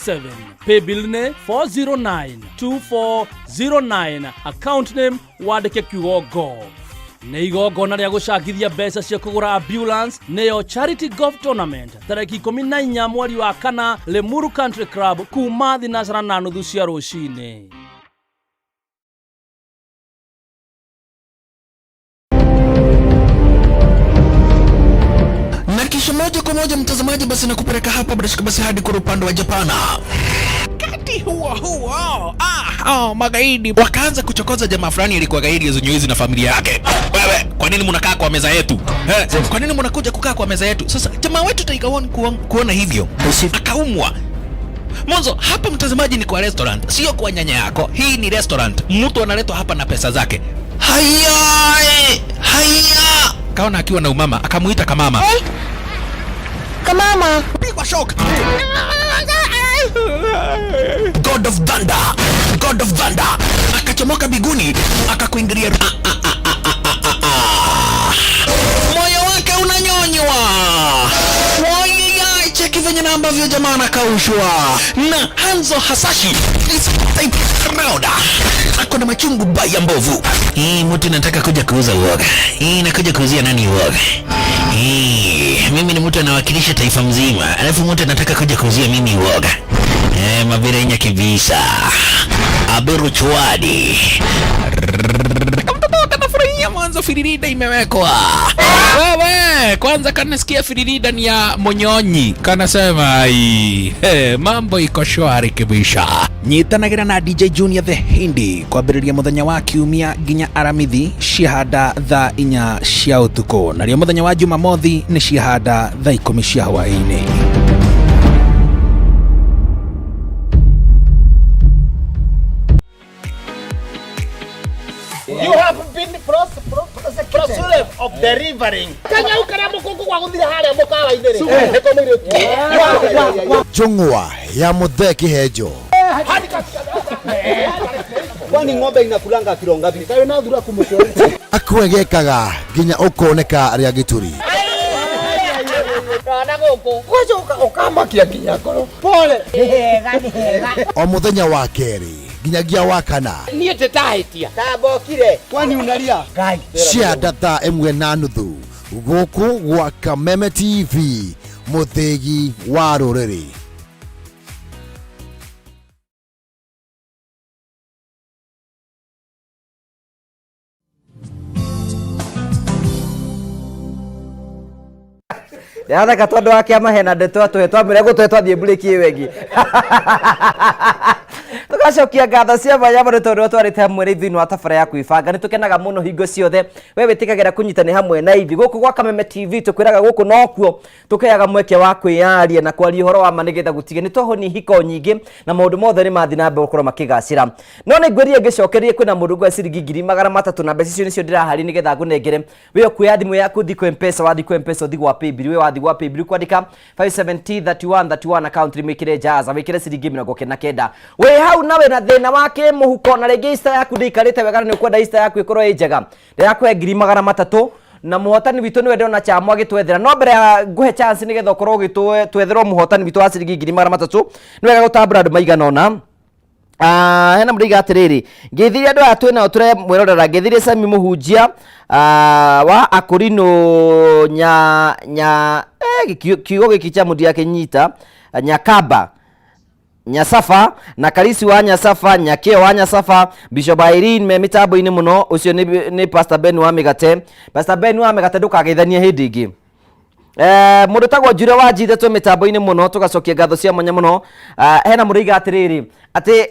Paybill ne 4092409. Account name wandike kiugo golf. Nĩ igongona rĩa gũcangithia mbeca cia kũgũra ambulance nĩyo Charity Golf Tournament tarĩki 14 mweri wa kana Limuru Country Club kuma thinacara na nuthu cia rũcinĩ. moja mtazamaji, basi nakupeleka hapa basi hadi kwa upande wa Japana. Kati huo magaidi wakaanza kuchokoza jamaa fulani alikuwa gaidi ya Zunyoizi na familia yake. Wewe, kwa nini mnakaa kwa meza yetu? Kwa nini mnakuja kukaa kwa meza yetu? Sasa jamaa wetu Tiger One kuona hivyo akaumwa. Mwanzo hapa mtazamaji ni kwa restaurant, sio kwa nyanya yako. Hii ni restaurant. Mtu analetwa hapa na pesa zake. Haya! Kaona akiwa na umama, akamuita kamama. Kamama, pigwa shock. God of Thunder. Akachomoka biguni, akakuingilia. Moyo wake unanyonywa. Cheki venye na ambavyo jamaa anakaushwa. Na Hanzo Hasashi Rauda ako na machungu baya mbovu. Mtu nataka kuja kuuza uoga. Nakuja kuuzia nani uoga? Mimi ni mtu anawakilisha taifa mzima. Alafu mtu anataka kuja kuuzia mimi uoga. Mabirenya kibisa. Abiru Chwadi. Kanafurahia mwanzo firirida imewekwa. Wewe, kwanza kanasikia firirida ni ya Monyonyi. Kanasema mambo iko shwari kibisha. Nyitanagira na DJ Junior the Hindi kwa biriria muthenya wa kiumia ginya aramithi shihada thaa 4 cia utuko. Na rio muthenya wa Jumamothi ni shihada thaa 10 cia hwaini. You have been prosecuted of delivering. Kanya ukara mukungu kwa guthira haria mukawa indere. Heko mwiri tu. Jungwa ya Muthee Kihenjo. Kwani ng'ombe inakulanga kilo ngapi? Kayo na thura kumushori. Akwegekaga ginya ukoneka ria gituri. Kana goko. Kwaje ukamakia ginya koro. Pole. O muthenya wa keri ginyagia wa kana. Niĩ tetahitia. Tambokire. Kwani unalia? Ngai. Cia data 1:30 guku gwa Kameme TV, muthegi wa ruriri. Yaada katondo wake amahena ndeto atwetwa mire gutwetwa thie breaki wengi. Tugacokia ngatho cia manyama nĩ tondũ twarĩte hamwe thĩinĩ wa tabara ya kwĩbanga. Nĩ tũkenaga mũno hingo ciothe we wĩtĩkagĩra kũnyitana hamwe na ithuĩ gũkũ gwa Kameme TV. Tũkwĩraga gũkũ nokuo tũkĩaga mweke wa kwĩyaria na kwaria ũhoro wa ma nĩgetha gũtige nĩ tũhoni hiko nyingĩ na maũndũ mothe nĩ mathiĩ na mbere gũkorwo makĩgacĩra. No nĩ ngwĩrie ngĩcokerie kwĩna mũndũ ngwa ciringi 300 na mbeca icio nĩcio ndĩrahari nĩgetha ngũnengere we kuoya thimũ yaku thiĩ kwa M-Pesa, wathiĩ kwa M-Pesa ũthiĩ gwa Paybill, we wathiĩ gwa Paybill kwandĩka 5703131 account wĩkĩre jaza wĩkĩre ciringi 99 we hau nawe na thĩna wake mũhuko na register yaku ndĩikarĩte wega nĩ ũkwenda register yaku ĩkorwo ĩ njega ndĩrakũhe 300 na muhotani witũ nĩ wendeo na chamo agĩtwethera. No mbere ya nguhe chance nĩgetha ũkorwo ũgĩtwetherwo muhotani witũ wa ciringi 300 nĩ wega gũtambũra andũ maigana ũna. Hena mũndũ atĩrĩrĩ ngĩthiria andũ aya twĩnao tũremwĩrorera ngĩthiria Sami Mũhunjia wa Akorino kiugo gĩkĩ cha mũndũ yake nyita Nyakaba Nyasafa na Karisi wa Nyasafa, Nyakeo wa Nyasafa, Bishop Irene me mitambo-inĩ mũno. Ũcio nĩ Pastor Ben wa Mĩgate. Pastor Ben wa Mĩgate ndũkageithanie hĩndĩ ĩngĩ. Mũndũ tagwo Njure wa Njithetwo mitambo-inĩ mũno. Tũgacokia ngatho cia mwanya mũno. Hena mũrĩiga atĩrĩrĩ atĩ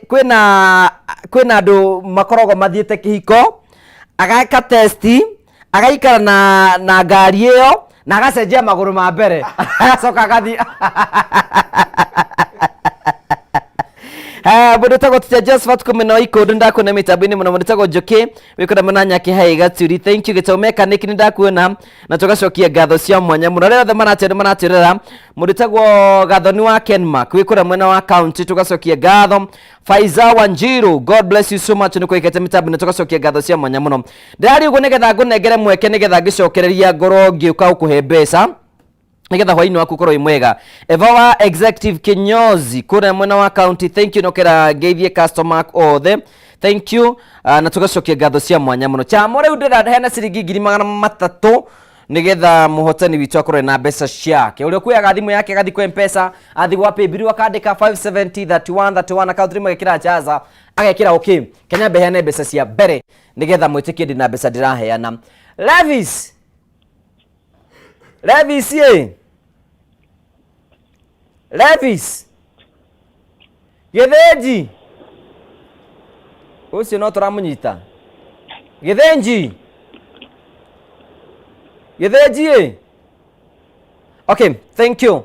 kwĩna andũ makoragwo mathiĩte kĩhiko agaka testi agaikara na ngari ĩyo na agacenjia magũrũ ma mbere agacoka agathiĩ. Mũndũ tagwo Teacher Josephat kumena ikondo ndakuona mitambo-inĩ mũno. Mũndũ tagwo Njoki wĩkora mũna Nyaki hai Gaturi. Thank you Gĩtau Mechanic nĩ ndakuona na tũgacokia ngatho cia mwanya mũno. Rĩothe maratĩrĩra mũndũ tagwo Gathoni wa Kenmark wĩkora mwena wa county tũgacokia ngatho. Faiza Wanjiru, God bless you so much nĩ kwĩkĩte mitambo-inĩ tũgacokia ngatho cia mwanya mũno. Ndĩrari ũguo nĩgetha ngũnengere mweke nĩgetha ngĩcokereria ngoro ngĩũka gũkũhe mbeca nĩgetha hwainĩ waku ũkorwo wĩ mwega. Eva wa Executive Kinyozi kũrĩa mwena wa county, thank you nokera ngeithie customer othe, thank you. Na tũgacokia ngatho cia mwanya mũno. Chamo rĩu ndĩraheana ciringi 300 nĩgetha mũhotani witũ akorwo na mbeca ciake. Ũrĩa kuoyaga thimũ yake agathiĩ kwa M-Pesa athiĩ gwa Paybill akandĩka 5703131 account rĩmwe agekĩra jaza agekĩra okay Kenya beheane mbeca cia mbere nĩgetha mwĩtĩkie ndĩ na mbeca ndĩraheana. Levis ye Levis Githenji ucio no turamunyita Githenji Okay, thank you.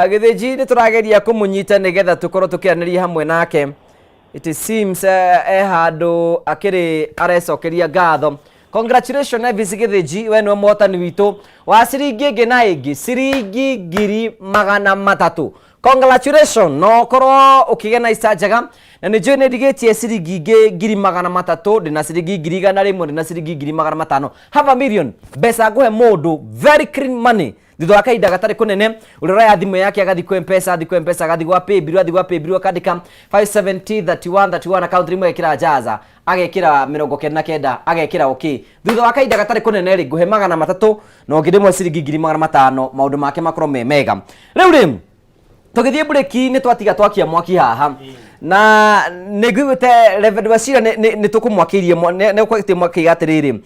Githenji ni turageria kumunyita nigetha tukorwo tukiaraniria hamwe nake. It seems handu akiri arecokeria ngatho. Congratulations Levis Githenji, we ni muhotani witu wa ciringi ingi na ingi ciringi 300. Congratulations, no korwo ukigena ica njega na nĩ njũĩ nĩ ndigĩtie ciringi ingĩ 300, ndĩna ciringi 100, ndĩna ciringi 500. Have a million mbeca nguhe mũndũ very clean money thutha wa kahinda gatarĩ kũnene. Ũrĩa ya thimũ yake agathi kwa M-Pesa, agathi gwa Paybill, akandĩka 5703131 account rimwe ekĩra jaza, agekĩra 99, agekĩra okay. Thutha wa kahinda gatarĩ kũnene rĩ nguhe 300 na ũngĩ ndĩmwe ciringi 500, maũndũ make makorwo me mega. Rĩu rĩ tugithie breki ni twatiga twakia mwaki haha na niguite Reverend Wachira ni tukumwakirie ne kwete mwaki atiriri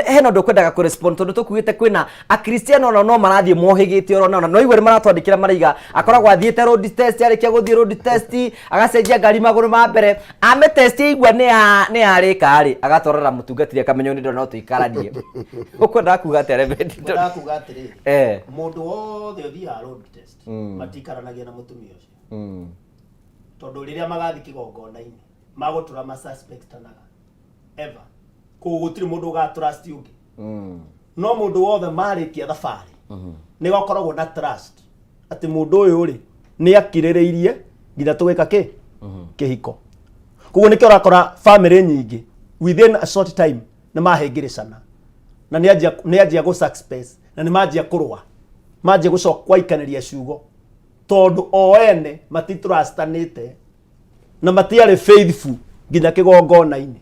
heno ndo kwendaga ku respond tondu tukuite kwina a Christian ono no marathie mohigite oro no igwe maratwandikira mariga akoragwa athiete road test arikia guthie road test agacenjia ngari maguru ma mbere ame test igwa ni arika ari agatwarira mutungatiri akamenyo ni ndo no tuikaranie ukwenda kuga ati Reverend ndo kuga atiri mundu wothe uthia road test matikaranagia na mutumia ucio tondu riria magathi kigongona-ini magutura ma suspect tanaga ever kugutiri mundu ga trust ungi no mundu wothe marikia thabari ni gokoragwo na trust ati mundu uyu ri ni akiririirie nginya tugika kihiko kuguo nikio rakora family nyingi within a short time ni mahengiricana na ni ajia go suspect na ni majia kurwa majia gucokwa ikaniria ciugo tondu o ene matitrustanite na matiare faithful nginya kigongona-ini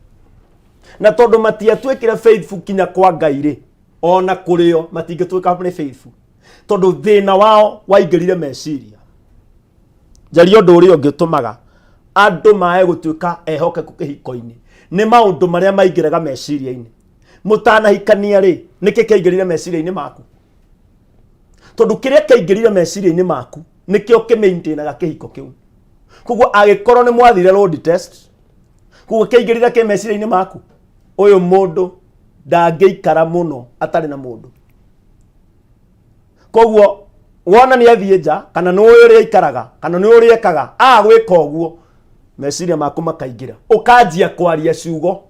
na tondu matiatwikire faithful kinya kwa Ngai ri ona kurio matingitwika faithful tondu thina wao waingirire meciria njari undu uri ungitumaga andu mae gutwika ehokeku kihiko-ini ni maundu maria maingiraga meciria-ini mutanahikania ri niki kaingirire meciria-ini maku tondu kiria kaingirire meciria-ini maku nikio kimaintainaga kihiko kiu kuguo agikorwo ni mwathire road test kuguo kaingirire ke meciria-ini maku uyu mundu ndangeikara muno atari na mundu koguo wona ni athie nja kana ni uyu ikaraga kana ni uyu ekaga gwika uguo meciria maku makaingira ukanjia kwaria ciugo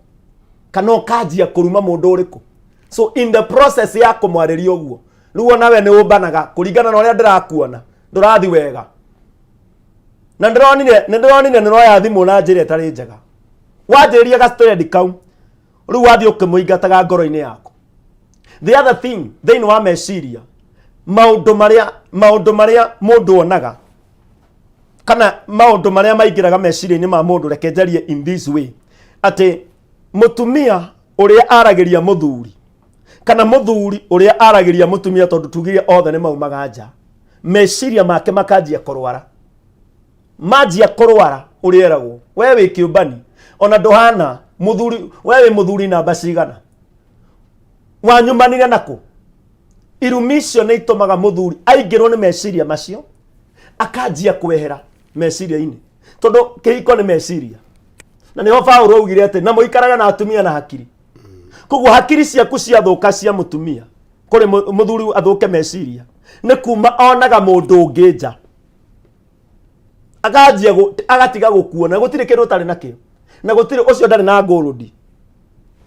kana ukanjia kuruma mundu uriku so in the process ya kumwariria uguo riu nawe ni ubanaga kuringana na uria ndirakuona ndurathi wega na ndironire ni roya thimu na njira itari njega wanjiriria ga story kau riu wathi ukimuingataga ngoro-ini yaku. The other thing thini wa meciria maundu maria mundu onaga kana maundu maria maingiraga meciria-ini ma mundu reke njarie in this way ati mutumia uria aragiria muthuri kana muthuri uria aragiria mutumia tondu tugire othe ni maumaga nja meciria make makanjia kurwara majia kurwara urieragwo we wi kiumbani ona nduhana muthuri we wi muthuri namba cigana wanyumanire nako irumisho ni itumaga muthuri aingirwo ni meciria macio akanjia kwehera meciria-ini tondu kihiko ni meciria na niho Paulo augire ati na muikaraga na atumia na hakiri kuguo hakiri ciaku ciathuka cia mutumia kuri muthuri athuke meciria ni kuma onaga mundu ungi nja aganjia agatiga gukuona gutire kindu tari nakio na gutire ucio ndari na ngurudi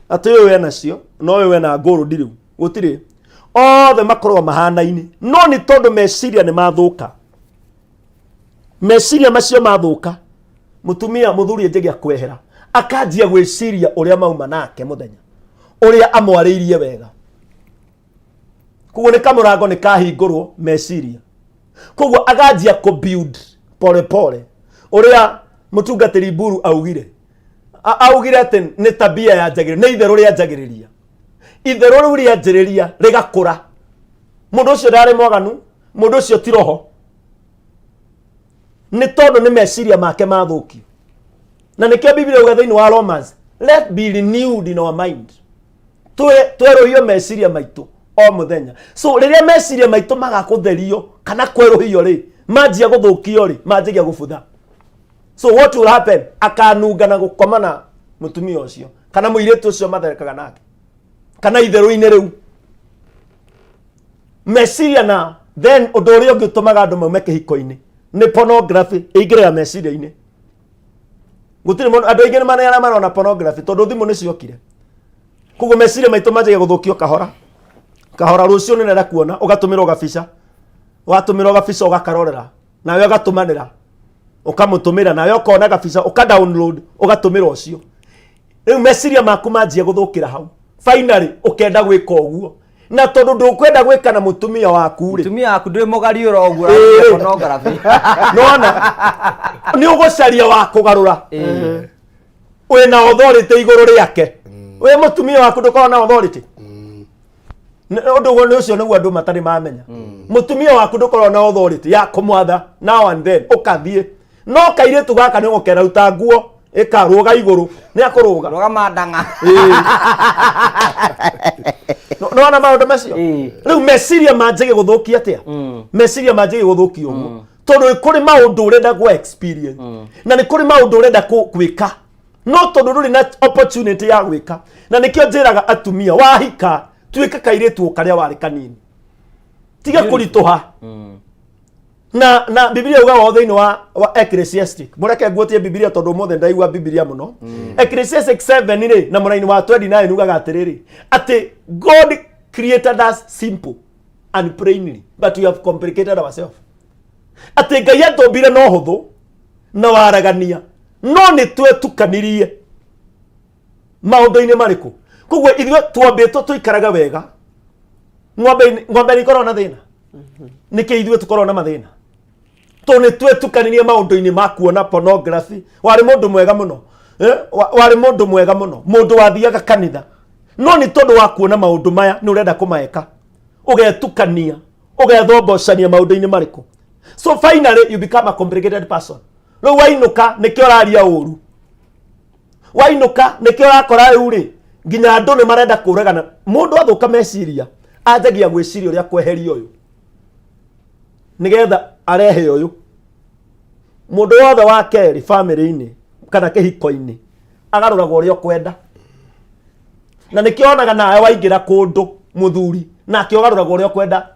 ati uyu we nacio no uyu we na ngurudi riu gutire othe makorwo mahana-ini no ni tondu meciria ni mathuka meciria macio mathuka mutumia muthuri enjagia kwehera akanjia gwiciria uria mauma nake muthenya uria amwariirie wega kuguo ni kamurango ni kahingurwo meciria kuguo aganjia ku build pole pole uria mutungatiri Mburu augire ati ni tabia ya njagiriria ni itheru ria njagiriria itheru riu ria njagiriria rigakura mundu ucio ndari mwaganu mundu ucio ti roho ni tondu ni meciria make mathukio na nikio Biblia uga thiini wa Romans let be renewed in our mind tweruhio meciria maitu o muthenya so riria meciria maitu magakutherio kana kweruhio ri manjia guthukio ri manjia gubutha. So what will happen? Akanunga na gukoma na mutumia ucio kana muiretu ucio matherekaga nake kana itheru-ini riu meciria na then undu uria ungi utumaga andu maume kihiko-ini ni pornography ingirira meciria-ini. Gutiri mundu andu aingi ni manera marona pornography tondu thimu ni ciokire. Koguo meciria maitu manjagia guthukio kahora kahora. Rucio nenda kuona ugatumirwo gabica watumirwo gabica ugakarorera nawe ugatumanira ukamutumira nawe ukona gabica ukadownload ugatumirwo ucio. Riu meciria maku manjia guthukira hau finally ukenda gwika uguo na tondu ndukwenda gwika na mutumia waku ri mutumia waku nduri mugari urogura pornography nona ni ugucaria wa kugarura wina authority iguru riake we mutumia waku ndukora na authority undu ni ucio niguo andu matari mamenya mutumia waku ndukora na authority ya kumwatha now and then ukathie no kairitu gaka ni gukera ruta nguo ikaruga iguru ni akuruga ruga mandanga no na maundu macio riu meciria manjige guthukia atia meciria manjige guthukio uguo tondu kuri maundu urenda gwa experience na ni kuri maundu urenda gwika no tondu nduri na opportunity ya gwika na nikio njiraga atumia wahika twika kairitu karia wari kanini tiga kurituha na Biblia uga wothe wa Ecclesiastic mureke nguotie Biblia tondu mothe ndaigua Biblia muno Ecclesiastic 7 ri na muraini wa 29 ugaga atiriri ati God created us simple and plainly but we have complicated ourselves. Ati Ngai atumbire no huthu na waragania no ni twetukanirie maundu-ini mariku koguo ithwe twambitwo tuikaraga wega ng'ombe ikorwo na thina niki ithwe tukorwo na mathina to ni twetukanirie maundu-ini ma kuona pornography. Wari mundu mwega muno wari mundu mwega muno mundu wathiaga kanitha no ni tondu wa kuona maundu maya ni urenda kumaeka ugetukania ugethobocania maundu-ini mariku. So finally you become a complicated person. Riu wainuka nikio raria uru wainuka nikio rakora riu ri nginya andu ni marenda kuragana mundu athuka meciria anjagia gwiciria uria kweheria uyu nigetha arehe uyu mundu wothe wa keri family-ini kana kihiko-ini agaruragwo uria kwenda na nikionaga nawe waingira kundu muthuri na akiogaruragwo uria kwenda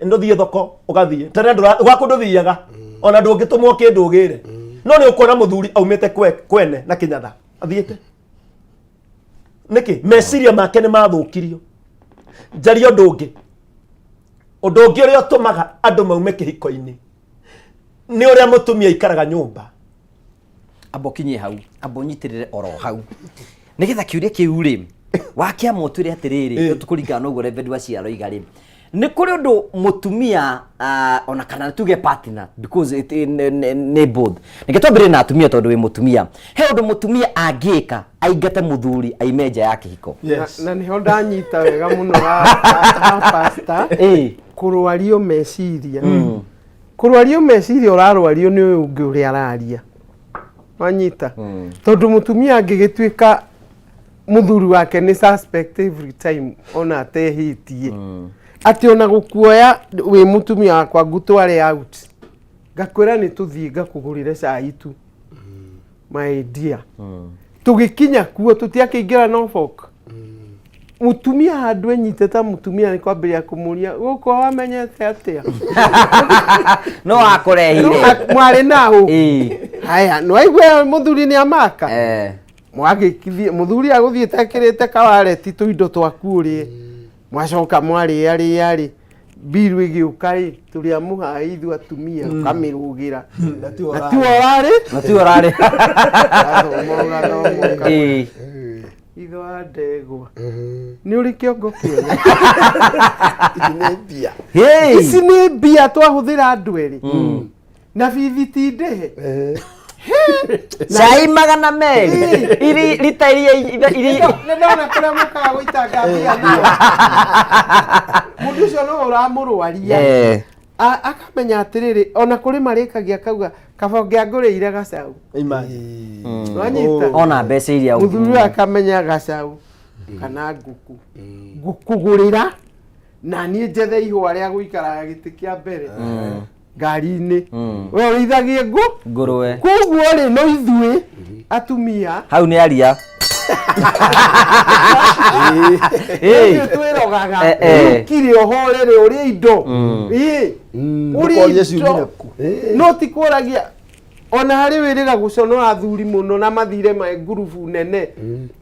nduthie thoko ugathie tene ndugakunduthiaga ona ndungitumwo kindu ugire no ni ukona muthuri aumite kwene na kinyatha athiete niki meciria make ni mathukirio njario ndungi undu ungi uria utumaga andu maume kihiko-ini ni uria mutumia ikaraga nyumba abo kinye hau abo nyitirire oro hau nigetha kiuria kiu ri wakia motwire atiriri tukuringana no gore vedu aciaro igari ni kuri undu mutumia ona kana tuge partner because it ne both niketwambire na atumia tondu wi mutumia he undu mutumia angika aingate muthuri aimeja yake hiko na niho ndanyita wega muno wa pastor kurwario meciria kurwario meciria urarwario ni uyu ungi uria araria wanyita tondu mutumia angigituika muthuri wake ni suspect every time ona atehitie ati ona gukuoya wi mutumia wakwa ngutware out ngakwira ni tuthie ngakugurire cai tu my dear tugikinya kuo tutiakiingira Norfolk mutumia handu enyitete mutumia ni kwambiria kumuria guko wamenyete atia no akurehire mwari nao haya no aigwe muthuri ni amaka mwagikithie muthuri aguthiete akirite kawareti tu indo twaku ri mwacoka mwari ari biru igiukai turia muhai ithu atumia kamirugira natu orari itho andegwa ni uri kiongo kiene ici ni mbia twahuthira andu eri na bithi ndehe cai magana meri iri rita iri ndona kuria mukaga guitanga mbia mundu ucio no uramurwaria akamenya atiriri ona kuri marikagia kauga kabonge anguriire gacau wanyita ona mbeca iria muthuri akamenya gacau kana nguku ngukugurira na nie njethe ihwa ria guikara giti kia mbere ngari-inĩ we ũrĩithagie ngũrwe koguo rĩ no ithuĩ atumia hau nĩ aria twĩrogaga kire ũhorere ũrĩa indo ũrĩa indo no ti kũragia ona harĩ wĩrĩga gũconora athuri mũno na mathire me ngurubu nene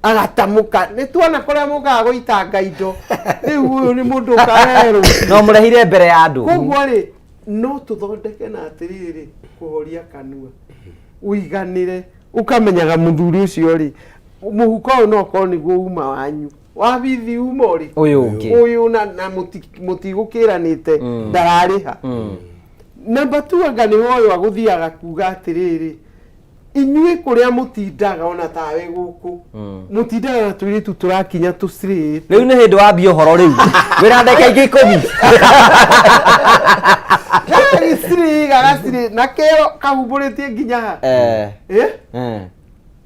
agatamũka nĩ tuona kũrĩa mũkaga gũitanga indo rĩu ũyũ nĩ mũndũ ũkaherwo no mũrehire mbere ya andũ koguo rĩ no tũthondeke na atĩrĩrĩ kũhoria kanua ũiganĩre ukamenyaga mũthuri ũcio rĩ mũhuko ũyũ no korwo nĩguo uma wanyu wabithi uma rĩ ũyũ na mũtigũkĩranĩte ndararĩha namba 2 anga nĩ ũyũ agũthiaga kuga atĩrĩrĩ inyuĩ kũrĩa mũtindaga ona tawe gũkũ mũtindaga na tũirĩtu tũrakinya tũcirĩte rĩu nĩ hĩndĩ wambia ũhoro rĩu wĩna ndeka ingĩ 10 gacirĩ na kero kahumbũrĩtie nginya ha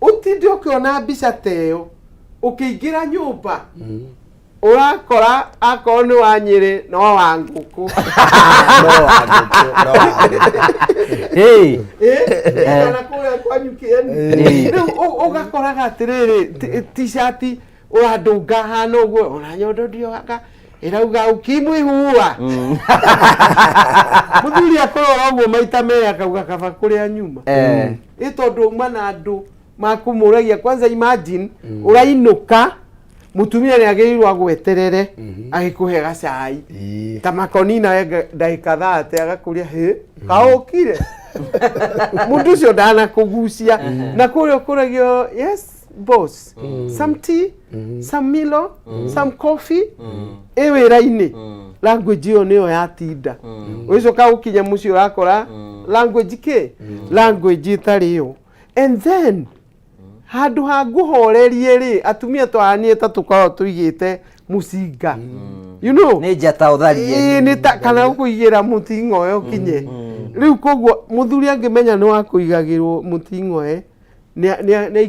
ũtinde ũkĩona mbica teyo ũkĩingĩra nyũmba ũrakora akorwo nĩ wa Nyĩrĩ no wa ngũkũ kana kũrĩa kwanyu Kĩeni rĩu ũgakoraga atĩrĩrĩ t-shirt ũrandũnga hana ũguo ona nyondo ndiogaga ĩrauga ũkimwĩhua mũthuri akorora ũguo maita merĩ akauga kaba kũrĩa nyuma tondũ uma na andũ makũmũragia kwanza imagine ũrainũka mutumia nĩ agĩrĩirwo agweterere agĩkũhe gacai ta makoni na ndagĩka 30 agakũria kaũkire mũndũ ũcio ndanakũgucia na kũrĩa ũkũragio yes boss some tea some Milo some coffee wĩra-inĩ language ĩyo nĩyo yatinda ũgĩcoka gũkinya mũciĩ ũrakora language language ĩtarĩ yo and then handũ ha ngũhorerie rĩ atumia twahanie ta tũkorwo tũigĩte mũcinga you know nĩ njata ũtharie nĩ ta kana ũkũigĩra mũting'oe ũkinye rĩu koguo mũthuri angĩmenya nĩ wa kũigagĩrwo mũting'oe nĩ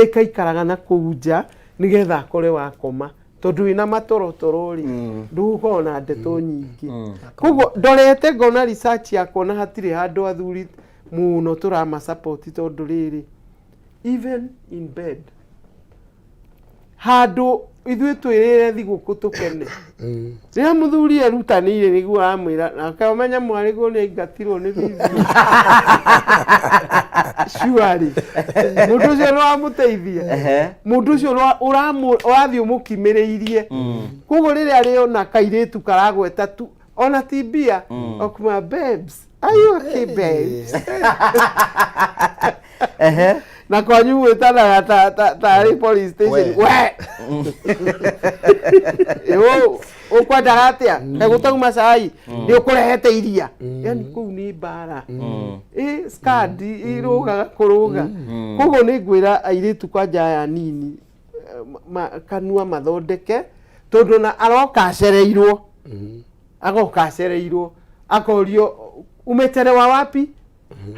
ikaikaraga na kũu nja nĩgetha akore wakoma tondũ wĩna matorotoro rĩ ndũgũkorwo na ndeto nyingĩ koguo ndorete ngona research yakwa na hatirĩ handũ athuri mũno tũramasupport tondũ rĩrĩ even in bed handũ ithuĩ twĩrĩre thigũkũ tũkene rĩrĩa mũthuri erutanĩire nĩguo amwĩra na akamenya mwarĩguo nĩ aingatirwo nĩ bibi shuari mũndũ ũcio nĩ wamũteithia mũndũ ũcio ũrathiĩ ũmũkimĩrĩirie koguo rĩrĩa rĩona kairĩtu karagweta tu ona ti mbia okuma babes are you okay babes na kwanyu gwĩtanaga tarĩ police station we ũkwendaga atĩa egũtauma cai nĩ ũkũrehete iria yani kũu nĩ mbara skad irũgaga kũrũga koguo nĩ ngwĩra airĩtu kwanja aya nini kanua mathondeke tondũ na agokacereirwo akorio umeterewa wapi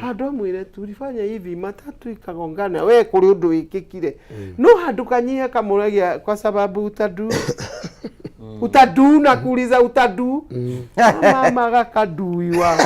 handũ amwĩre tulifanya hivi matatu ikagongana we kũrĩ ũndũ wĩkĩkire no handũ kanyihe kamũragia kwa sababu utadu na kuuliza utadu mama gakaduiwa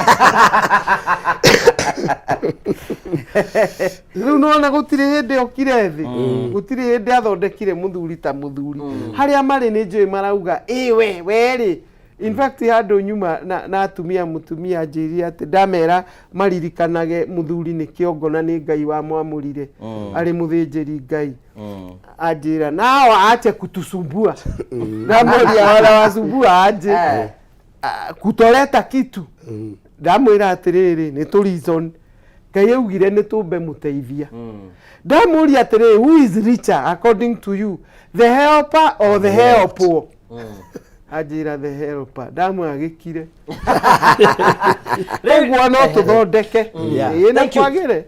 rĩu nona gũtirĩ hĩndĩ okire thĩ gũtirĩ hĩndĩ athondekire mũthuri ta mũthuri harĩa marĩ nĩ njũĩ marauga we rĩ in fact handũ nyuma na atumia mutumia njĩria atĩ ndamera maririkanage mũthuri nĩ kĩongo na nĩ Ngai wa mwamũrire arĩ mũthĩnjĩri Ngai anjĩra nao aache kutusumbua ndamũria wala wasumbua aje kutoleta kitu ndamwĩra atĩrĩrĩ nĩ tũ reason Ngai augire nĩ tũmbe mũteithia ndamũria atĩrĩrĩ who is richer according to you the helper or the helpful ajira the helper ndamwagĩkire rĩu no tũthondeke ĩna kwagĩre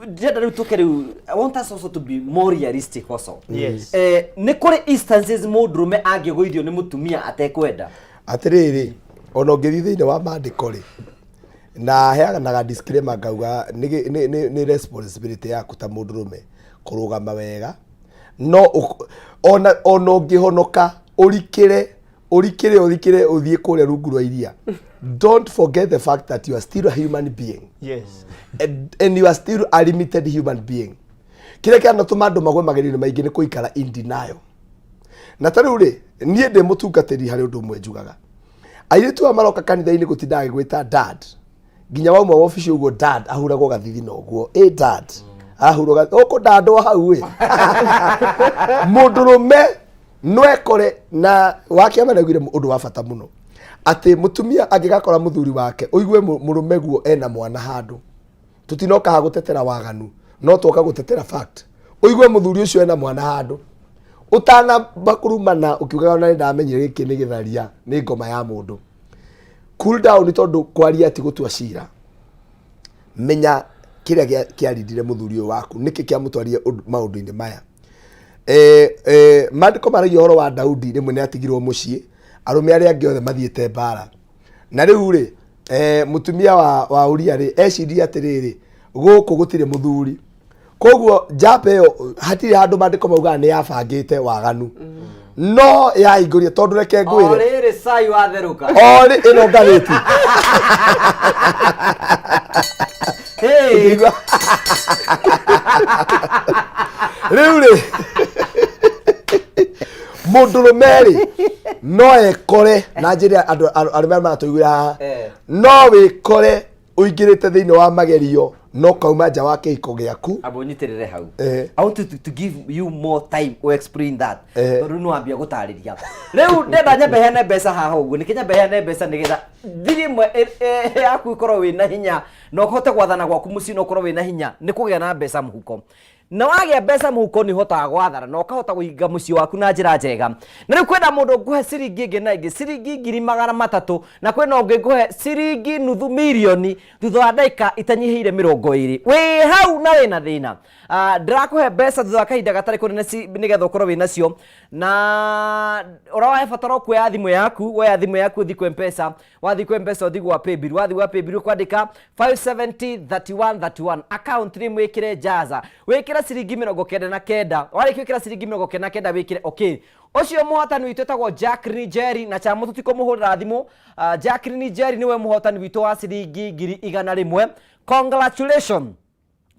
ndĩrenda rĩu tũke rĩu I want us also to be more realistic also nĩ kũrĩ instances mũndũrũme angĩgũithio nĩ mũtumia atekwenda atĩrĩrĩ ona ũngĩthiĩ thĩinĩ wa maandĩko rĩ na heanaga disclaimer ngauga nĩ responsibility yaku ta mũndũrũme kũrũgama wega no ona ũngĩhonoka ũthikĩre ũthiĩ kũrĩa rungu rwa iria don't forget the fact that you are still a human being. Yes. And you are still a limited human being. Kile kia natuma andu magwe magerire maingi ni kuikara in denial. Na tariu ri nie ndi mutungatiri hari undu mwe njugaga. Airitu amaroka kanitha-ini gutindaga gwita dad. Nginya wauma office ugo dad ahuragwo gathithi na uguo. Dad. Ahurwo uko dad wa hau wi. Mundurume no ekore na wake amanagire undu wa bata muno. Ati mutumia angigakora muthuri wake uigue murume guo ena mwana handu. Tutinoka ha gutetera waganu. No toka gutetera fact. Uigue muthuri ucio ena mwana handu. Utana bakurumana ukiugaga na ndamenyire giki ni githaria ni ngoma ya mundu. Cool down tondu kwaria ati gutua cira. Menya kiria kiarindire muthuri waku niki kia mutwarie maundu-ini maya. Mandiko maragia horo wa Daudi rimwe ni atigirwo mucii arume aria angi othe mathiete mbara. Na riu ri mutumia wa Uria ri eciria atiriri guku gutire muthuri. Koguo njamba iyo hatiri handu mandiko mauga ni yabangite waganu. No ya inguria tondu reke ngwire. Oriri sai watheruka. Ori ino ngariti. Hey. Riu ri mundurume no ekore na njira andu arumia matuiguira haha no wikore uingirite thiini wa magerio no kauma nja wa kihiko giaku abonyitirire hau. I want to give you more time to explain that. Tondu no ambia gutariria. Riu ndenda nyambe hene mbeca haha uguo ni kinya hene mbeca nigetha thirimwe yaku ikorwo wina hinya no uhote gwathana gwaku mucii no ukorwo wina hinya ni kugia na mbeca muhuko. Na wagia mbeca muhuko ni hotaga gwathana no ukahota kuinga mucii waku na njira njega. Na riu kwenda mundu nguhe ciringi ingi na ingi ciringi 300,000 na kwena ungi nguhe ciringi nuthu milioni thutha wa ndaika itanyihiire 20 we hau na wina thina. Ndirakuhe mbeca thutha wa kahinda gatari kunene nigetha ukorwo wina cio na urawahe bataro kuoya thimu yaku woya thimu yaku thiku M-Pesa wathi ku M-Pesa uthi gwa paybill wathi gwa paybill kwandika 5703131 account ni mwikire jaza wikira ciringi 99 wari kwikira ciringi 99 wikire okay. Ocio muhotani witu etagwo Jacqueline Jerry na cha mutu tiko muhurira thimu. Jacqueline Jerry niwe muhotani witu wa ciringi 100,000. Congratulations.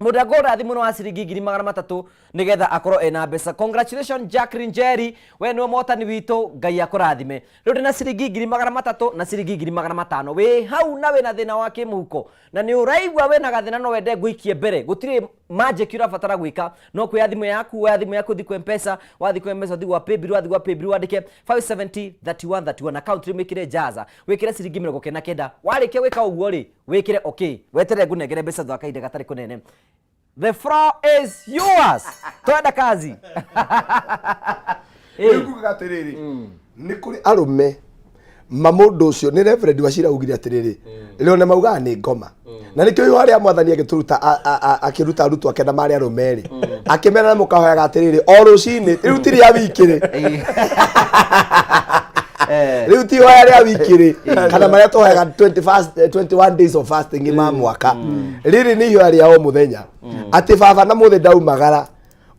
Mudagora thimu no wa ciringi 300,000 nigetha akorwo ena mbeca. Congratulations Jacqueline Jerry we niwe muhotani witu Ngai akurathime. Riu ndina ciringi 300,000 na ciringi 500,000 we hau na we na thina wa kimuhuko na ni uraigwa we na gathina no wende gwikie mbere gutire magic urabatara gwika no kuya thimu yaku wa thimu yaku thiku M-Pesa wathi ku M-Pesa thiku wa paybill wandike 5703131 account rimikire jaza wikire ciringi 99 warike gwika uguo ri wikire okay wetere ngunengere mbeca thwa kahinda gatari kunene. The floor is yours. Twenda kazi. Nikuga atiriri ni kuri arume mamundu ucio ni Reverend Wachira ugire atiriri leo na mauga ni ngoma na nikio yu haria mwathani agituruta akiruta arutu akenda mari arumeri akimera na mukahoya atiriri o rucini riu tiri ya wikire riu ti hoya ria wikire kana maria tohoyaga 21 days of fasting ma mwaka riri ni hoya ria o muthenya ati baba na muthe ndaumagara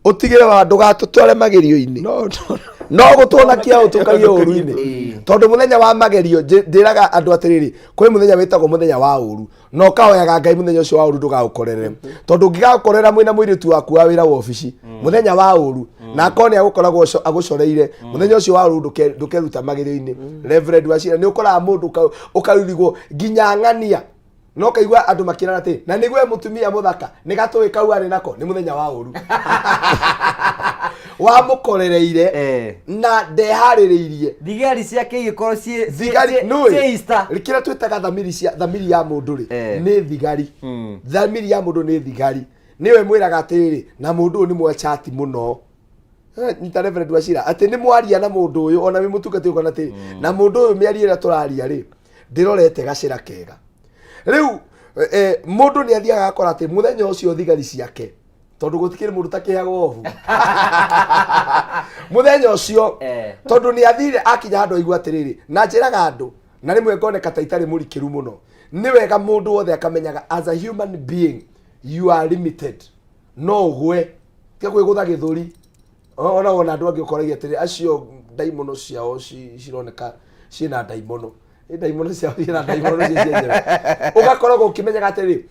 utigire wa ndugatutware magerio-ini no gutwona kia utukagio uru-ini tondu muthenya wa magerio ndiraga andu atiriri kwi muthenya witagwo muthenya wa uru no kahoyaga Ngai muthenya ucio wa uru ndugagukorere tondu ngigagukorera mwina mwiritu waku wa wira wa ofici muthenya wa uru na akoni agukoragwo agucoreire muthenya ucio wa uru ndukeruta magerio-ini. Reverend Wachira ni ukoraga mundu ukarurigwo nginya ng'ania no kaigwa andu makirana ati na nigwe mutumia muthaka ni gatui kau ari nako ni muthenya wa uru wa mukorereire na ndehaririirie thigari ciake igikorwo ci Easter rikira twitaga thamiri ya mundu ri ni thigari thamiri ya mundu ni thigari niwe mwiraga atiriri na mundu ni mwachati muno nita Reverend Wachira ati ni mwaria na mundu uyu ona wi mutungati ukona ati na mundu uyu miari ira turaria ri ndirorete gacira kega riu mundu ni athiaga akora ati muthenya ucio thigari ciake tondu gutikire mundu takiheagwo ovu muthenya ucio tondu ni athire akinya handu aigua atiriri na njiraga andu na rimwe ngoneka ta itari murikiru muno ni wega mundu wothe akamenyaga as a human being you are limited no gwe ke kwigutha githuri ona andu angi ukoragia atiriri acio ndaimono ciao cironeka ciina ndaimono ndaimono cia wira ndaimono cia cenyewe ugakorwo ukimenyaga atiri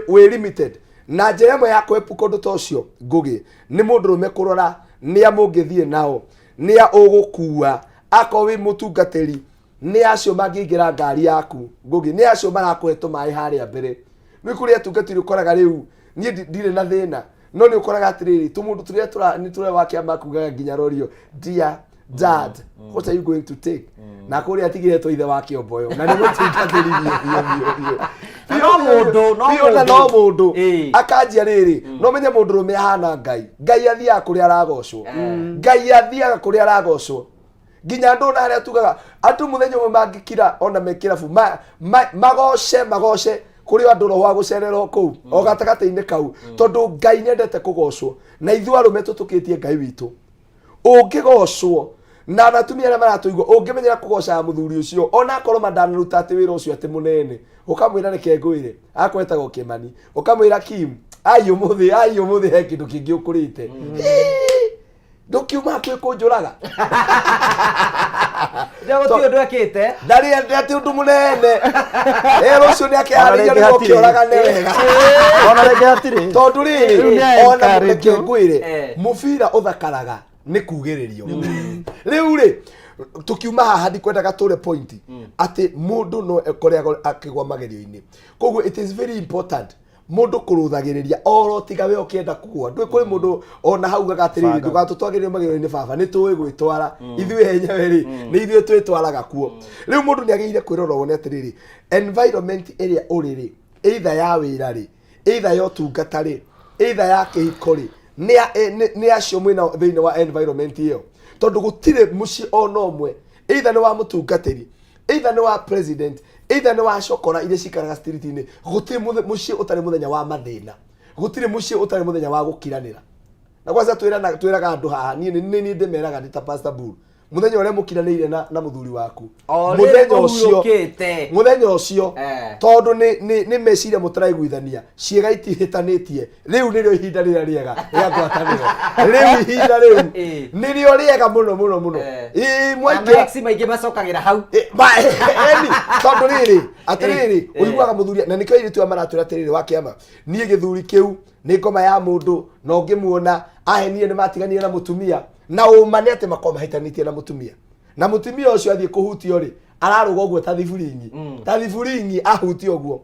we limited na njira ĩmwe ya kwepuka ũndũ ta ũcio Ngugi nĩ mũndũrũme kũrora nĩa mũngĩthiĩ nao nĩa ũgũkua akorwo wĩ mũtungatĩri nĩ acio mangĩingĩra ngari yaku Ngugi nĩ acio marakũhe tũmaĩ harĩa mbere nĩ kũrĩ atungatĩri ũkoraga rĩu niĩ ndirĩ na thĩna no nĩ ũkoraga atĩrĩrĩ tũmũndũ tũrĩa nĩ tũrĩa wakĩamba kugaga nginya rorio dear dad what are you going to take na kũrĩa atigire ithe wake omboyo na nĩ mũtungatĩri no mũndũ akanjia rĩrĩ no menye mũndũrũme ahana Ngai athiaga kũrĩa aragocwo Ngai athiaga kũrĩa aragocwo nginya andũ na harĩa tugaga andũ mũthenya ũmwe mangĩkira ona mekĩrabu magoce kuri andũ roho wa gucererwo kuu o gatagata-inĩ kau tondu Ngai nĩendete kũgocwo na ithuĩ arũme tũtũkĩtie Ngai witũ ũngĩgocwo na atumia arĩa maratũigua ũngĩmenyera kũgocaga mũthuri ũcio ona akorwo mandanaruta atĩ wĩra ũcio atĩ mũnene ũkamwĩra reke ngwĩre akwetagwo Kĩmani ũkamwĩra Kim ai ũmũthĩ he kĩndũ kĩngĩ ũkũrĩte ndũkiuma kwĩ kũnjũraga ndio gũtirĩ ũndũ ekĩte ndari atĩ ũndũ mũnene rũciũ nĩ akĩharĩria nĩguo kĩoragane wega ona rĩngĩ hatirĩ tondũ rĩrĩ ona reke ngwĩre mũbira ũthakaraga nĩ kugĩrĩrio rĩu rĩ tukiuma haha ndikwendaga tũre point atĩ mũndũ no ekoragwo akĩgwa magerio-inĩ koguo it is very important mundu kuruthagiriria oro tiga we ukienda kugwa ndwe kuri mundu ona hau gagatĩrĩrĩ ndũgatũtwagĩrĩrio magerio-inĩ baba nĩ tũĩ gwĩtwara ithuĩ henyewe rĩ nĩ ithuĩ twĩtwaraga kuo rĩu mundu nĩ agĩrĩire kwĩrora wone atĩrĩrĩ environment ĩrĩa ũrĩ rĩ either ya wĩra rĩ either ya ũtungata rĩ either ya kĩhiko rĩ nĩ acio mwĩna thĩinĩ wa environment ĩyo tondũ gũtirĩ mũciĩ ona ũmwe either nĩ wa mũtungatĩri either nĩ wa president either nĩ wa cokora iria cikaraga street-inĩ gũtirĩ mũciĩ ũtarĩ mũthenya wa mathĩna gũtirĩ mũciĩ ũtarĩ mũthenya wa gũkiranĩra na kwanza twĩraga andũ haha niĩ ndĩmeraga ndĩ ta Pastor Bull muthenya ũrĩa mũkiranĩire na mũthuri waku muthenya ũcio tondũ nĩ meciria mũtaraiguithania ciĩga itihĩtanĩtie rĩu nĩrĩo ihinda rĩrĩa rĩega rĩa ngwatanĩro rĩu ihinda rĩu nĩrĩo rĩega mũno maingĩ macokagĩra hau tondũ rĩrĩ atĩrĩrĩ ũiguaga mũthuri na nĩkĩo airĩtu maratwĩra atĩrĩrĩ wa kĩama niĩ gĩthuri kĩu nĩ ngoma ya mũndũ na ũngĩmuona ahenie nĩ matiganire na mũtumia na ũmane atĩ makoma hitanĩtie na mũtumia ũcio athiĩ kũhutio rĩ araruga ũguo ta thiburingi ahutio ũguo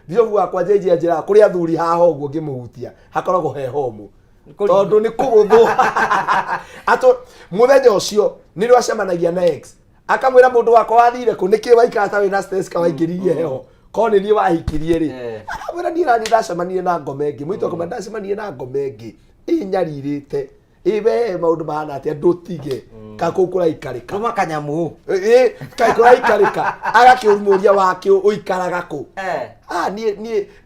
thiobu wakwa njenjia njĩra kũrĩ athuri haha ũguo ngĩmũhutia hakoragwo he homũ tondũ nĩ kũgũthũ mũthenya ũcio nĩrĩo acemanagia na ex akamwĩra mũndũ wakwa wathire kũ nĩkĩ waikara ta wĩna stress kawaingĩririe heho ko nĩ niĩ wahikirie rĩ akamwĩra niĩ nani ndacemanirie na ngome ĩngĩ mwĩtwo kama ndacemanirie na ngome ĩngĩ ĩnyarirĩte ibe maundu mahana atia ndutige kakukura ikarika kuma kanyamu kakukura ikarika agakiumuria wake uikaraga ku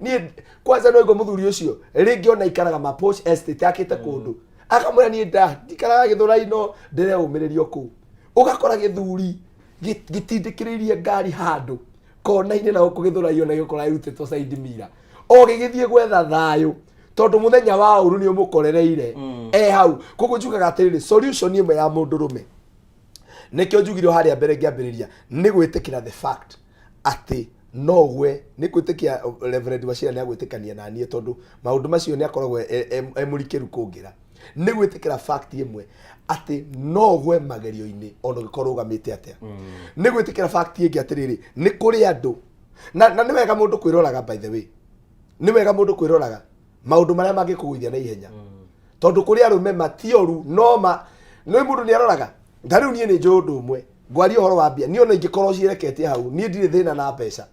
nie kwanza no ngo muthuri ucio ringi ona ikaraga ma post estate akite kundu akamwira nie ndikaraga githura-ino ndire umiririo ku ugakora githuri gitindikiririe ngari handu kona-inĩ na gũkũgĩthũraio na gĩkora irutĩtwo side mirror o gĩgĩthiĩ gwetha thayũ tondu muthenya wa uru ni umukorereire hau koguo njugaga atĩrĩrĩ solution ĩmwe ya mũndũrũme nĩkĩo njugire harĩa mbere ngĩambĩrĩria nĩ gwĩtĩkĩra the fact atĩ no we nĩ gwĩtĩkia Reverend Wachira nĩ agwĩtĩkania na niĩ tondu maũndũ macio nĩ akoragwo mũrikĩru kũngĩra nĩ gwĩtĩkĩra fact ĩmwe atĩ no we magerio-inĩ ona ũgĩkorwo ũgamĩte atĩa nĩ gwĩtĩkĩra fact ĩngĩ atĩrĩrĩ nĩ kũrĩ andũ na nĩ wega mũndũ kwĩroraga by the way nĩ wega mũndũ kwĩroraga maundu maria mangĩkũgũithia na ihenya tondu kuri arume matioru noma no mundu ni aroraga ndariu nie ni njondo umwe ngwari uhoro wa bia ni ona ingĩkorwo cireketie hau ni ndirĩ thĩna na mbeca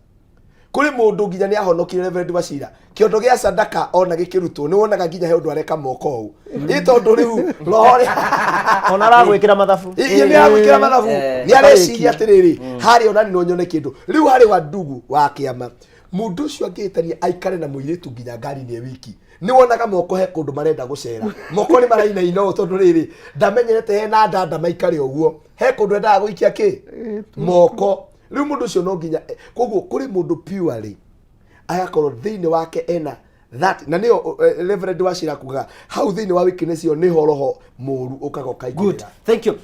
kuri mundu nginya ni ahonokire Reverend Wachira kĩondo gĩa sadaka ona gĩkĩrutwo ni wonaga nginya he ũndũ areka moko ũũ ĩ tondu rĩu rohore ona aragwĩkĩra mathabu ni aragwĩkĩra mathabu ni areciria atĩrĩrĩ harĩ ona ni no nyone kĩndũ rĩu harĩ wa ndugu wa kĩama mundu ucio angĩtania aikare na mũirĩtu nginya ngari ni wiki ni wonaga moko he kundu marenda gucera moko ni maraina ino tondu riri ndamenyerete he na ndanda maikare uguo he kundu endaga guikia ki moko riu mundu ucio no nginya koguo kuri mundu purely agakorwo thiini wake ena that na nio Reverend Wachira kuga hau thini wa weakness yo ni horoho muru ukagoka igirira. Good, thank you.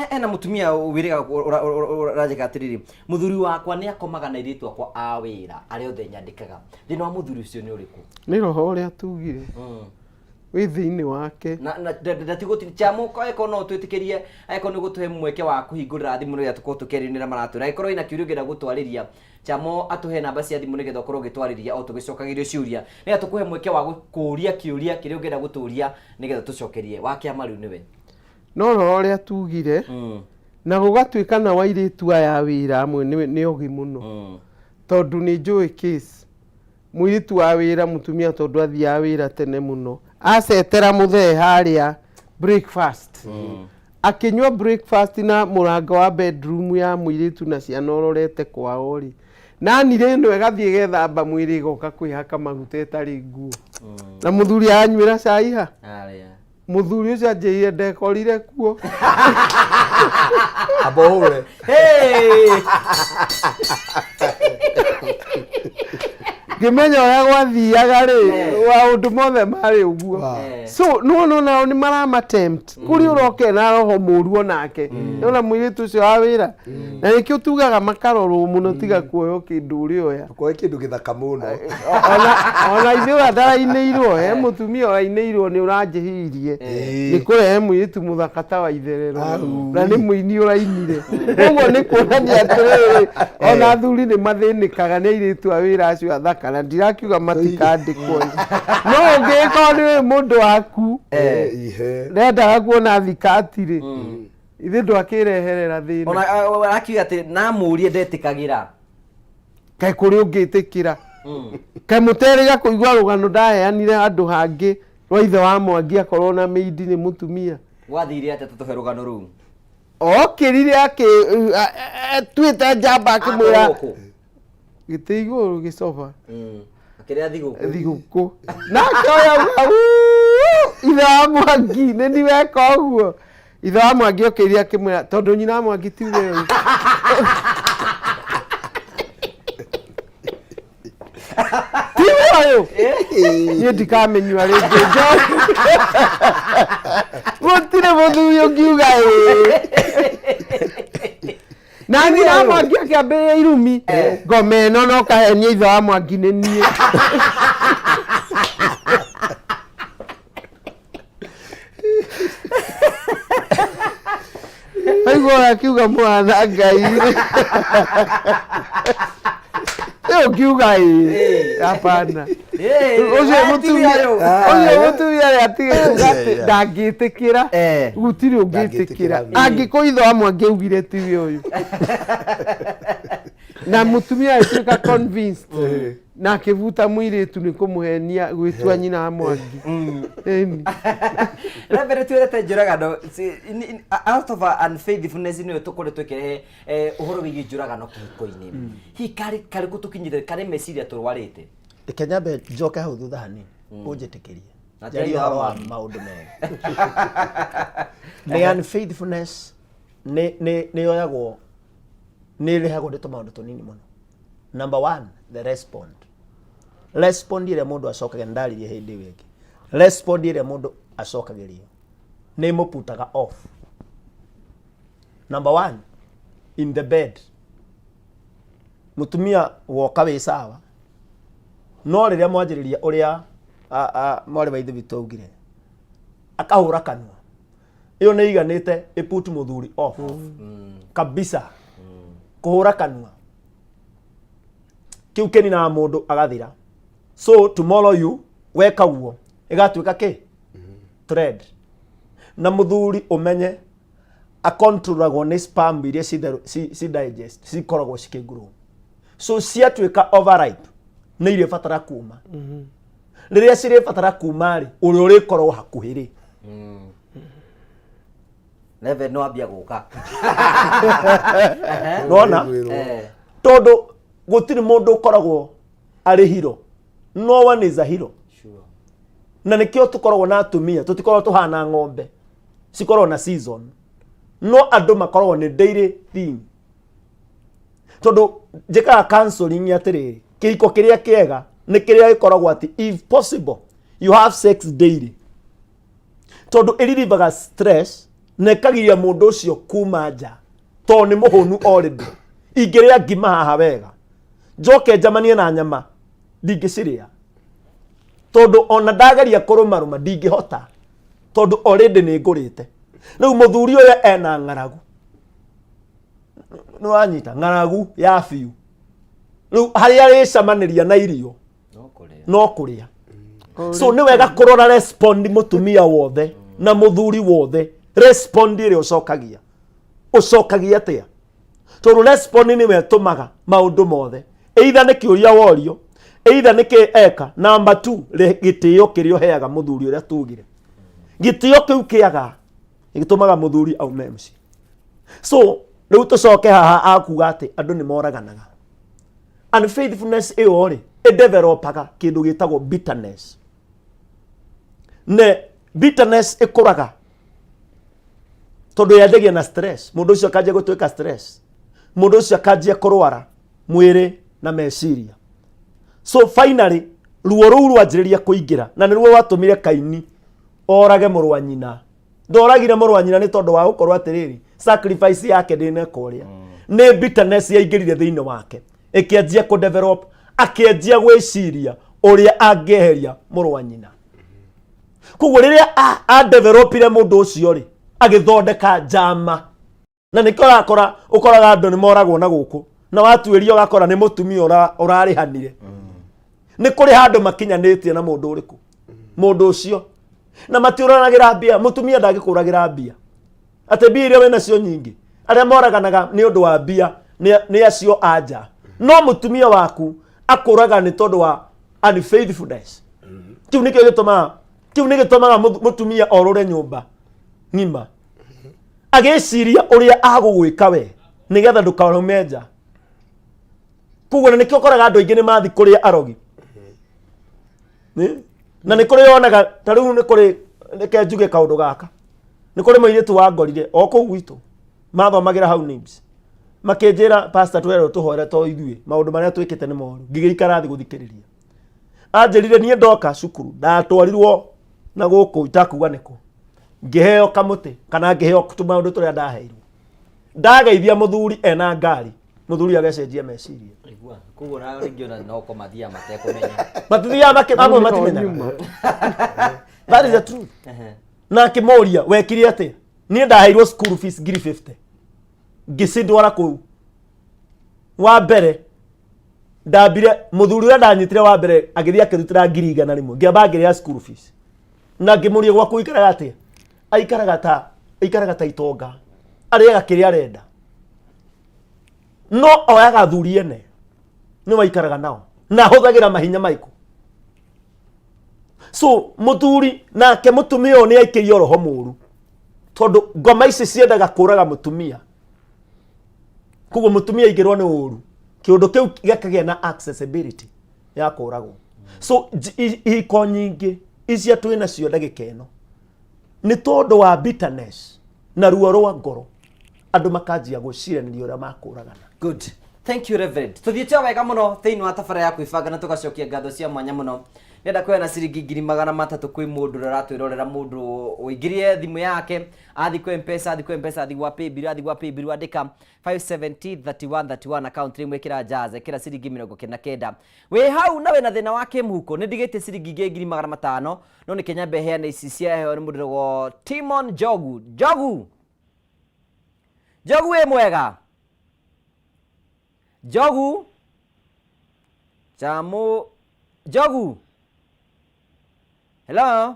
Ena mutumia wiriga urajeka atiriri muthuri wakwa ni akomaga na iritu akwa a wira ari othe nyandikaga thina wa muthuri ucio ni uriku ni roho uria tugire wi thiini wake na ndatigutiri chamuko eko no twitikirie eko ni gutuhe mweke wa kuhingurira thimu ria tukotukerinira maratura ikorwo ina kiurio gira gutwariria chamo atuhe namba cia thimu nigetha ukorwo gitwariria o tugicokagirio ciuria ni atukuhe mweke wa kuria kiuria kirio gira guturia nigetha tucokerie wake amariu niwe no roho uria tugire na gugatuika na wairitu aya wira amwe ni ogi muno tondu ni njui case mwiritu wa wira mutumia tondu athia wira tene muno acetera muthee haria breakfast akinywa breakfast na murango wa bedroom ya mwiritu na ciana ororete kwao ri na nire no egathie gethamba mwiri goka kwihaka maguta etari nguo na muthuri anywira cai ha muthuri ucio anjire ndekorire kuo abohure ngimenya uria gwathiaga ri wa undu mothe mari uguo so no nao ni marama attempt kuri uroke na roho muruo nake nona mwiritu ucio wa wira na nikio tugaga makarorwo muno tiga kuoyo kindu uri oya kwa kindu githaka muno ona ithuĩ atarainĩirwo he mũtumia ũrainĩirwo nĩ ũranjĩhirie nĩ kũrehe mũirĩtu mũthaka ta wa itherero na nĩ mũini ũrainire ũguo nĩ kuonania atĩrĩrĩ ona athuri nĩ mathĩnĩkaga nĩ airĩtu a wĩra acio athaka na ndirakiuga matikandĩkwo no ũngĩkorwo nĩ mũndũ waku ndendaga kuona thikatirĩ ithe ndwakĩreherera thĩna ona akiuga atĩ na mũrie ndetĩkagĩra kaĩ kũrĩ ũngĩtĩkĩra kaĩ mũterĩga kũigua rũgano ndaheanire handũ hangĩ rwa ithe wa Mwangi akorwo na meidi nĩ mũtumia gwathire atĩ tũtũhe rũgano rũu okĩrire tuĩte njamba akĩmwĩra gĩtĩ igũrũ gĩcoba akĩrĩa thigũkũ nake oya ithe wa Mwangi nĩ ndiweka ũguo ithe wa Mwangi okĩrire akĩmwĩra tondũ nyina wa Mwangi tiuge ũyũ tiwayo niĩ ndikamenyua rĩngĩ gũtirĩ mũthuri ũngiuga na nyina wa Mwangi akĩambĩrĩria irumi ngoma ĩno no kahenia ithe wa Mwangi nĩ niĩ aigua akiuga mwana Ngai ukiuga hapana ucio mutumia atige kuga ndangĩtĩkĩra gũtirĩ ũngĩtĩkĩra angĩkũitho wa Mwangi augire tiwe ũyũ na mutumia atuĩka convinced na akĩvuta mũirĩtu nĩ kũmũhenia gwĩtua nyina wa Mwangi Reverend tuerete njũragano out of unfaithfulness nĩyo tũkoretwo tũkĩrehe ũhoro wĩgiĩ njũragano kĩhiko-inĩ hihi karĩ gũtũkinyĩre karĩ meciria tũrwarĩte reke nyambe njoke hau thutha hanini ũnjĩtĩkĩrie njarie ũhoro wa maũndũ mega nĩ unfaithfulness nĩ yoyagwo nĩ ĩrehagwo nĩ tũmaũndũ tũnini mũno number one the respond ĩrĩa mũndũ acokaga ndaririe hĩndĩ ĩyo ĩngĩ respond ĩrĩa mũndũ acokagĩrio nĩ mũputaga off number one in the bed mutumia woka wĩ sawa no rĩrĩa mwanjĩrĩria ũrĩa mwarĩ wa ithe witũ augire akahũra kanua ĩyo nĩ iganĩte ĩput mũthuri off kabisa kũhũra kanua kiu keni na mũndũ agathira so tomorrow you weka guo igatuĩka kĩ thread na mũthuri ũmenye akontrolagwo nĩ spam iria si digest cikoragwo cikĩngurwo so ciatuĩka overripe nĩ iria batara kuma rĩrĩa cirĩ batara kuma rĩ ũrĩa ũrĩkorwo hakuhĩ rĩ Reverend no ambia gũka nona tondũ gũtirĩ mũndũ ũkoragwo arĩ hero no one is a hero na nĩkĩo tũkoragwo na atumia tũtikoragwo tũhana ng'ombe cikoragwo na season no andũ makoragwo nĩ daily thing tondũ njĩkaga counseling atĩrĩrĩ kĩhiko kĩrĩa kĩega nä kä rä a gä koragwo atä if possible you have sex daily tondå ä ririvaga stress na ĩkagiria mũndũ ũcio kuma nja tondũ nĩ mũhũnu already ingä rä a ngima haha wega njoke njamanie na nyama ndingä cirĩa tondũ ona ndageria kũrũmarũma ndingĩhota tondũ already nĩ ngũrĩte rĩu mũthuri ũyũ ena ng'aragu nĩ wanyita ng'aragu ya biũ rĩu harĩa arĩcamanĩria na irio no kũrĩa so nĩ wega kũrora respond mũtumia wothe na mũthuri wothe respond ĩrĩa ũcokagia atĩa tondũ respond nĩwe ĩtũmaga maũndũ mothe either nĩ kĩũria worio either nĩ kĩ eka number 2 gĩtĩo kĩrĩa ũheaga mũthuri ũrĩa tugire gĩtĩo kĩu kĩaga gĩtũmaga mũthuri aume mũciĩ so rĩu tũcoke haha akuga atĩ andũ nĩ moraganaga unfaithfulness ĩyo rĩ ĩdevelopaga kĩndũ gĩtagwo bitterness ne bitterness ĩkũraga tondũ yanjagia na stress mũndũ ũcio akanjia gũtuĩka stress mũndũ ũcio akanjia kũrwara mwĩrĩ na meciria so finally ruo rũu rwanjĩrĩria kũingĩra na nĩruo watũmire Kaini orage mũrũ wa nyina ndoragire mũrũ wa nyina nĩ tondũ wa gũkorwo atĩrĩrĩ sacrifice yake ndĩneka ũrĩa nĩ bitterness yaingĩrire thĩinĩ wake ĩkĩanjia kũdevelop akĩanjia gwĩciria ũrĩa angĩeheria mũrũ wa nyina koguo rĩrĩa adevelopire mũndũ ũcio rĩ agĩthondeka njama na nĩkĩo ũkoraga andũ nĩ moragwo na gũkũ na watuĩria ũgakora nĩ mũtumia ũrarĩhanire nĩ kũrĩ handũ makinyanĩtie na mũndũ ũrĩkũ mũndũ ũcio na matiũranagĩra mbia mũtumia ndangĩkũragĩra mbia atĩ mbia iria wĩna cio nyingĩ arĩa moraganaga nĩ ũndũ wa mbia nĩ acio anja no mũtumia waku akũraga nĩ tondũ wa unfaithfulness kĩu nĩ gĩtũmaga mũtumia orũre nyũmba ng'ima agĩciria ũrĩa agũgwĩka we nĩgetha ndũkarume nja koguo nĩkĩo ũkoraga andũ aingĩ nĩ mathi kũrĩa arogi na nĩ kũrĩ yonaga ta rĩu nĩ kũrĩ reke njuge kaũndũ gaka nĩ kũrĩ mũirĩtu wangorire o kũu gwitũ mathomagĩra hau NIMS makĩnjĩra pastor twerwo tũhoere to ithuĩ maũndũ marĩa twĩkĩte nĩ moru ngĩgĩikara thĩ gũthikĩrĩria anjĩrire niĩ ndoka cukuru ndatwarirwo na gũkũ itakuga nĩkũ ngĩheo kamũtĩ kana ngĩheo tũmaũndũ tũrĩa ndaheirwo ndageithia mũthuri ena ngari mũthuri agacenjia meciria koguo na rĩngĩ no kũmathia matekũmenya matithiaga amwe matimenyaga that is the truth na akĩmoria wekire atĩa niĩ ndaheirwo school fees ngiri 50 ngĩcindwara kũu wa mbere ndambire mũthuri ũrĩa ndanyitire wa mbere agĩthiĩ akĩrutĩra ngiri 100 ngĩamba ngĩrĩha school fees na ngĩmũria gwaku ikaraga atĩa aikaraga ta itonga arĩaga kĩrĩa arenda no oyaga athuri ene nĩ waikaraga nao na hũthagĩra mahinya maikũ so mũthuri nake mũtumia ũyũ nĩ aikĩrio roho mũru tondũ ngoma ici ciendaga kũraga mũtumia koguo mũtumia aingĩrwo nĩ ũru kĩũndũ kĩu gĩakagĩa na accessibility ya kũragwo so ihiko nyingĩ icia twĩna cio ndagĩka ĩno nĩ tondũ wa bitterness na ruo rwa ngoro andũ makanjia gwĩciranĩria ũrĩa makũragana. Good. Thank you Reverend. Tuthiĩte wega mũno thĩinĩ wa tabara ya kwĩbanga na tũgacokia ngatho cia mwanya mũno. Nenda kuoya na ciringi 300 kwĩ mũndũ ũrĩa aratwĩrorera mũndũ ũingĩrie thimũ yake athi kwa M-Pesa athi kwa Paybill andĩka 5703131 account ĩmwe ĩkĩra jaza ĩkĩra ciringi 99 wĩ hau na wĩna thĩna wa kĩmũhuko nĩ ndigĩte ciringi 500 no nĩ Kenya beheana ici ciaheo nĩ mũndũ ũragwo Timon Jogu wĩ mwega Jogu hello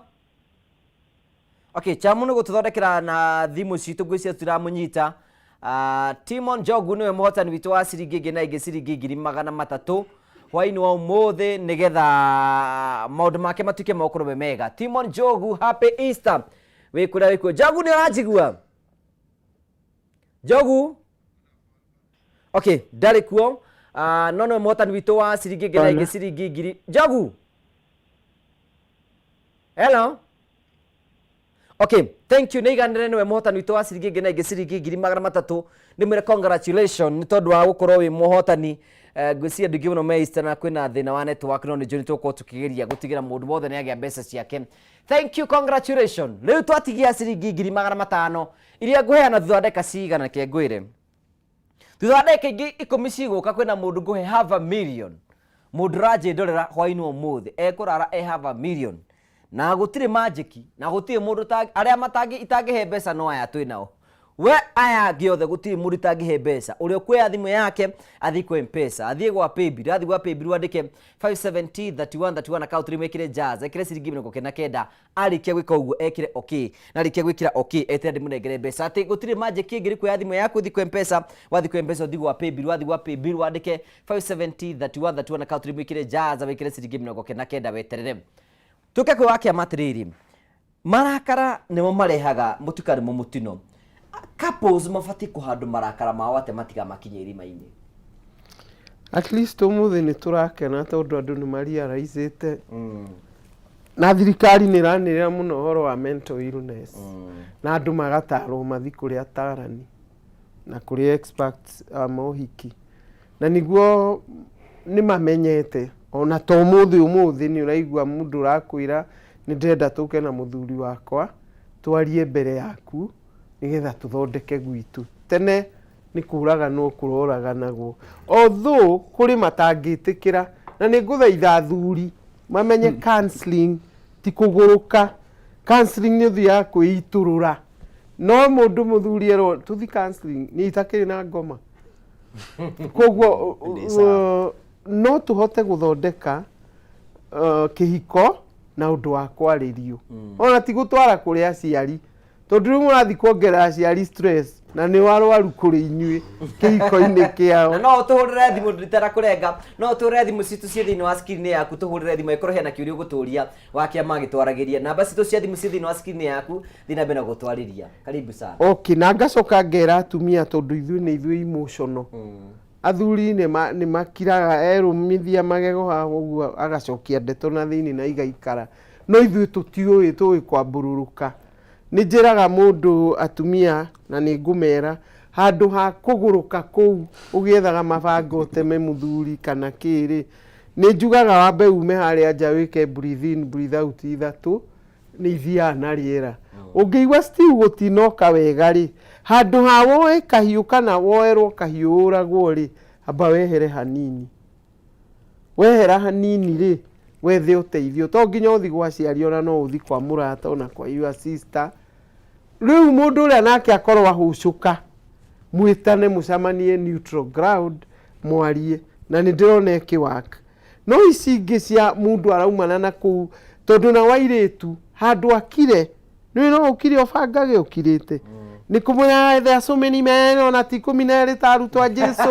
okay chamu nĩ gũtũthondekera na thimũ citũ gwĩcia tũramũnyita Timon Jogu nĩwe mũhotani witũ wa ciringi ingĩ na ingĩ ciringi 300 hwainĩ wa ũmũthĩ nĩgetha maũndũ make matuĩke maũkũrũme mega. Timon Jogu happy Easter wĩ kũrĩa Jogu nĩ ũranjigua Jogu okay ndarĩ kuo no nĩwe mũhotani witũ wa ciringi ingĩ na ingĩ ciringi 2,000 Jogu hello Okay, thank you. Neiganire niwe muhotani witu wa ciringi ngina ingi ciringi 300 ndimwire congratulations ni tondu wa gukorwo wi muhotani. Ngwiciria ndugi muno meista na kwina thina wa network no ni njuri tuko tukigeria gutigira mundu wothe ni agia mbeca ciake. Thank you, congratulations. Riu twatigia ciringi 500 iria nguheana thutha ndeka cigana ke ngwire. Thutha ndeka ingi 10 ciguka kwina mundu nguhe $500,000. Mundu raje ndorera hwaini umuthi ekurara $500,000. Na gutire magic na gutire mundu aria matangi itangihe mbeca no aya twinao. We aya giothe gutire mundu itangihe mbeca uria kwe thimu yake athi kwa M-Pesa athie gwa Paybill athi gwa Paybill wandike 5703131 account rimwekire jazz ekire ciringi 49 arikia gwika uguo ekire okay na arikia gwikira okay etire ndimunengere mbeca ati gutire magic ingiri kwa thimu yaku thi kwa M-Pesa wathi kwa M-Pesa uthi gwa Paybill wathi gwa Paybill wandike 5703131 account rimwekire jazz wekire ciringi 49 weterere tuke kwa wake amatiriri marakara nimo marehaga mutukari mu mutino. Couples mafati kuhandu marakara mao ate matiga makinye irima-ini. At least umuthi ni turakena tondu andu ni mariaraicite na thirikari ni ranirira muno horo wa mental illness na andu magatarwo mathi kuri atarani na kuri experts mohiki na niguo ni mamenyete ona to umuthi ni uraigua mundu rakwira ni ndenda tuke na muthuri wakwa twarie mbere yaku nigetha tuthondeke gwitu tene ni kuraga no kuroraga naguo although kuri matangitikira na ni nguthaitha thuri mamenye counseling ti kuguruka counseling ni thia kwiiturura no mundu muthuri ero tuthi counseling ni itakiri na ngoma koguo no tuhote guthondeka kihiko na undu wa kwaririo ona ti gutwara kuri aciari tondu riu murathi kuongerera aciari stress na ni warwaru kuri inyui kihiko-ini kiao no tuhurire thimu nditera kurenga no tuhurire thimu citu cie thiini wa screen yaku tuhurire thimu ikorwo hena kiuria guturia wakia magitwaragiria namba citu cia thimu cie thiini wa screen yaku thina bena gutwariria karibu sana. Okay, na ngacoka ngera atumia tondu ithui ni ithui emotional athuri ni makiraga erumithia magego ha uguo agacokia ndeto na thiini na igaikara no ithui tutiui kwambururuka ni njiraga mundu atumia na ni ngumera handu ha kuguruka kuu ugiethaga mabango teme muthuri kana kiri ni njugaga wambe ume haria nja wike breathe in breathe out ithatu ni ithia na riera ungiigua still gutinoka wega ri handu ha woe kahiu kana woerwo kahiu uragwo ri amba wehere hanini wehera hanini ri wethe uteithio to nginya uthi gwa ciari ona no uthi kwa murata ona kwa your sister riu mundu uria nake akorwo ahucuka mwitane mucamanie neutral ground mwarie na ni ndirona kiwaka no ici ingi cia mundu araumana na ku tondu na wairitu handu akire ni no ukire obangage ukirite ni kumenya there are so many men ona ti 12 tarutwa Jesu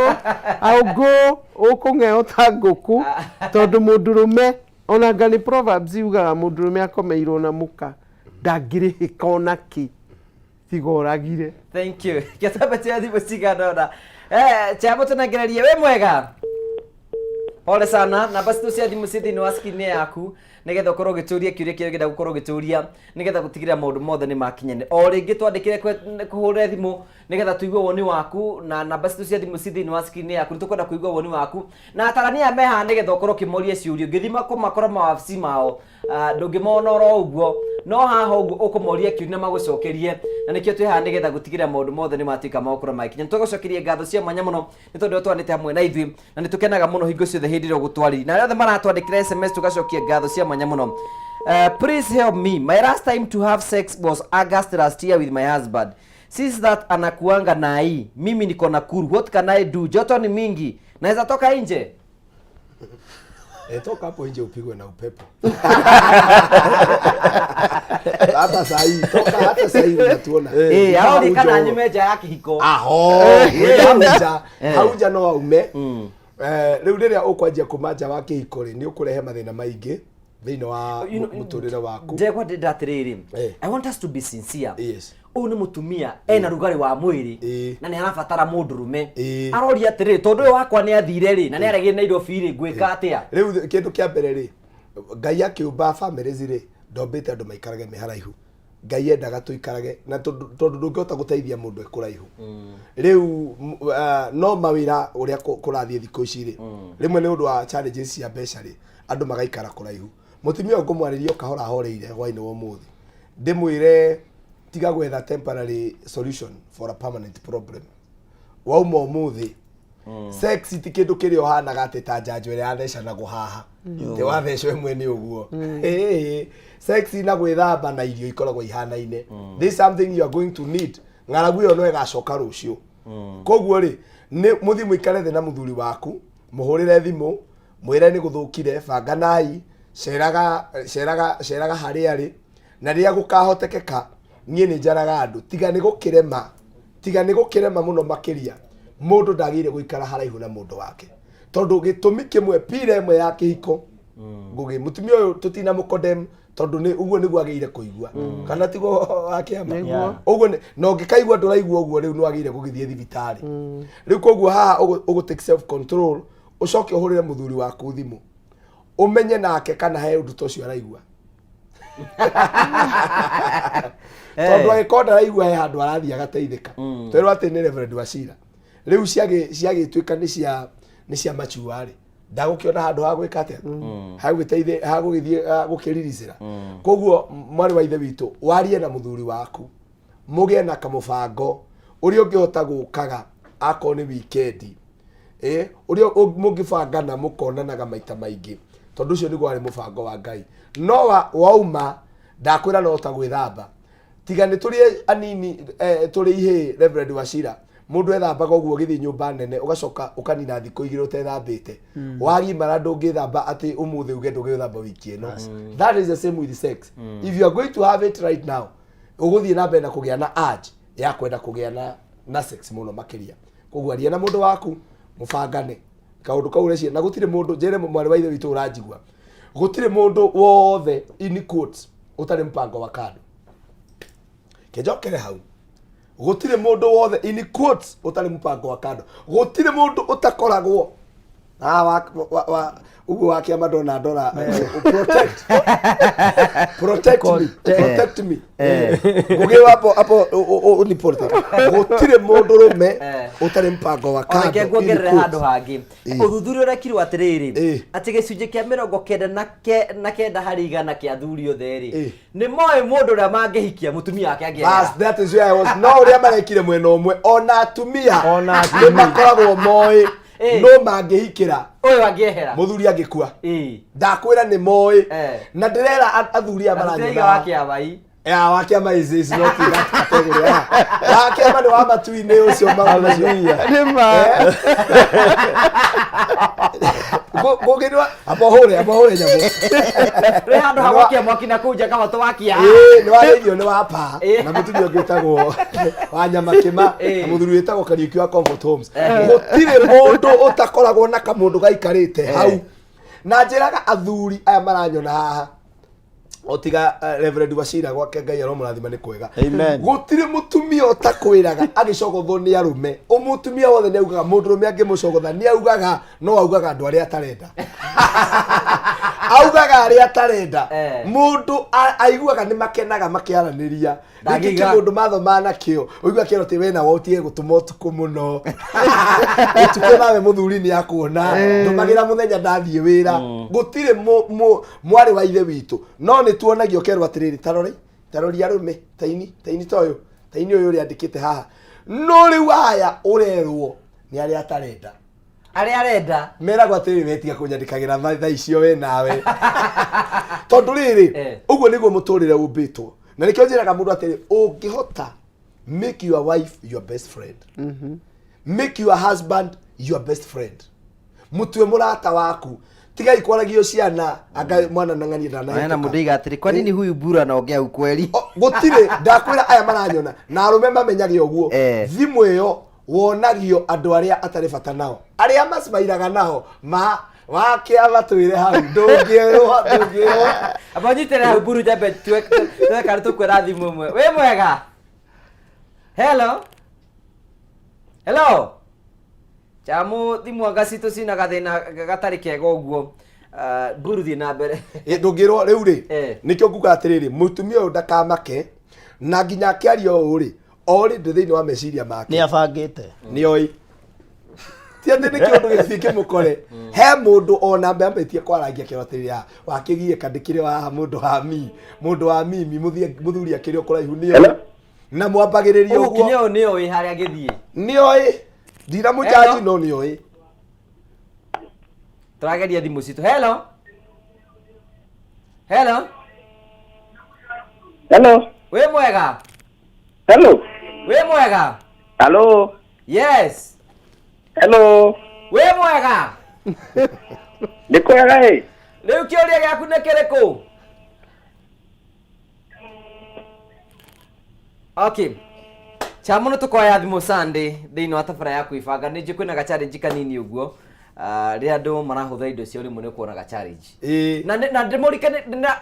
augo ukungeo tanguku tondu mundurume ona ngani Proverbs yugaga mundurume akomeirwo na muka ndangirihika ona ki tigoragire. Thank you. Kiatabe tia thimu cigana chamo tunagereria we mwega pole sana na basi tucia thimu cia thiini wa screen yaku nigetha ukorwo gituria kiuria kiria genda gukorwo gituria nigetha gutigira maundu mothe ni makinyane o ringi twandikire kuhurira thimu nigetha tuigue woni waku na namba citu cia thimu cia thiini wa screen yaku tukwenda kuigua woni waku na atarania meha nigetha ukorwo kimoria ciurio ngithima kumakora mawabici mao ndungimona oro uguo no haha uguo ukumoria kiuria magucokerie na nikio twi haha nigetha gutigira maundu mothe ni matika maukura makinya tugucokerie ngatho cia mwanya muno ni tondu twanite hamwe na ithui na nitukenaga muno hingo ciothe hindi ro gutwariri na yothe maratwandikira SMS tugacokia ngatho cia mwanya muno. Please help me. My last time to have sex was August last year with my husband. Since that anakuanga nai. Mimi niko Nakuru. What can I do? Joto ni mingi. Naweza toka nje? Toka hapo nje upigwe na upepo. Hata sahi unatuona. Hao ni kana nyimeja yake hiko. Hauja no aume. Riu riria ukwanjia kumaja wake ikore ni ukurehe mathina maingi thini wa muturire waku. Ndegwa ndatiriri. I want us to be sincere. Yes. Ni mutumia ena rugari wa mwiri na ni arabatara mundurume aroria atiriri tondu uyu wakwa ni athire ri na ni aregire na Nairobi ri gwika atia riu kindu kia mbere ri Ngai akiumba families ri ndombite andu maikarage miharaihu Ngai endaga tuikarage na tondu ndungihota guteithia mundu ekuraihu riu no mawira uria kurathie thikũ ici ri rimwe ni undu wa challenges cia mbeca ri andu magaikara kuraihu mutumia ngumwariria kahora horeire hwaini wa muthi ndimwire tiga gwetha temporary solution for a permanent problem wauma umuthi sex ti kindu kirio hanaga ati ta njanjo ria yathecanago haha te wathecwo mwene uguo sex na gwithamba na irio ikoragwo ihanaine this is something you are going to need ng'aragu yo no igacoka rucio koguo ri ni muthi muikare thĩ na muthuri waku muhurire thimu mwire ni guthukire banganai ceraga haria ri na ria gukahotekeka nie ni njaraga andu tiga ni gukirema muno makiria mundu ndagire guikara haraihu na mundu wake tondu gitumi kimwe pira imwe ya kihiko ngugi mutumia uyu tutina mukondem tondu ni uguo niguo ageire kuigua kana tigo akiama uguo no ngikaigua nduraigua uguo riu no ageire gugithie thibitari riu koguo haha ugu take self control ucoke uhurire muthuri waku thimu umenye nake kana he undu tocio araigua tondu agikonda araigua he handu arathia agateithika twirwo ati ni Reverend Wachira riu ciagituika ni cia machuari ndagukiona handu ha gwika atia ha gwiteithia ha gugithie gukiririzira koguo mwari wa ithe witu warie na muthuri waku mugie na kamubango uria ungihota gukaga ako ni weekend uria mungibangana mukonanaga maita maingi tondu ucio niguo ari mubango wa Ngai no wauma ndakwira no ta gwithamba tiga ni turi anini turi ihe Reverend Wachira mundu ethambaga uguo githi nyumba nene ugacoka ukanina thikũ igĩrĩ utethambĩte wagimara ndũngĩthamba ati umuthi uge ndũngĩthamba wiki ĩno that is the same with sex if you are going to have it right now uguthie na mbere na kugĩa na urge ya kwenda kugĩa na sex muno makiria koguo aria na mundu waku mubangane kaundu kau reci na gutire mundu njere mwari wa ithe witu uranjigua gutire mundu wothe in quotes utari mpango wa kando kejokere hau gutire mundu wothe in quotes utari mpango wa kando gutire mundu utakoragwo ugu wake amadona ndora protect me ngugiwa hapo ni protect gutire mundu rume utari mpango wa kando ake nguongerere handu hangi uthuthuria urekirwo atiriri ati gicunje kia 99 hari igana kia athuri othe ri ni moe mundu ria mangihikia mutumia wake angiehera that is where I was no ria marekire mwena umwe ona atumia ni makoragwo moe no mangihikira uyu angiehera muthuri agikua ndakwira ni moe na ndirera athuri amaranyona wake abai wake ama is not that category wake ama ni wa matuine ucio magucia ni ma gogirwa apo hore nyamo re handu hagokia mwakina kuja kama twakia ni wareithio ni wapa na mutumia ngitagwo wa nyama kima na muthuri witagwo Kariuki wa Comfort Homes gutire mundu utakoragwo na kamundu gaikarite hau na njiraga athuri aya maranyona haha otiga Reverend Wachira gwake Ngai aromurathima ni kwega gutire mutumia utakwiraga agicogothwo ni arume umutumia wothe ni augaga mundu rume angimucogotha ni augaga no augaga andu aria atarenda augaga aria atarenda mundu aiguaga ni makenaga makiaraniria ndagiki mundu mathoma na kio uigua kero ti wena wotie gutuma utuku muno utuke nawe muthuri ni akuona ndumagira muthenya ndathie wira gutire mwari wa ithe witu no ni tuonagio kerwa atiriri tarori arume taini toyo taini uyu uri andikite haha no ri waya urerwo ni aria atarenda aria arenda mera gwatiriri wetiga kunyandikagira tha icio we nawe tondu riri uguo niguo muturire umbitwo na nikio njiraga mundu atiri ungihota make your wife your best friend make your husband your best friend mutwe murata waku tiga ikoragio ciana anga mwana nang'ani ndana na mudiga atiri kwa nini huyu bura anaongea ukweli gutire ndakwira aya maranyona na arume mamenyage uguo thimu iyo wonagio andu aria atari bata nao aria masmairaga nao wake abatwire hau ndungio abanyitera hau buru jabe twe kartu kwera thimu mwe we mwega hello chamu thimu agacito cina gathina gatari kega uguo buru thi na mbere ndungirwo riu ri nikio nguga atiriri mutumia uyu ndakamake na nginya akiaria uri ori ndithini wa meciria make ni abangite ni oi ti ati ni kiundu githike mukore he mundu ona mbambetie kwarangia kirotiria wakigie kandikire wa mundu wa mimi muthuri akiri okuraihu ni oi na mwambagiriria uguo ukinyo ni oi haria githie ni oi ndira mujaji no ni oi turageria thimu citu. Hello hello hello we mwega hello we mwega hello yes hello we mwega ndikwega riu kiuria giaku ni kiriku? Okay, chamuno tukoya thimu Sunday thiini wa tabara yaku ibanga ni nji kwina ga challenge kanini uguo ri andu marahutha indo cio rimwe ni kuona ga challenge na ndimurike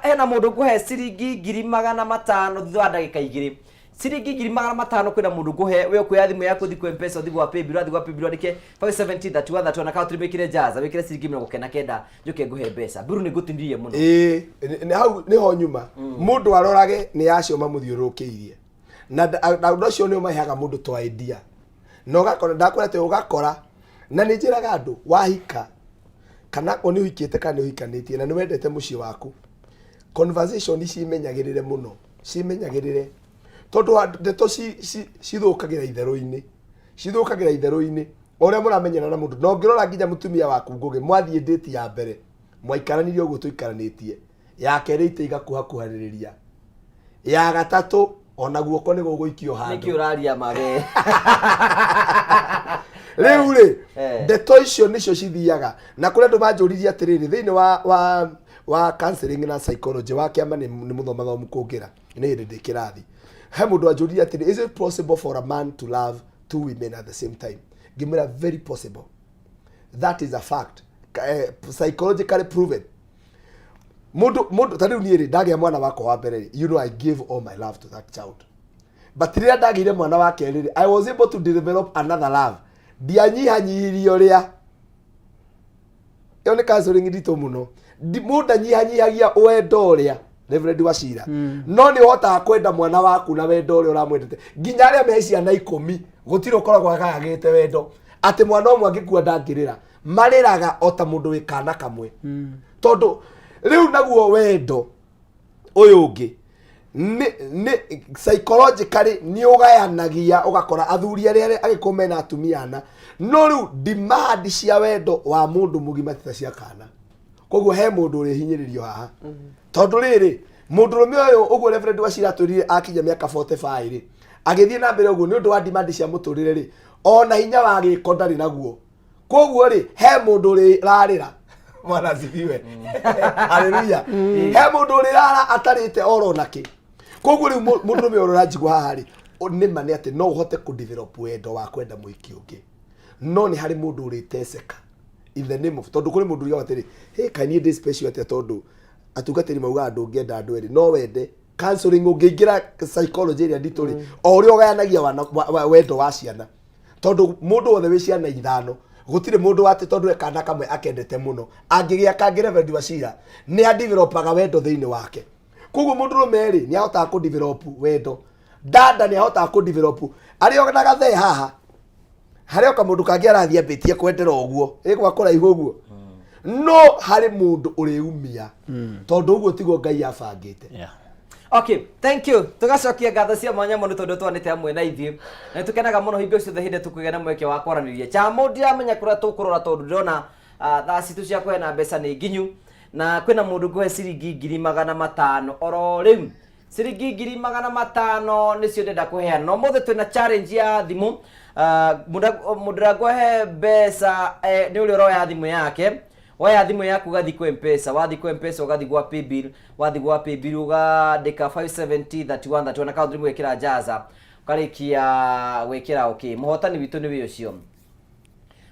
hena mundu nguhe ciringi 500 thutha wa ndagika 2 ciringi 500 kwina mundu nguhe we kuya thimu yaku thiku M-Pesa thiku wa Paybill thiku wa Paybill ndike 570 na account wikire jaza wikire ciringi 99 njuke nguhe mbeca biru ni gutindirie muno ni hau ni ho nyuma mundu arorage ni acio mamuthiurukiirie na undu ucio ni umaheaga mundu to idea no gakora ndakorete ugakora na ni njiraga andu wahika kana ko ni uhikite kana ni uhikanitie na ni wendete mucii waku conversation cimenyagirire muno cimenyagirire tondu ndeto cithukagira itheru-ini uria muramenyana na mundu no ngirora nginya mutumia waku ngugi mwathie date ya mbere mwaikaranirie uguo tuikaranitie ya keri ite igakuhakuhaririria ya gatatu ona guoko ni guguikio handu niki uraria mabe riu ri ndeto icio nicio cithiaga na kuri andu manjuririe atiriri thiini wa counseling na psychology wa kiama ni muthomathomu kungira ni hindi ndi kirathi he mundu anjuririe atiri is it possible for a man to love two women at the same time ngimira very possible that is a fact psychologically proven mundu tariu niiri ndagia mwana wako wa mbere you know I gave all my love to that child but rira ndagire mwana wake riri I was able to develop another love ndianyihanyihirie uria yo ni counseling ndito muno mundu anyihanyihagia wendo uria Reverend Wachira no ni hotaga kwenda mwana waku na wendo uria uramwendete nginya aria me ciana 10 gutire ukoragwo agagite wendo ati mwana omwe angikua ndangirira mariraga ota mundu wikana kamwe tondu riu naguo wendo uyu ungi ni psychologically ni ugayanagia ugakora athuri aria agikomena atumiana no riu demand cia wendo wa mundu mugima tita cia kana koguo he mundu uri hinyiririo haha tondu riri mundu rume uyu uguo Reverend Wachira turire akinya miaka 45 ri agithie na mbere uguo ni undu wa demand cia muturire ri ona hinya wa giko ndari naguo koguo ri he mundu uri rarira mwana ziviwe haleluya he mundu uri rara atarite oro naki koguo ri mundu rume uru rajigwa haha ri ni mane ati no uhote ku develop wendo wa kwenda muiki ungi no ni hari mundu uri teseka in the name of tondu kuri mundu uri atiri hey can you this special ati tondu atugatiri mauga andu ngienda andu eri no wende counseling ungiingira psychology ria ndituri o uri ogayanagia wendo wa ciana tondu mundu wothe wi ciana ithano gutire mundu ati tondu ekana kamwe akendete muno angigia kangi Reverend Wachira ni a developaga wendo thiini wake koguo mundu rumeri ni ahota ku develop wendo dada ni ahota ku develop ari oganaga the haha hari oka mundu kangi arathia ambitie kwendera uguo igwa kuraihu uguo no hari mundu uriumia tondu uguo tiguo Ngai abangite Okay, thank you. Tugacokia ngatho cia mwanya muno tondu twanite amwe na ithuĩ na tukenaga muno hingo ciothe hinde tukugĩa na mweke wa kwaraniria chamo ndiramenya kuria tukurora tondu ndona thaa citu cia kuhena mbeca ni nginyu na kwina mundu nguhe ciringi 500 oro riu ciringi 500 nicio ndenda kuheana no mothe twina challenge ya thimu mundu nguhe mbeca ni uri roya thimu yake waya thimu yaku gathi ku M-Pesa wathi ku M-Pesa ugathi gwa Paybill wathi gwa Paybill ugadika 570 na account mwekira jaza ukarikia wekira okay muhotani witu ni wi ucio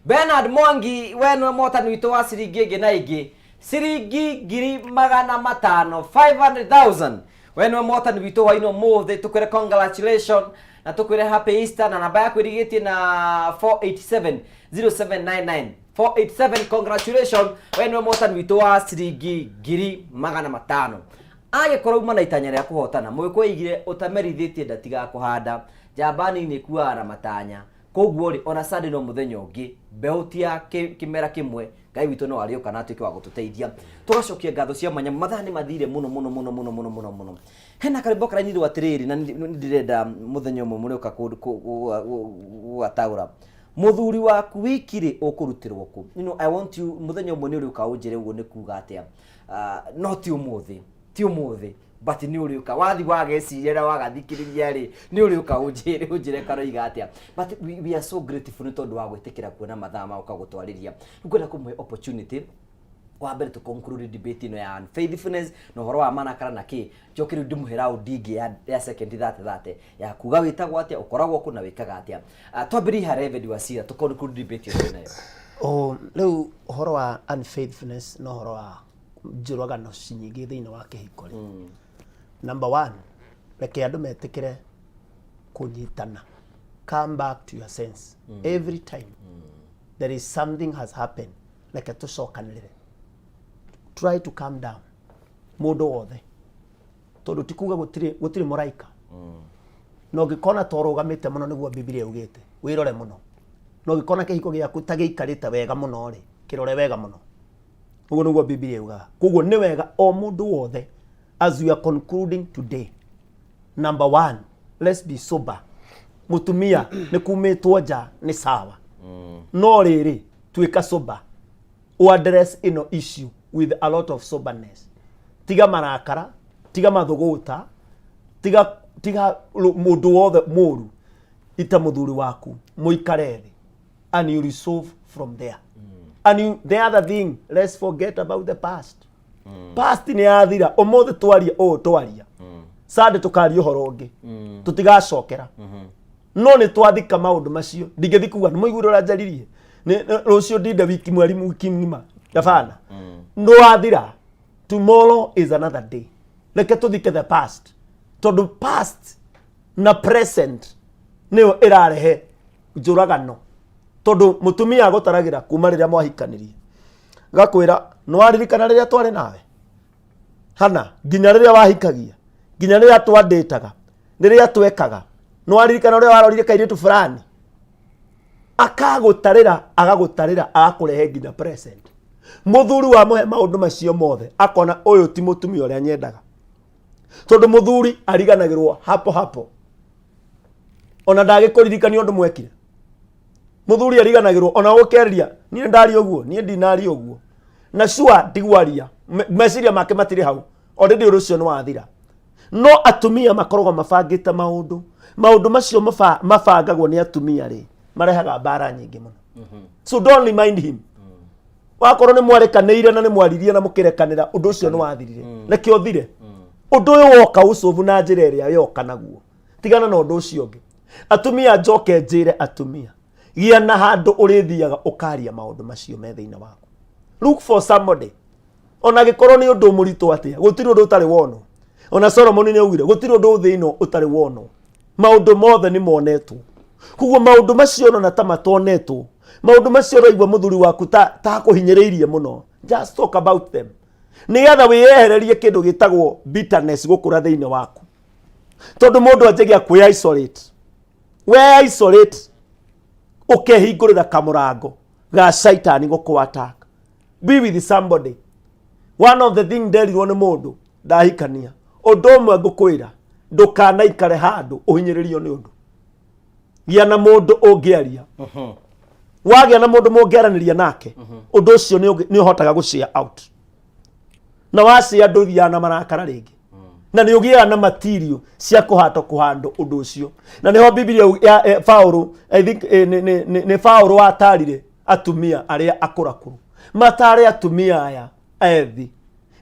Bernard Mwangi weno muhotani witu wa ciringi ingi na ingi ciringi 500,000 500,000 weno muhotani witu wa ino mothe tukwire congratulations na tukwire happy Easter na namba yaku irigitie na 487 0799 487 congratulations wenwe motani witu wa ciringi 500,000 agĩkorwo uma na itanya rĩa kũhotana mwĩkwĩigire ũtamerithitie ndatiga kũhanda njambani nĩ kuaga na matanya koguo rĩ ona Sunday no mũthenya ũngĩ mbeũtia kĩmera kĩmwe Ngai witũ no arĩoka na atuĩke wa gũtũteithia tũgacokia ngatho cia manya mathaa nĩ mathire mũno hena karimbo karainirwo atĩrĩrĩ na ndirenda mũthenya ũmwe mũrĩoka gũgataũra muthuri waku wikire ũkũrutĩrwo kũ I want you mũthenya ũmwe nĩ ũrĩoka ũnjĩre ũguo nĩ kuuga atĩa no ti ũmũthĩ but ni uriuka wathi wageciria wagathikiriria ri ni uriuka unjire karoiga atia but we are so grateful ni tondu wa gwitikira kuona mathaa ma ukagutwariria ngwenda kumwe opportunity wa mbere to conclude debate ino ya faithfulness no horo wa mana kana naki jokiru ndimuhera udingi ya second that ya kuga witagwo atia ukoragwo kuna wikaga atia twambiri ha Reverend Wasira to conclude debate ino nayo leu horo wa unfaithfulness no horo wa njuragano cinyingi thiini wa kihiko ri number 1 reke andu metikire kunyitana come back to your sense every time there is something has happened like tucokanirire try to calm down mundu wothe tondu tikuga gutiri muraika no gikona torugamite muno niguo Biblia ugite wirore muno no gikona kihiko giaku tagiikarite wega muno ri kirore wega muno uguo niguo Biblia yuga koguo ni wega o mundu wothe as we are concluding today number 1 let's be sober mutumia ni kumitwo nja ni sawa no riri tuika sober o address ino issue with a lot of soberness tiga marakara tiga mathuguta tiga mundu wothe muru ita muthuri waku muikarethi and you resolve from there and the other thing let's forget about the past past ni athira omothe twaria sade tukaria horo ungi tutigacokera no ni twathika maundu macio ndingethi kuga ni muigure ura njaririe ni rucio ndinde wiki mweri ngima yafana no athira tomorrow is another day leke tuthike the past tondu past na present niyo irarehe njuragano tondu mutumia agotaragira kuma riria mwahikanirie gakwira no aririkana riria twari nawe hana nginya riria wahikagia nginya riria twanditaga riria twekaga no aririkana riria warorire kairitu fulani agagutarira agakurehe nginya present muthuri wa muhe maundu macio mothe akona uyu ti mutumia uria nyendaga tondu muthuri ariganagirwo hapo ona ndagikuririkania undu mwekire muthuri ariganagirwo ona gukereria nie ndari oguo nie ndinari oguo na shua ndigwaria meciria make matiri hau already urucio no wathira no atumia makorogo mabangite maundu macio mabangagwo ni atumia ri marehaga bara nyingi muno so don't remind him wakorwo ni mwarekanĩire na ni mwaririe na mukirekanira undu ucio no wathirire reke uthire undu uyu woka ucovu na njira iria yoka naguo tigana na undu ucio ungi atumia njoke njire atumia gia na handu urithiaga ukaria maundu macio me thiini waku look for somebody ona gikorwo ni undu murito atia gutiri undu utari wono ona Solomon ni augire gutiri undu thiino utari wono maundu mothe ni monetwo kuguo maundu macio na ta matonetwo maundu macio roigwa muthuri waku ta kuhinyiriirie muno just talk about them nigetha wiyehererie kindu gitagwo bitterness gukura thiini waku tondu mundu anjagia kwi isolate we isolate ukehingurira kamurango ga shaitani guku attack be with somebody one of the thing nderirwo ni mundu ndahikania undu umwe ngukwira ndukanaikare handu uhinyiririo ni undu gia na mundu ungiaria wagia na mundu mungiaraniria nake undu ucio ni uhotaga gushare out na wasi andu thia na marakara ringi na ni ugia na material cia kuhandu undu ucio na niho Biblia ya Paulo I think ni Paulo atarire atumia aria akurakuru matare atumia aya ethi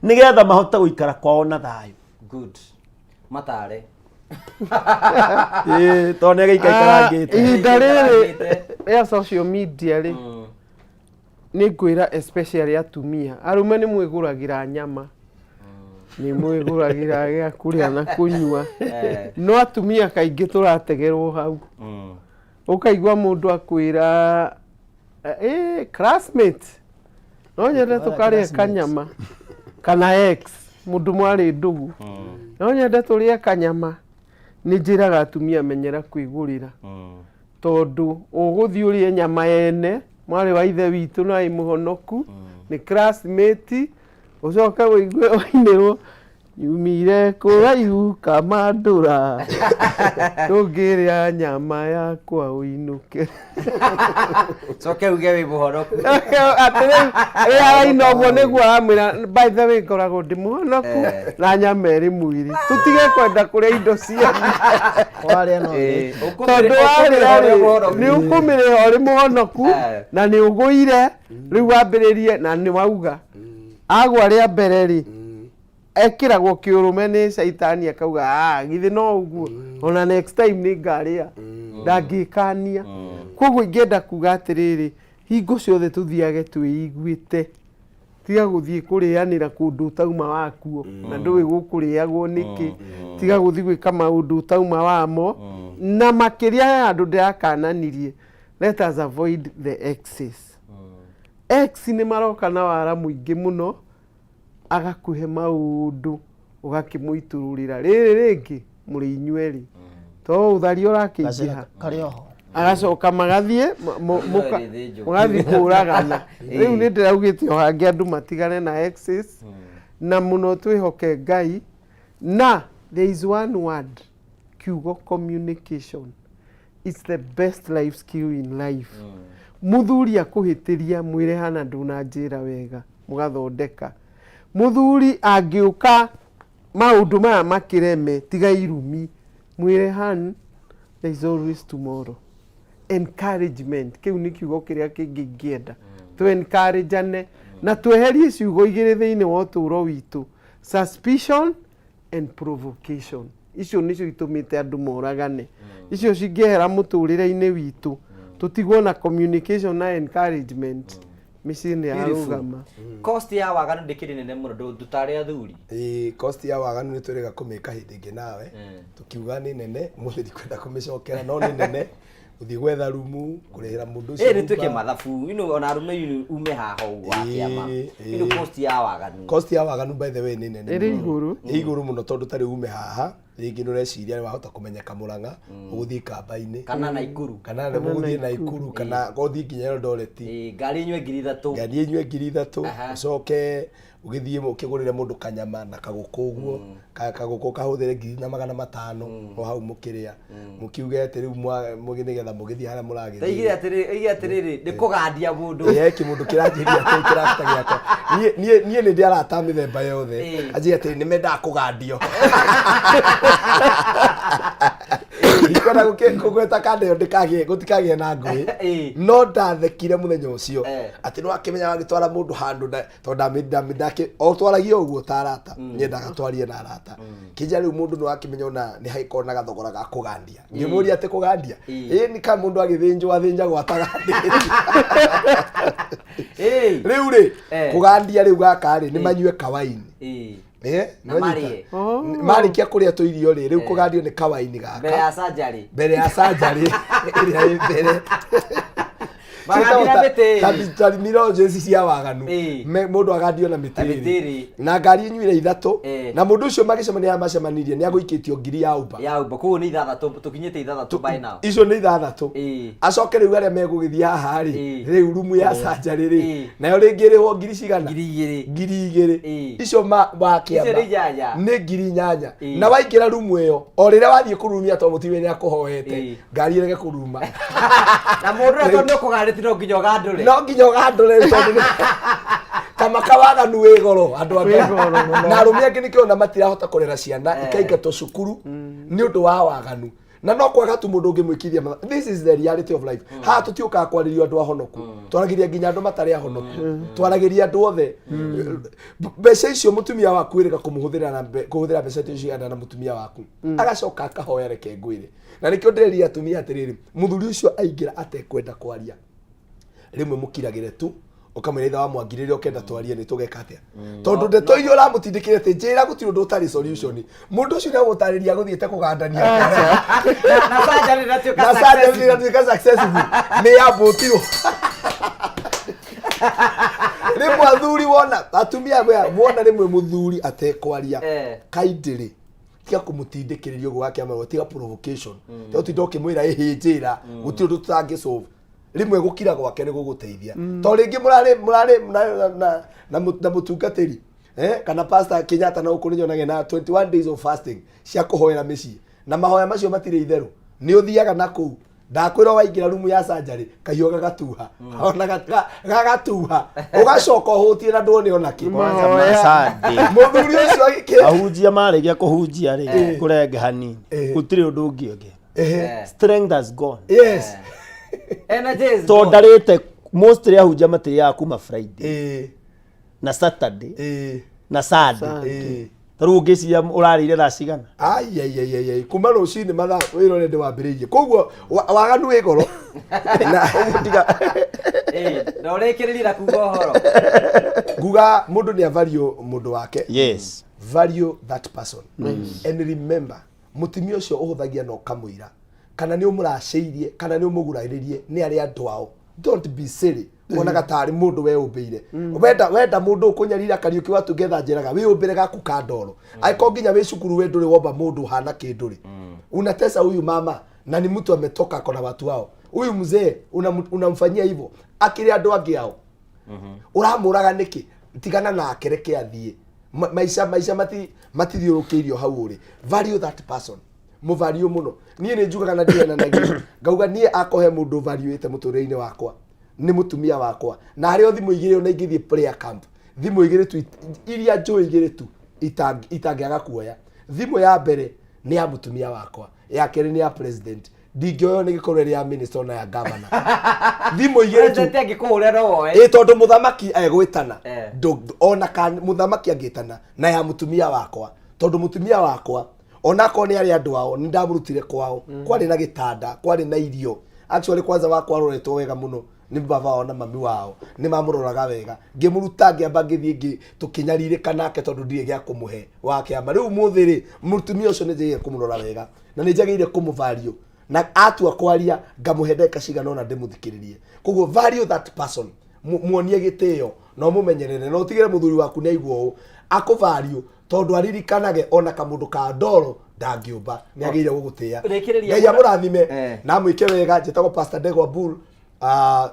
nigetha mahota guikara kwao na thayu good matare tone gaikarangite ihinda riri ya social media ri ni ngwira especially atumia arume ni mwiguragira nyama ni mwiguragira gya kuria na kunyua no atumia kaingi turategerwo hau ukaigwa mundu akwira classmate no nyende tukaria kanyama kana ex mundu mwari ndugu no nyende turie kanyama ni njiraga atumia menyera kwigurira tondu uguthi urie nyama yene mwari wa ithe witu na imuhonoku ni classmate ucoke wigue wainirwo yumire kuraihu kamandura ndungiria nyama yakwa uinuke coke uge wi muhonoku araina ũguo nĩguo aramwĩra by the way ngoragwo ndĩ mũhonoku na nyama ĩrĩ mwĩrĩ tũtige kwenda kũrĩa indo cia tondũ warĩa nĩ ũkũmĩrĩha ũrĩ mũhonoku na nĩ ũgũire rĩu wambĩrĩrie na nĩ wauga agwa rĩa mbere rĩ ekiragwo kiurume ni shaitani akauga githi no uguo ona next time ni ngaria ndangikania koguo ingenda kuga atiriri hingo ciothe tuthiage twiguite tiga guthie kurianira kundu tauma wakuo na ndui gukuriagwo niki tiga guthie gwika maundu tauma wamo na makiria ya andu ndirakananirie let us avoid the excess ex ni maroka na wara muingi muno agakuhe maundu ugakimuitururira riri ringi muri inyueri to uthario rakinjiha agacoka magathie mugathi kuragana riu ni ndiraugite ohange andu matigane na excess na muno twihoke Ngai na there is one word kiugo communication it's the best life skill in life muthuri akuhitiria mwire hana ndunanjira wega mugathondeka muthuri angiuka maundu maya makireme tiga irumi mwire han there is always tomorrow encouragement kiu ni kiugo kiria kingienda to encourageane na tweherie ciugo igire thiini wa uturo witu suspicion and provocation icio nicio itumite andu moragane icio cingehera muturire-ini witu tutigwo na communication na encouragement micini ya rugama cost ya waganu ndikiri nene muno ndutare athuri cost ya waganu ni turega kumika hindi ingi nawe tukiuga ni nene muthiri kwenda kumicokera no ni nene uthi gwetha rumu kurehera mundu ucio ni twike mathabu ona rume ume haho wakiama cost ya waganu by the way ni nene iri iguru muno tondu tari ume haha ringi no reciria wahota kumenya kamuranga uguthii kamba-ini kana Naikuru kana uguthii Naikuru kana gothii nginya Eldoret ngari inywe 3,000 ucoke ugithie ukigurire mundu kanyama na kaguku uguo kaguku kahuthire 4,500 no hau mukiria mukiuge ati riu mugini getha mugithie haria muragithie igi atiriri ndikugandia mundu yeki mundu kiranjiria ati kirasta giako nie ni ndiarata mithemba yothe aji ati ni menda kugandio ikona kugweta kande ndikagie gutikagie na ngui no ndathekire muthenya ucio ati no akimenya wagitwara mundu handu tonda midake o twaragia uguo tarata nyendaga twarie na arata kija riu mundu no akimenya ona ni haikona gathogora ga kugandia ngimuria ati kugandia ni ka mundu agithinjwo athinja gwatagandia riu ri kugandia riu gaka ri ni manyue kawaini marikia kuria tu irio ri riu kugandio ni kawaini gaka mbere ya surgery iria mbere tari miroje cia waganu mundu agandio na mitiri na ngari inyuire ithatu na mundu ucio magicemania macemanirie ni aguikitio ngiri ya uba kuo ni ithathatu tukinyite ithathatu by now icio ni ithathatu acoke riu aria megugithia haha ri riu rumu ya surgery ri nayo ringi riho ngiri cigana ngiri igiri icio wakiamba ni ngiri nyanya na waingira rumu iyo o riria wathie kurumia to mutiwe ni akuhoete ngari irege kuruma na mundu ato ni kugarite no nginya ugandure tondu kama kawaganu wi goro andu na arumi angi nikiona matirahota kurera ciana ikaingatwo cukuru ni undu wa waganu na no kwaga tu mundu ngimwikithia this is the reality of life ha tutiuka kwaririo andu ahonoku twaragiria nginya andu matari ahonoku twaragiria andu othe mbeca icio mutumia waku irika kumuhuthira na kuhuthira mbeca icio na mutumia waku agacoka akahoya reke ngwire na nikio ndireria atumia atiriri muthuri ucio aingira atekwenda kwaria rimwe mukiragire tu ukamwira itha wa mwangirire ukenda twarie ni tugeka atia tondu ndeto irio uramutindikire ati njira gutiri undu utari solution mundu ucio ni agutariria guthiete kugandania na surgery natuika successful ni abutirwo Rimwe athuri wona atumia wona rimwe muthuri atekwaria kaindiri tia kumutindikiririo gwake amarwa tia provocation tia utindoke mwira ihijira gutio tutange solve rimwe gukira gwake ni guguteithia to ringi murari na mutungatiri kana pastor Kenyatta na ukurinyo na 21 days of fasting cia kuhoera micii na mahoya macio matire itheru ni uthiaga na kuu ndakwira waingira rumu ya surgery kahiyo gagatuha ona gagatuha ugacoka hutie na ndone ona ki muthuri ucio agike ahunjia marigia kuhunjia ri kurenge hanini gutire undu ungi ungi strength has gone yes energy is to ndarite mostly ahunjia matiri ya kuma Friday na Saturday na Sunday taru ngiciria urarire thaa cigana ai kuma rucini mathaa wirore ndi wambiririe koguo waganu wi goro na ndiga ndorekiriria kuga horo guga mundu ni avalue mundu wake yes value that person and remember mutimio ucio uhuthagia no kamuira kana ni umuraceirie kana ni umuguraririe ni ari andu ao don't be silly wona gatari mundu we umbeire wenda mundu kunyarira kariuki watu getha njeraga we umbire gaku ka ndoro aiko nginya we cukuru we nduri womba mundu hana kinduri unatesa huyu mama na ni mtu ametoka kona watu wao huyu mzee unamfanyia hivyo akiri andu angi ao uramuraga niki tigana na akereke athie maisha matithiurukirio hau uri value that person muvalue muno nie ni njugaga na ndiena na ngauga nie akohe mundu value ite muturire-ini wakwa ni mutumia wakwa na hario thimu igire ona ingithie prayer camp thimu igire tu iria njui igire tu itangiaga kuoya thimu ya mbere ni ya mutumia wakwa ya keri ni ya president ndingioyo ni gikorere ya minister na ya governor thimu igire tu ndete ngikuhura roe tondu muthamaki egwitana ona kan muthamaki agitana na ya mutumia wakwa tondu mutumia wakwa ona ko ni ari andu ao ni ndamurutire kwao kwari na gitanda kwari na irio actually kwanza wakwa roretwo wega muno ni baba wao na mami wao ni mamuroraga wega ngimuruta ngiamba ngithie tukinyaririka nake tondu ndire gya kumuhe wake ama riu muthiri mutumia ucio ni ngiye kumurora wega na ni ngiye kumuvalio na atua kwaria ngamuhendeka cigana ona ndimuthikiririe koguo value that person muonie gitio no mumenyerere no tigire muthuri waku ni aigwo akuvalio tondu aririkanage ona kamundu ka ndoro ndangiumba ni agire gugutia ngai amurathime na mwike wega njitagwo Pastor Ndegwa Bull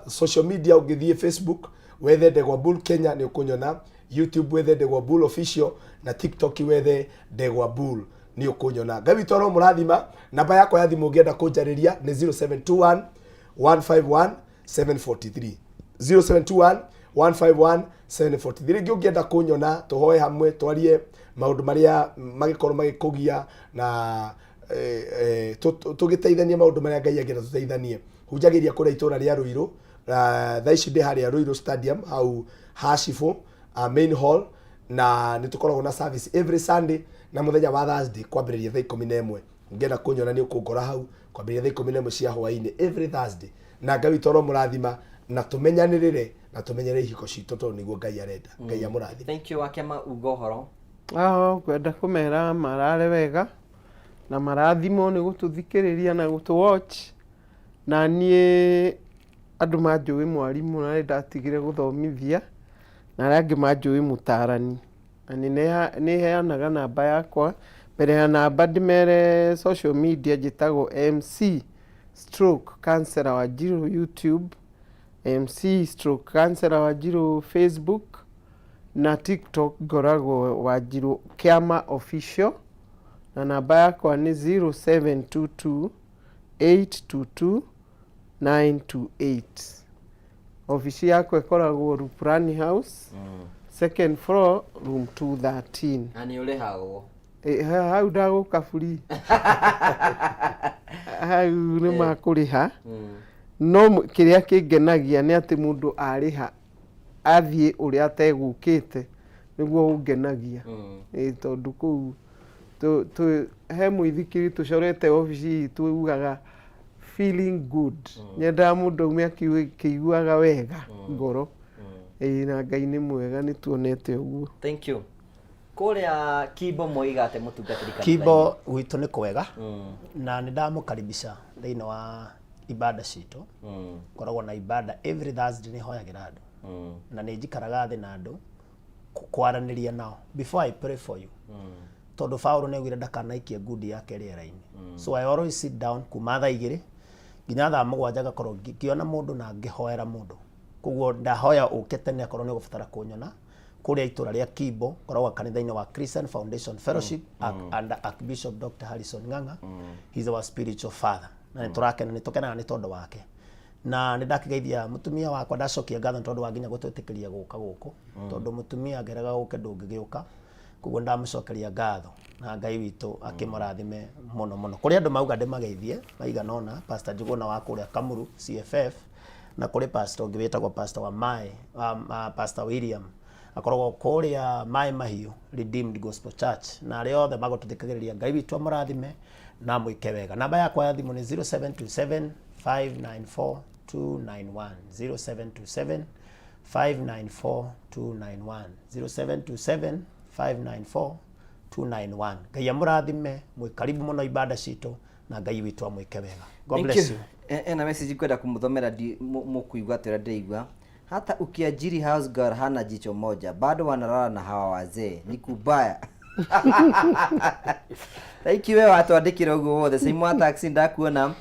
social media ugithie Facebook wethe Ndegwa Bull Kenya ni ukunyona YouTube wethe Ndegwa Bull official na TikTok wethe Ndegwa Bull ni ukunyona ngai toro murathima namba yako ya thimu ungienda kunjariria ni 0721 151 743 0721 151 743 ngi ungienda kunyona tuhoe hamwe twarie maundu maria magikorwo magikugia na tugiteithania maundu maria ngai angira tuteithanie hujagiria kura itura ria Ruiru thaici ndi haria Ruiru stadium au Hashifo main hall na nitukoragwo na service every Sunday na muthenya wa Thursday kwambiriria thaa 11 ngienda kunyona ni ukungora hau kwambiriria thaa 11 cia hwaini every Thursday na ngai toro murathima na tumenyanirire na tumenyere ihiko citũ tondu niguo ngai arenda ngai amurathima thank you wakema ugo horo kwenda kumera marare wega na marathimo ni gututhikiriria na gutu watch na nie andu manjui mwarimu na ndatigire guthomithia na rangi manjui mutarani ani ne heanaga namba yakwa mbere ya namba ndimere social media jitago MC/Cancer Wanjiru YouTube MC/Cancer Wanjiru Facebook na TikTok gorago Wanjiru Kiama Official na namba yakwa ni 0722 822 928 ofisi yako ikoragwo Rupurani House second floor room 213 ani ule hao hau ndaguka free hau ni makuriha no kiria kingenagia ni ati mundu ariha athie uria ategukite niguo ungenagia tondu kuu tu he muithikiri tucorete ofisi tuugaga feeling good nyenda mundu umia kiiguaga wega ngoro na ngai ni mwega ni tuonete uguo thank you kuria Kibo moigate mutungatiri kanitha Kibo gwitu ni kwega na ni ndamukaribisha thiini wa ibada citu koragwo na ibada every Thursday ni hoyagira andu na nä njikaraga thä na andå kwaranä ria nao before I pray for you tondå Paulo nä augire ndakanaikie ngundi yake rĩera-inĩ so I always sit down kuma thaa 2 nginya thaa 7 ngakorwo ngĩona mũndũ na ngĩhoera mũndũ koguo ndahoya ũke tene akorwo nĩ ũgũbatara kũnyona kũrĩa itũra rĩa Kimbo koragwo kanitha-inĩ wa Christian Foundation Fellowship under Archbishop Dr. Harrison Ng'ang'a. He's our spiritual father na nĩtũkenaga nĩ tondũ wake na nĩ ndakĩgeithia mũtumia wakwa ndacokia ngatho tondũ wa nginya gũtwĩtĩkĩria gũka gũkũ tondũ mũtumia ngeraga gũke ndũngĩgĩũka koguo ndamũcokeria ngatho na Ngai witũ akĩmũrathime mũno mũno kũrĩ andũ mauga ndĩmageithie maigana ona Pastor Njuguna wa kũrĩa Kamuru CFF na kũrĩ pastor ũngĩ wĩtagwo Pastor wa Mai Pastor William akoragwo kũrĩa Mai Mahiũ Redeemed Gospel Church na arĩa othe magũtũthikagĩrĩria Ngai witũ amũrathime na mwĩke wega. Namba yakwa ya thimũ nĩ 0727 594 291 0727 594 291 0727 594 291. Ngai amũrathime mwĩ karibu mũno ibada citũ na Ngai witũ amwĩke wega. God bless you. Ena message kwenda kumuthomera mukuigwa tira ndeigwa hata ukiajiri house girl hana jicho moja bado wanalala na hawa wazee ni kubaya. Thank you wewe watu andikira uguo wothe Simwa Taxi ndakuona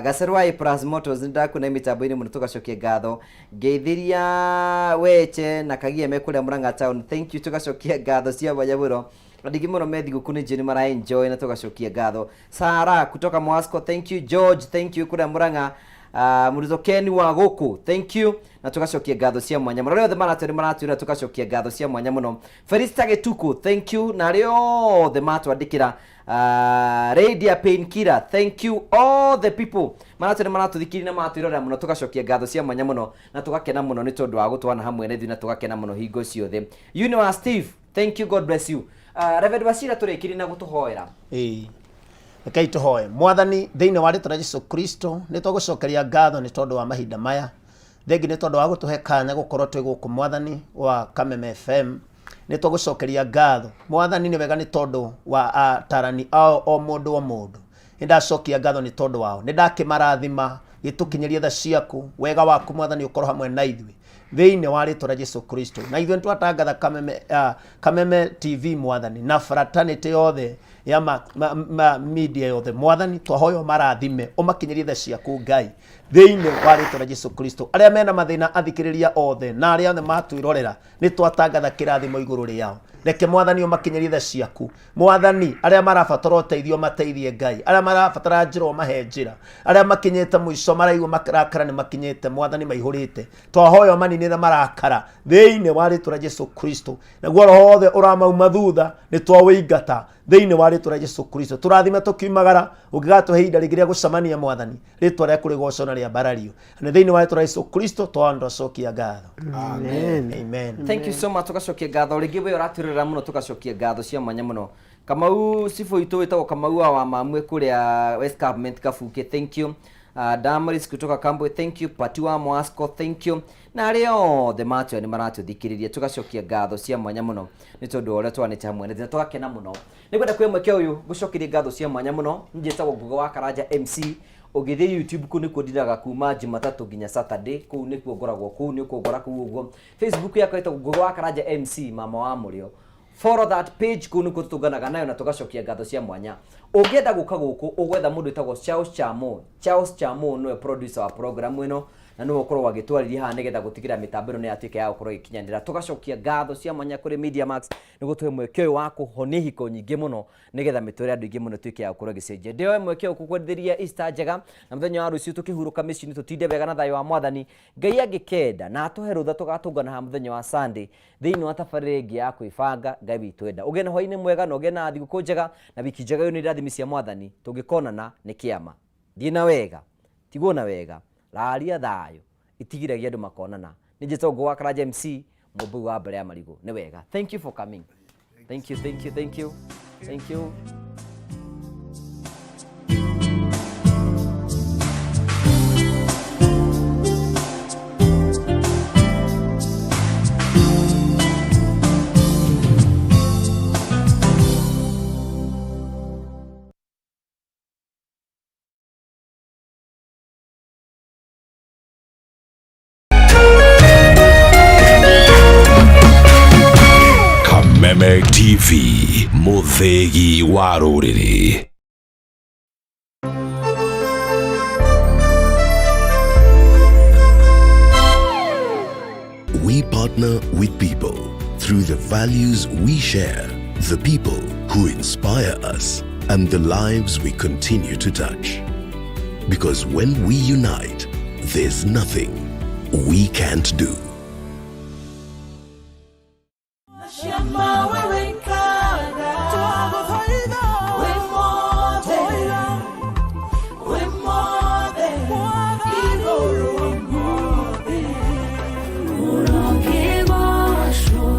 Gacerwa Plus Motors ndakuona mitambo-ini muno tugacokia ngatho ngeithiria weche na kagia mekuria Murang'a town. Thank you tugacokia ngatho cia Wanyaburo ndigi muno methi gukuni jeni mara enjoy na tugacokia ngatho Sara kutoka Mwasco. Thank you George, thank you kuria Murang'a Murizo Ken wa Goku, thank you na tugacokia ngatho cia mwanya muno rĩothe maratwĩra tugacokia ngatho cia mwanya muno Felista Getuku, thank you na rĩothe matwandĩkĩra Radio Painkiller, thank you all the people maratũthikĩrĩria na matwĩrorera muno tugacokia ngatho cia mwanya muno na tugakena muno nĩ tondũ wa gũtwana hamwe na ithuĩ na tugakena muno hingo ciothe. Universe Steve, thank you, God bless you. Reverend Wasira tũrĩkĩrĩ na gũtũhoera. Rekei tũhoe. Mwathani thĩinĩ wa rĩtwa rĩa Jesũ Kristo nĩ tũgũcokeria ngatho nĩ tondũ wa mahinda maya thengi nĩ tondũ wa gũtũhe kanya gũkorwo twĩ gũkũ Mwathani wa Kameme FM nĩ tũgũcokeria ngatho Mwathani nĩ wega nĩ tondũ wa atarani o mũndũ o mũndũ nĩ ndacokia ngatho nĩ tondũ wao nĩ ndakĩmarathima gĩtũkinyĩrie tha ciaku wega waku Mwathani ũkorwo hamwe na ithuĩ thĩinĩ wa rĩtwa rĩa Jesũ Kristo na ithuĩ twatangatha Kameme TV Mwathani na fraternity yothe ya media yothe Mwathani twahoyo marathime ũmakinyĩrie tha ciaku Ngai thĩinĩ wa rĩtwa rĩa Jesũ Kristo arĩa mena mathĩna athikĩrĩria othe na arĩa othe matwĩrorera nĩ twatangatha kĩrathimo igũrũ rĩao reke Mwathani ũmakinyĩrie tha ciaku Mwathani arĩa marabatara ũteithio mateithie Ngai arĩa marabatara njĩra mahe njĩra arĩa makinyĩte mũico maraigua marakara nĩ makinyĩte Mwathani maihũrĩte twahoyo maninĩre marakara thĩinĩ wa rĩtwa rĩa Jesũ Kristo naguo roho wothe ũramauma thutha nĩ twawĩingata thĩinĩ wa rĩtwa rĩa Jesũ Kristo tũrathime tũkiumagara ũngĩgatũhe ihinda rĩngĩ rĩa gũcemania Mwathani rĩtwa rĩaku rĩgocwo na rĩa mbarario na thĩinĩ wa rĩtwa rĩa Jesũ Kristo twacokia ngatho amen amen. Thank you so much tugacokia ngatho rĩngĩ we ũratwĩrorera muno tugacokia ngatho cia mwanya muno Kamau Sifo itu wĩtagwo Kamau wa mamwe kũrĩa West Government Kabuke, thank you. Damaris kutoka Kambwe, thank you. Patiwa Mwasco, thank you. Na rĩo the match ni maratũthikĩrĩria tugacokia ngatho cia mwanya muno nĩ tondũ ũrĩa twanĩte hamwe na tugakena muno nĩ kwenda kwĩ mweke ũyũ gũcokeria ngatho cia mwanya muno njĩtagwo Nguga wa Karanja MC ũgĩthie YouTube kũ nĩkuo ndiraga kuma Jumatatũ nginya Saturday kũu nĩkuo ngoragwo kũu nĩkuo ngora kũu ũguo Facebook yakwa ĩtagwo Nguga wa Karanja MC mama wa mũrĩo follow that page kũu nĩkuo tũtũnganaga nayo na tugacokia ngatho cia mwanya ũngĩenda gũka gũkũ ũgwetha mũndũ wĩtagwo Charles Chamo nĩwe producer wa program ĩno na no ukorwo wagĩtwarĩria haha nĩgetha gũtigĩra mĩtambo ĩno nĩ yatuĩka ya gũkorwo ĩkinyanĩra tugacokia ngatho cia mwanya kũrĩ Media Max nĩ gũtũhe mweke ũyũ wa kũhonia ihiko nyingĩ mũno nĩgetha mĩtũrĩre andũ aingĩ mũno tuĩke ya gũkorwo ĩgĩcenjia ndĩoe mweke ũyũ gũkwendithĩria Easter njega na mũthenya wa rũciũ tũkĩhurũka mĩciĩ-inĩ tũtinde wega na thayũ wa Mwathani Ngai angĩkenda na atũhe rũtha tũgatũngana haha mũthenya wa Sunday thĩinĩ wa tabarĩra ĩngĩ ya kwĩbanga Ngai witũ enda ũgĩe na hwaĩ-inĩ mwega na ũgĩe na thigũkũ njega na wiki njega nĩ irathimi cia Mwathani tũngĩkonana nĩ kĩama thiĩ na wega tigwo na wega raria thayũ itigiragia andũ makonana nĩ njĩtagwo Nguga wa Karanja MC mũmbui wa mbere ya marigũ nĩ wega. Thank you for coming. Thank you, thank you, thank you, thank you. Dynamic TV, Muthegi wa Rũrĩrĩ. We partner with people through the values we share, the people who inspire us, and the lives we continue to touch. Because when we unite, there's nothing we can't do.